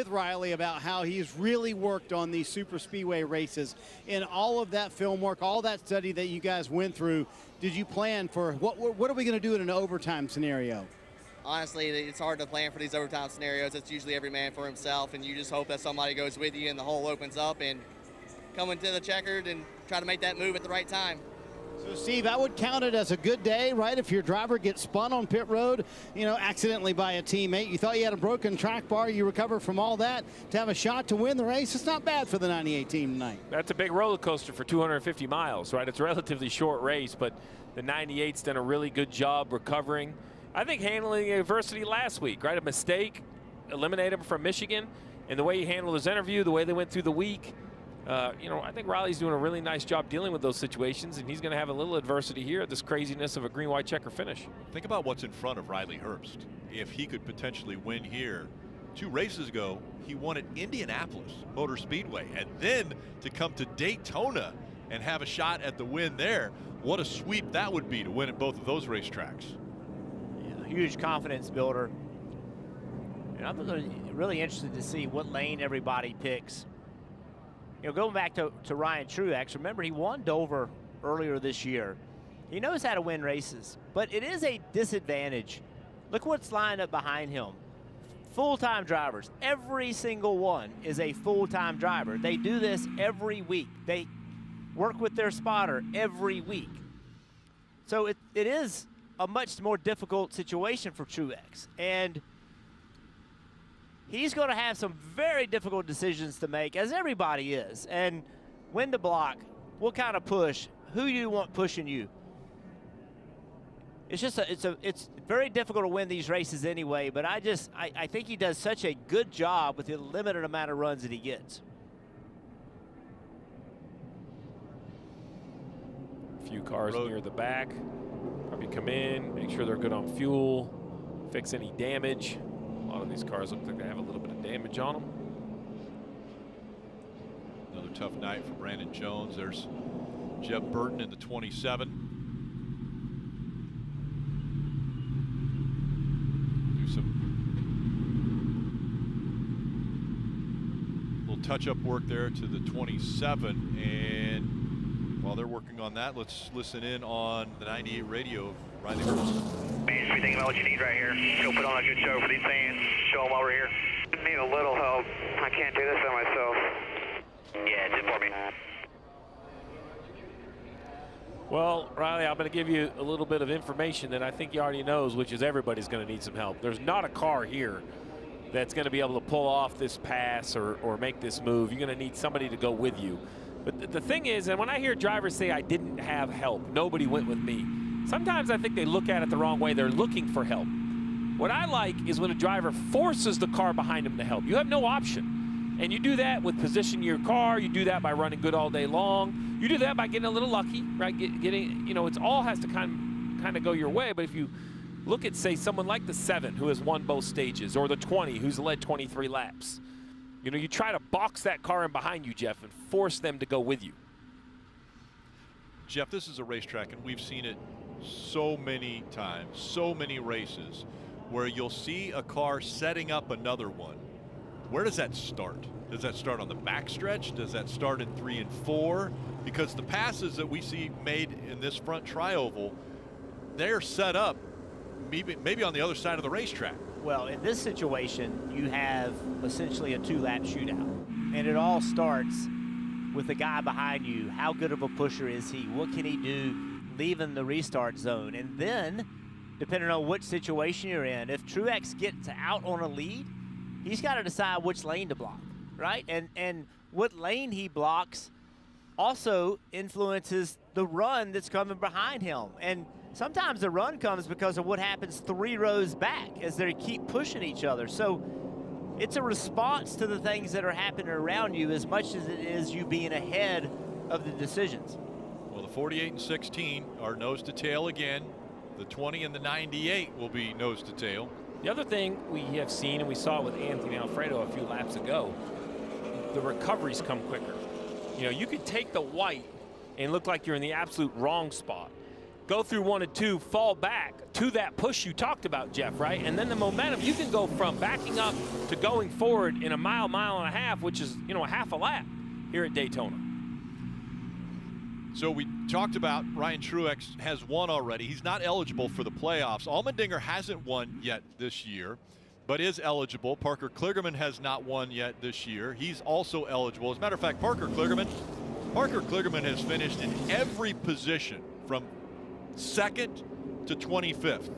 Riley about how he's really worked on these super speedway races. In all of that film work, all that study that you guys went through, did you plan for what are we going to do in an overtime scenario? Honestly, it's hard to plan for these overtime scenarios. It's usually every man for himself, and you just hope that somebody goes with you and the hole opens up and come into the checkered and try to make that move at the right time. So, Steve, I would count it as a good day, right? If your driver gets spun on pit road, accidentally by a teammate, you thought you had a broken track bar, you recover from all that to have a shot to win the race. It's not bad for the 98 team tonight. That's a big roller coaster for 250 miles, right? It's a relatively short race, but the 98's done a really good job recovering. I think handling adversity last week, right? A mistake eliminated him from Michigan, and the way he handled his interview, the way they went through the week. I think Riley's doing a really nice job dealing with those situations, and he's going to have a little adversity here at this craziness of a green-white checker finish. Think about what's in front of Riley Herbst. If he could potentially win here, 2 races ago, he won at Indianapolis Motor Speedway, and then to come to Daytona and have a shot at the win there. What a sweep that would be to win at both of those racetracks. Yeah, huge confidence builder. And I'm really interested to see what lane everybody picks. Going back to Ryan Truex, remember he won Dover earlier this year. He knows how to win races, but it is a disadvantage. Look what's lined up behind him. full-time drivers. Every single one is a full-time driver. They do this every week. They work with their spotter every week. So it is a much more difficult situation for Truex. And he's going to have some very difficult decisions to make, as everybody is. And when to block, what kind of push, who you want pushing you. It's just it's very difficult to win these races anyway, but I think he does such a good job with the limited amount of runs that he gets. A few cars near the back. Probably come in, make sure they're good on fuel, fix any damage. A lot of these cars look like they have a little bit of damage on them. Another tough night for Brandon Jones. There's Jeb Burton in the 27. Do some little touch-up work there to the 27, and while they're working on that, let's listen in on the 98 radio of Riley Herbst. Man, just be thinking about what you need right here. Go put on a good show for these fans. Show them why we're here. Need a little help. I can't do this by myself. Yeah, it's it for me. Well, Riley, I'm going to give you a little bit of information that I think you already knows, which is everybody's going to need some help. There's not a car here that's going to be able to pull off this pass or make this move. You're going to need somebody to go with you. But the thing is, and when I hear drivers say I didn't have help, nobody went with me, sometimes I think they look at it the wrong way. They're looking for help. What I like is when a driver forces the car behind him to help. You have no option. And you do that with positioning your car. You do that by running good all day long. You do that by getting a little lucky, right? Getting, you know, it all has to kind of go your way. But if you look at, say, someone like the 7 who has won both stages, or the 20 who's led 23 laps, you know, you try to box that car in behind you, Jeff, and force them to go with you. Jeff, this is a racetrack, and we've seen it so many times, so many races, where you'll see a car setting up another one. Where does that start? Does that start on the backstretch? Does that start in 3 and 4? Because the passes that we see made in this front tri-oval, they're set up maybe on the other side of the racetrack. Well, in this situation, you have essentially a 2-lap shootout. And it all starts with the guy behind you. How good of a pusher is he? What can he do leaving the restart zone? And then, depending on which situation you're in, if Truex gets out on a lead, he's got to decide which lane to block, right? And what lane he blocks also influences the run that's coming behind him. And sometimes the run comes because of what happens 3 rows back as they keep pushing each other. So it's a response to the things that are happening around you as much as it is you being ahead of the decisions. Well, the 48 and 16 are nose to tail again. The 20 and the 98 will be nose to tail. The other thing we have seen, and we saw it with Anthony Alfredo a few laps ago, the recoveries come quicker. You know, you could take the white and look like you're in the absolute wrong spot. Go through 1 and 2, fall back to that push you talked about, Jeff, right? And then the momentum, you can go from backing up to going forward in a mile, mile and a half, which is, you know, a half a lap here at Daytona. So we talked about Ryan Truex has won already. He's not eligible for the playoffs. Allmendinger hasn't won yet this year, but is eligible. Parker Kligerman has not won yet this year. He's also eligible. As a matter of fact, Parker Kligerman has finished in every position from 2nd to 25th,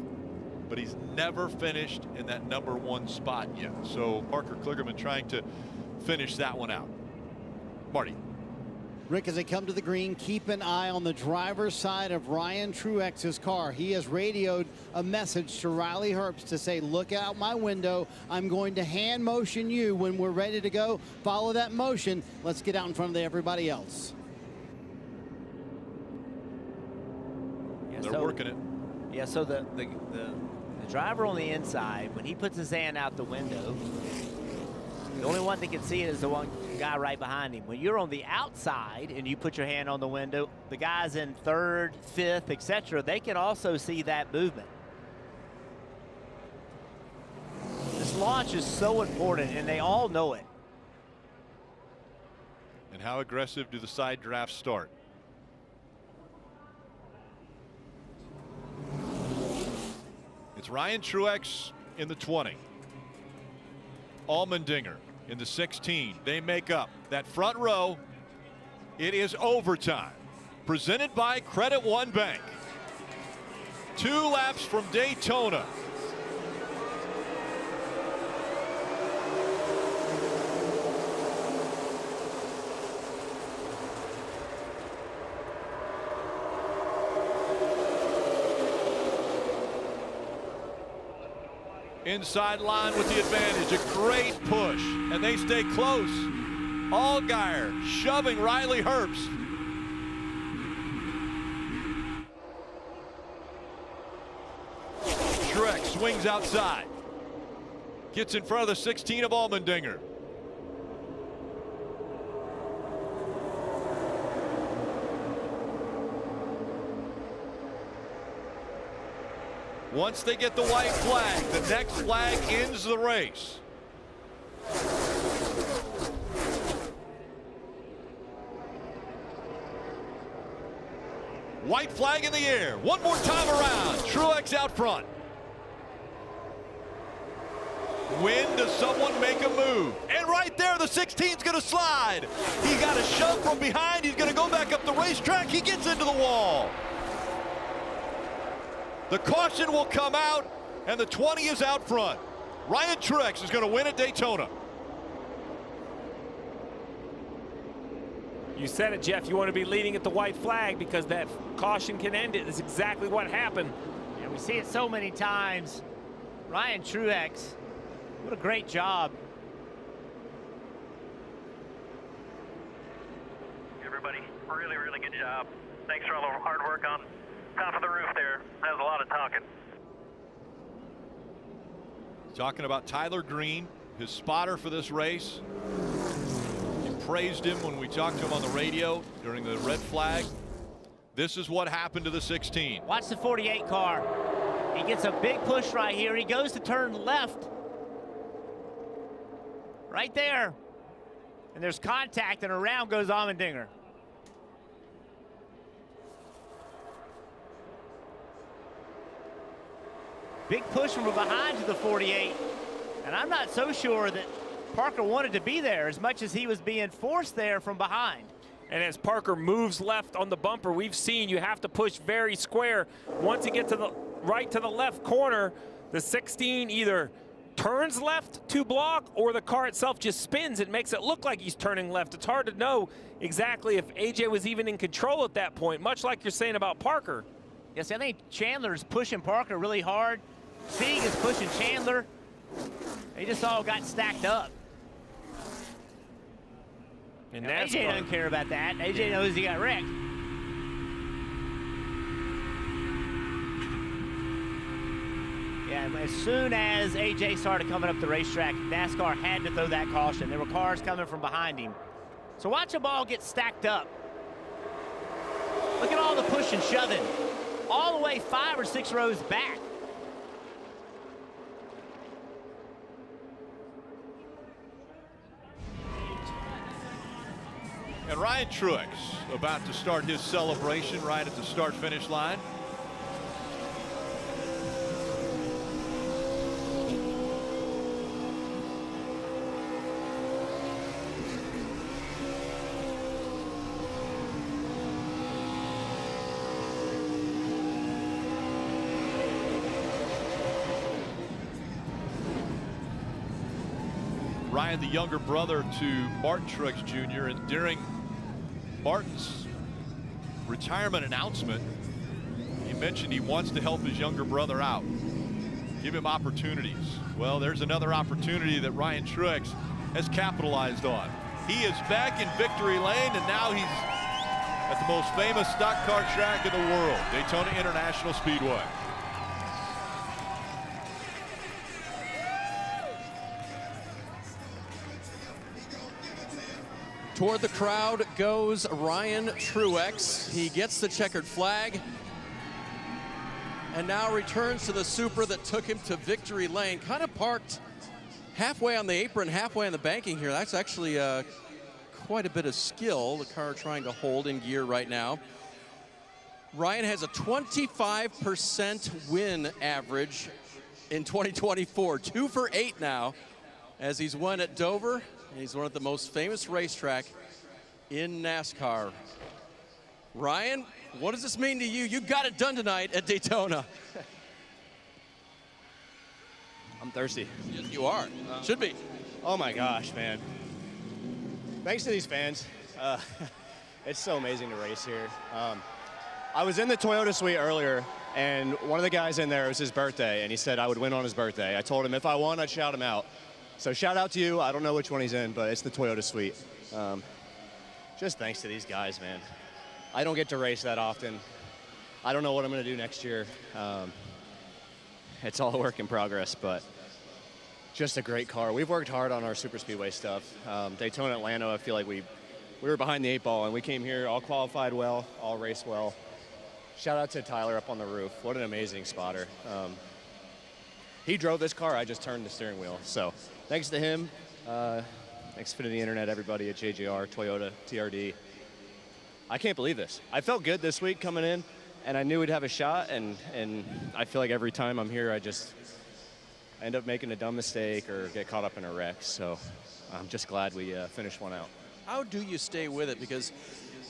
but he's never finished in that #1 spot yet. So Parker Kligerman trying to finish that one out. Marty. Rick, as they come to the green, keep an eye on the driver's side of Ryan Truex's car. He has radioed a message to Riley Herbst to say, look out my window. I'm going to hand motion you when we're ready to go. Follow that motion. Let's get out in front of everybody else. They're working it. Yeah, so the driver on the inside, when he puts his hand out the window, the only one that can see it is the one guy right behind him. When you're on the outside and you put your hand on the window, the guys in 3rd, 5th, etc., they can also see that movement. This launch is so important, and they all know it. And how aggressive do the side drafts start? It's Ryan Truex in the 20. Allmendinger in the 16. They make up that front row. It is overtime. Presented by Credit One Bank. 2 laps from Daytona. Inside line with the advantage, a great push, and they stay close. Allgaier shoving Riley Herbst. Truex swings outside. Gets in front of the 16 of Allmendinger. Once they get the white flag, the next flag ends the race. White flag in the air. One more time around. Truex out front. When does someone make a move? And right there, the 16's going to slide. He got a shove from behind. He's going to go back up the racetrack. He gets into the wall. The caution will come out, and the 20 is out front. Ryan Truex is going to win at Daytona. You said it, Jeff. You want to be leading at the white flag because that caution can end it. That's exactly what happened. And we see it so many times. Ryan Truex, what a great job. Everybody, really, really good job. Thanks for all the hard work on top of the roof there. That was a lot of talking. Talking about Tyler Green, his spotter for this race. He praised him when we talked to him on the radio during the red flag. This is what happened to the 16. Watch the 48 car. He gets a big push right here. He goes to turn left. Right there. And there's contact, and around goes Allmendinger. Big push from behind to the 48. And I'm not so sure that Parker wanted to be there as much as he was being forced there from behind. And as Parker moves left on the bumper, we've seen you have to push very square. Once you get to the right to the left corner, the 16 either turns left to block or the car itself just spins. It makes it look like he's turning left. It's hard to know exactly if AJ was even in control at that point, much like you're saying about Parker. Yes, I think Chandler's pushing Parker really hard. Sieg is pushing Chandler. They just all got stacked up. And AJ doesn't care about that. AJ knows he got wrecked. Yeah, as soon as AJ started coming up the racetrack, NASCAR had to throw that caution. There were cars coming from behind him. So watch them all get stacked up. Look at all the push and shoving. All the way 5 or 6 rows back. And Ryan Truex about to start his celebration right at the start-finish line. Ryan, the younger brother to Martin Truex Jr., and during Martin's retirement announcement, he mentioned he wants to help his younger brother out, give him opportunities. Well, there's another opportunity that Ryan Truex has capitalized on. He is back in victory lane, and now he's at the most famous stock car track in the world, Daytona International Speedway. Toward the crowd goes Ryan Truex. He gets the checkered flag and now returns to the Supra that took him to victory lane. Kind of parked halfway on the apron, halfway on the banking here. That's actually quite a bit of skill. The car trying to hold in gear right now. Ryan has a 25% win average in 2024. 2 for 8 now. as he's won at Dover. He's won at the most famous racetrack in NASCAR. Ryan, what does this mean to you? You got it done tonight at Daytona. I'm thirsty. Yes, you are. Should be. Oh my gosh, man. Thanks to these fans. It's so amazing to race here. I was in the Toyota suite earlier, and one of the guys in there, it was his birthday, and he said I would win on his birthday. I told him if I won, I'd shout him out. So shout out to you. I don't know which one he's in, but it's the Toyota suite. Just thanks to these guys, man. I don't get to race that often. I don't know what I'm going to do next year. It's all a work in progress, but just a great car. We've worked hard on our super speedway stuff. Daytona, Atlanta, I feel like we were behind the 8 ball, and we came here, all qualified well, all raced well. Shout out to Tyler up on the roof. What an amazing spotter. He drove this car. I just turned the steering wheel. So thanks to him, Xfinity Internet, everybody at JGR, Toyota, TRD. I can't believe this. I felt good this week coming in, and I knew we'd have a shot, and I feel like every time I'm here, I end up making a dumb mistake or get caught up in a wreck. So I'm just glad we finished one out. How do you stay with it? Because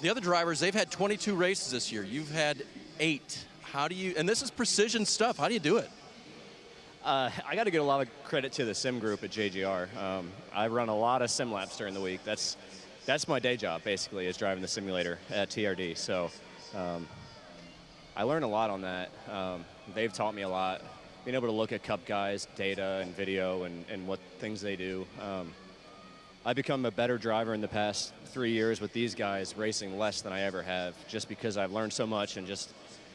the other drivers, they've had 22 races this year. You've had 8. How do you, and this is precision stuff. How do you do it? I got to give a lot of credit to the sim group at JGR. I run a lot of sim laps during the week. That's my day job, basically, is driving the simulator at TRD. So I learned a lot on that. They've taught me a lot. Being able to look at Cup guys' data and video and what things they do. I've become a better driver in the past 3 years with these guys, racing less than I ever have, just because I've learned so much and just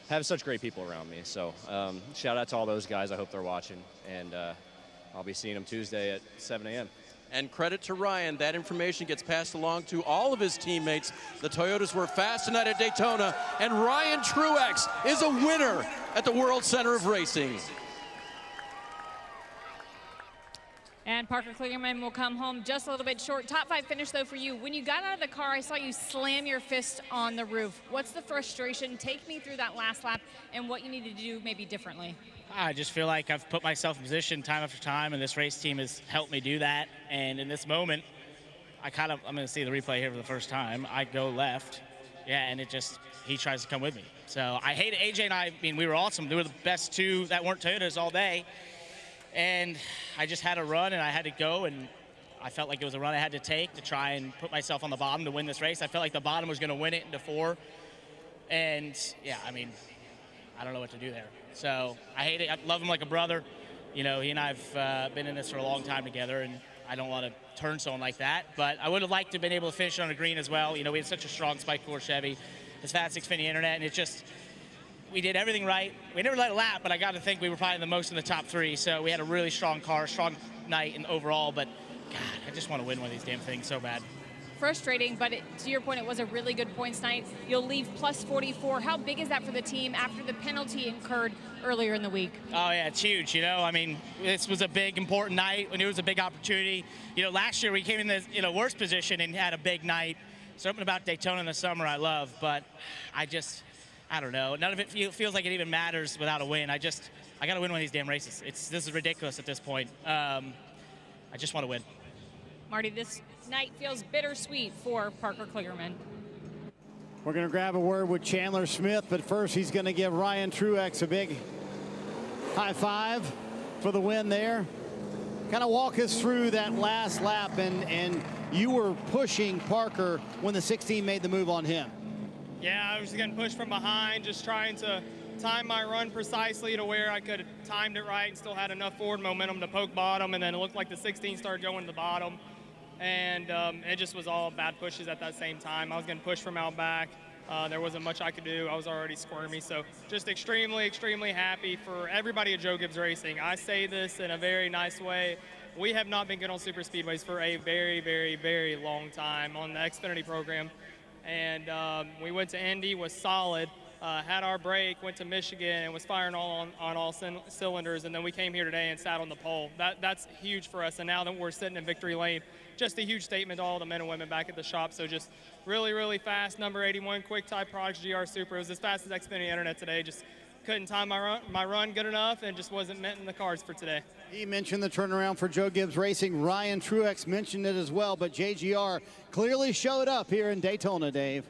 have such great people around me. So shout out to all those guys. I hope they're watching. And I'll be seeing them Tuesday at 7 a.m. And credit to Ryan, that information gets passed along to all of his teammates. The Toyotas were fast tonight at Daytona, and Ryan Truex is a winner at the World Center of Racing. And Parker Kligerman will come home just a little bit short. Top 5 finish, though, for you. When you got out of the car, I saw you slam your fist on the roof. What's the frustration? Take me through that last lap and what you needed to do maybe differently. I just feel like I've put myself in position time after time, and this race team has helped me do that. And in this moment, I'm going to see the replay here for the first time. I go left, and he tries to come with me. So I hate it. AJ and I mean, we were awesome. We were the best 2 that weren't Toyotas all day. And I just had a run, and I had to go, and I felt like it was a run I had to take to try and put myself on the bottom to win this race. I felt like the bottom was going to win it into 4. And, yeah, I mean, I don't know what to do there. So I hate it. I love him like a brother. You know, he and I have been in this for a long time together, and I don't want to turn someone like that. But I would have liked to have been able to finish on a green as well. You know, we had such a strong Spike 4 Chevy, this fast Xfinity Internet, and it just – we did everything right. We never let a lap, but I got to think we were probably the most in the top 3. So we had a really strong car, strong night and overall. But, God, I just want to win one of these damn things so bad. Frustrating, but to your point, it was a really good points night. You'll leave plus 44. How big is that for the team after the penalty incurred earlier in the week? Oh, yeah, it's huge. You know, I mean, this was a big, important night, and it was a big opportunity. You know, last year we came in the worst position and had a big night. Something about Daytona in the summer I love, but I don't know. None of it feels like it even matters without a win. I got to win one of these damn races. This is ridiculous at this point. I just want to win. Marty, this night feels bittersweet for Parker Kligerman. We're going to grab a word with Chandler Smith, but first he's going to give Ryan Truex a big high five for the win there. Kind of walk us through that last lap, and you were pushing Parker when the 16 made the move on him. Yeah, I was getting pushed from behind, just trying to time my run precisely to where I could have timed it right and still had enough forward momentum to poke bottom, and then it looked like the 16 started going to the bottom. And it just was all bad pushes at that same time. I was getting pushed from out back. There wasn't much I could do. I was already squirmy. So just extremely, extremely happy for everybody at Joe Gibbs Racing. I say this in a very nice way. We have not been good on super speedways for a very, very, very long time on the Xfinity program. And we went to Indy, was solid, had our break, went to Michigan, and was firing on all cylinders. And then we came here today and sat on the pole. That's huge for us. And now that we're sitting in victory lane, just a huge statement to all the men and women back at the shop. So just really, really fast, number 81, quick type products, GR Super. It was as fast as Xfinity Internet today. Just couldn't time my run good enough, and just wasn't meant in the cards for today. He mentioned the turnaround for Joe Gibbs Racing. Ryan Truex mentioned it as well, but JGR clearly showed up here in Daytona, Dave.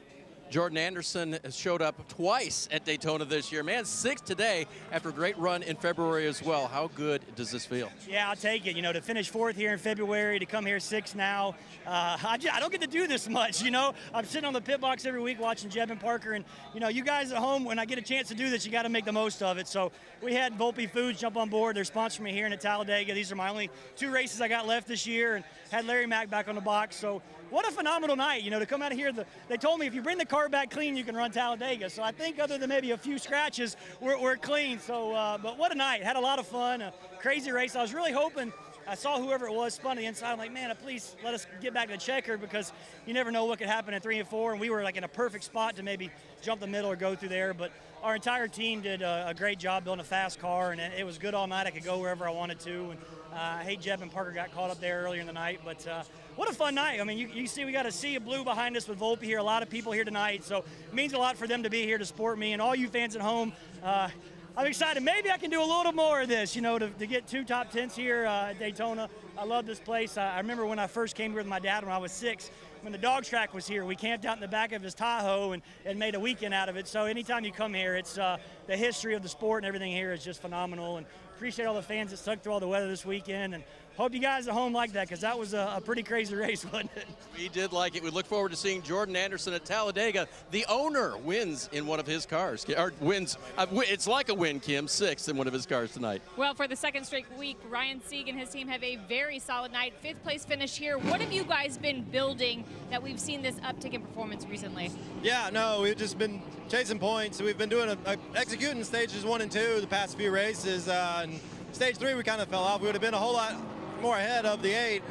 Jordan Anderson has showed up twice at Daytona this year. Man, 6th today after a great run in February as well. How good does this feel? Yeah, I'll take it. You know, to finish 4th here in February, to come here 6th now. I don't get to do this much, you know. I'm sitting on the pit box every week watching Jeb and Parker. And, you know, you guys at home, when I get a chance to do this, you got to make the most of it. So we had Volpe Foods jump on board. They're sponsoring me here in Talladega. These are my only 2 races I got left this year. And had Larry Mack back on the box. So what a phenomenal night, you know, to come out of here. They told me if you bring the car back clean, you can run Talladega. So I think other than maybe a few scratches, we're clean. So, but what a night. Had a lot of fun, a crazy race. I was really hoping, I saw whoever it was spun to the inside. I'm like, man, please let us get back to the checker, because you never know what could happen at 3 and 4. And we were like in a perfect spot to maybe jump the middle or go through there. But our entire team did a great job building a fast car, and it was good all night. I could go wherever I wanted to. And I hate Jeb and Parker got caught up there earlier in the night, but what a fun night. I mean, you see we got a sea of blue behind us with Volpe here, a lot of people here tonight, so it means a lot for them to be here to support me. And all you fans at home, I'm excited. Maybe I can do a little more of this, you know, to get 2 top 10s here at Daytona. I love this place. I remember when I first came here with my dad when I was 6, when the dog track was here. We camped out in the back of his Tahoe and made a weekend out of it. So anytime you come here, it's the history of the sport and everything here is just phenomenal. And appreciate all the fans that stuck through all the weather this weekend. And hope you guys at home like that, because that was a pretty crazy race, wasn't it? We did like it. We look forward to seeing Jordan Anderson at Talladega. The owner wins in one of his cars, or wins. It's like a win, Kim, 6th in one of his cars tonight. Well, for the 2nd straight week, Ryan Sieg and his team have a very solid night. 5th place finish here. What have you guys been building that we've seen this uptick in performance recently? Yeah, no, we've just been chasing points. We've been doing executing stages 1 and 2 the past few races. And stage 3, we kind of fell off. We would have been a whole lot more ahead of the 8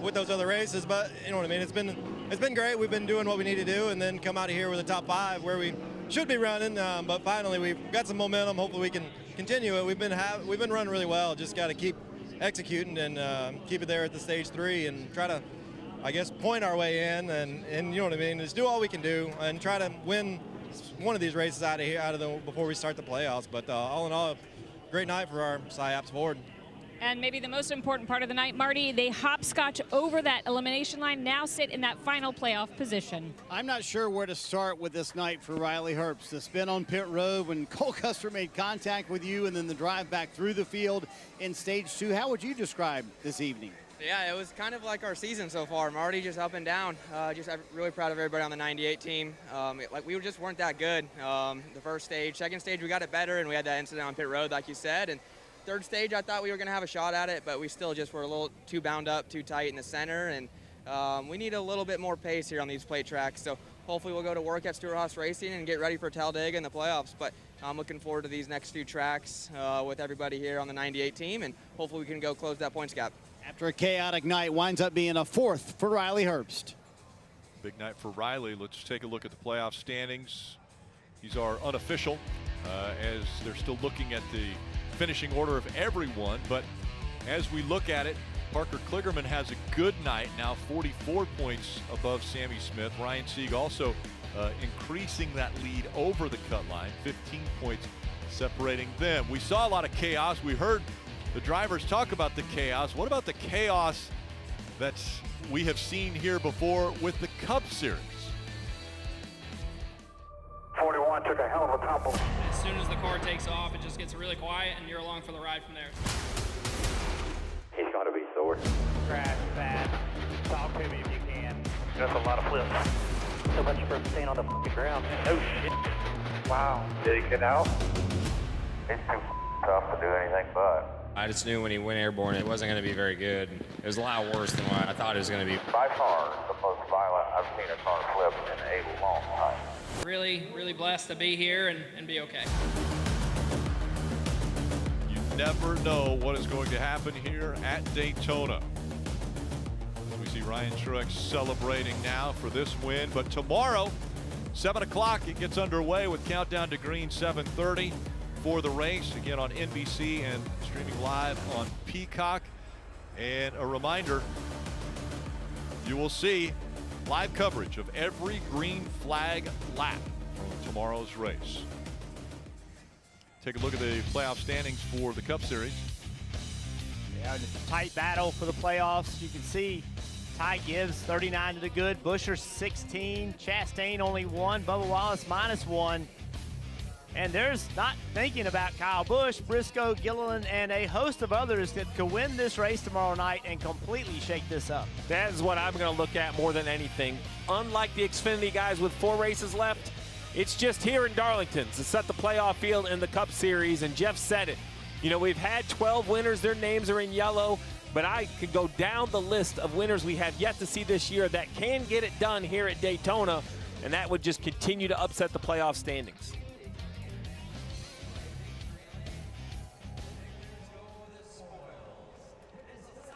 with those other races, but you know what I mean. It's been great. We've been doing what we need to do, and then come out of here with a top 5 where we should be running. But finally, we've got some momentum. Hopefully, we can continue it. We've been running really well. Just got to keep executing and keep it there at the stage 3 and try to, I guess, point our way in and you know what I mean. Just do all we can do and try to win one of these races out of the before we start the playoffs. But all in all, great night for our SciAps Ford. And maybe the most important part of the night, Marty, they hopscotch over that elimination line, now sit in that final playoff position. I'm not sure where to start with this night for Riley Herbst. The spin on pit road when Cole Custer made contact with you, and then the drive back through the field in stage 2. How would you describe this evening? Yeah, it was kind of like our season so far. Marty just up and down. I'm really proud of everybody on the 98 team. We just weren't that good the first stage. Second stage, we got it better, and we had that incident on pit road, like you said. And 3rd stage, I thought we were going to have a shot at it, but we still just were a little too bound up, too tight in the center, and we need a little bit more pace here on these plate tracks. So hopefully we'll go to work at Stewart-Haas Racing and get ready for Talladega in the playoffs. But I'm looking forward to these next few tracks with everybody here on the 98 team, and hopefully we can go close that points gap. After a chaotic night, winds up being a 4th for Riley Herbst. Big night for Riley. Let's take a look at the playoff standings. These are unofficial as they're still looking at the finishing order of everyone, but as we look at it, Parker Kligerman has a good night, now 44 points above Sammy Smith. Ryan Sieg also increasing that lead over the cut line, 15 points separating them. We saw a lot of chaos. We heard the drivers talk about the chaos. What about the chaos that we have seen here before with the Cup Series? 41 took a hell of a tumble. As soon as the car takes off, it just gets really quiet, and you're along for the ride from there. He's going to be sore. Crash bad. Talk to me if you can. That's a lot of flips. So much for staying on the ground. Oh shit. Wow. Did he get out? It's too tough to do anything but. I just knew when he went airborne it wasn't going to be very good. It was a lot worse than what I thought it was going to be. By far the most violent I've seen a car flip in a long time. Really, really blessed to be here and be okay. You never know what is going to happen here at Daytona. We see Ryan Truex celebrating now for this win, but tomorrow, 7 o'clock, it gets underway with Countdown to Green 7:30 for the race, again on NBC and streaming live on Peacock. And a reminder, you will see live coverage of every green flag lap from tomorrow's race. Take a look at the playoff standings for the Cup Series. Yeah, it's a tight battle for the playoffs. You can see Ty Gibbs 39 to the good, Busher 16, Chastain only 1, Bubba Wallace -1. And there's not thinking about Kyle Busch, Briscoe, Gilliland, and a host of others that could win this race tomorrow night and completely shake this up. That is what I'm going to look at more than anything. Unlike the Xfinity guys with 4 races left, it's just here in Darlington to set the playoff field in the Cup Series, and Jeff said it. You know, we've had 12 winners. Their names are in yellow, but I could go down the list of winners we have yet to see this year that can get it done here at Daytona, and that would just continue to upset the playoff standings.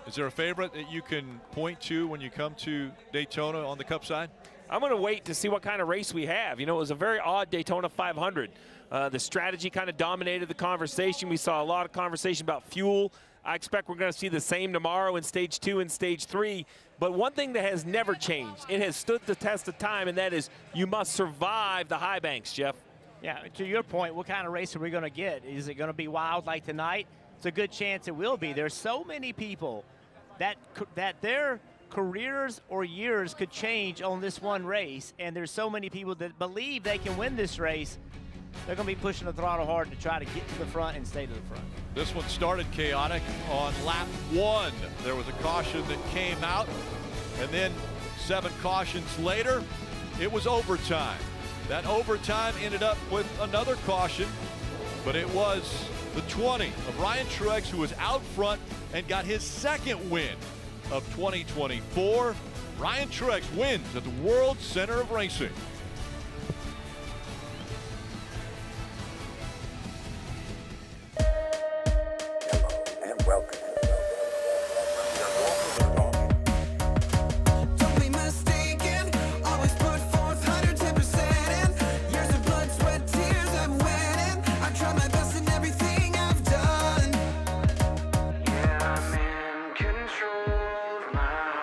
Is there a favorite that you can point to when you come to Daytona on the Cup side? I'm going to wait to see what kind of race we have. You know, it was a very odd Daytona 500. The strategy kind of dominated the conversation. We saw a lot of conversation about fuel. I expect we're going to see the same tomorrow in Stage 2 and Stage 3. But one thing that has never changed, it has stood the test of time, and that is you must survive the high banks, Jeff. Yeah, to your point, what kind of race are we going to get? Is it going to be wild like tonight? It's a good chance it will be. There's so many people that their careers or years could change on this one race, and there's so many people that believe they can win this race. They're going to be pushing the throttle hard to try to get to the front and stay to the front. This one started chaotic on lap 1. There was a caution that came out, and then 7 cautions later, it was overtime. That overtime ended up with another caution, but it was the 20 of Ryan Truex, who was out front and got his 2nd win of 2024. Ryan Truex wins at the World Center of Racing.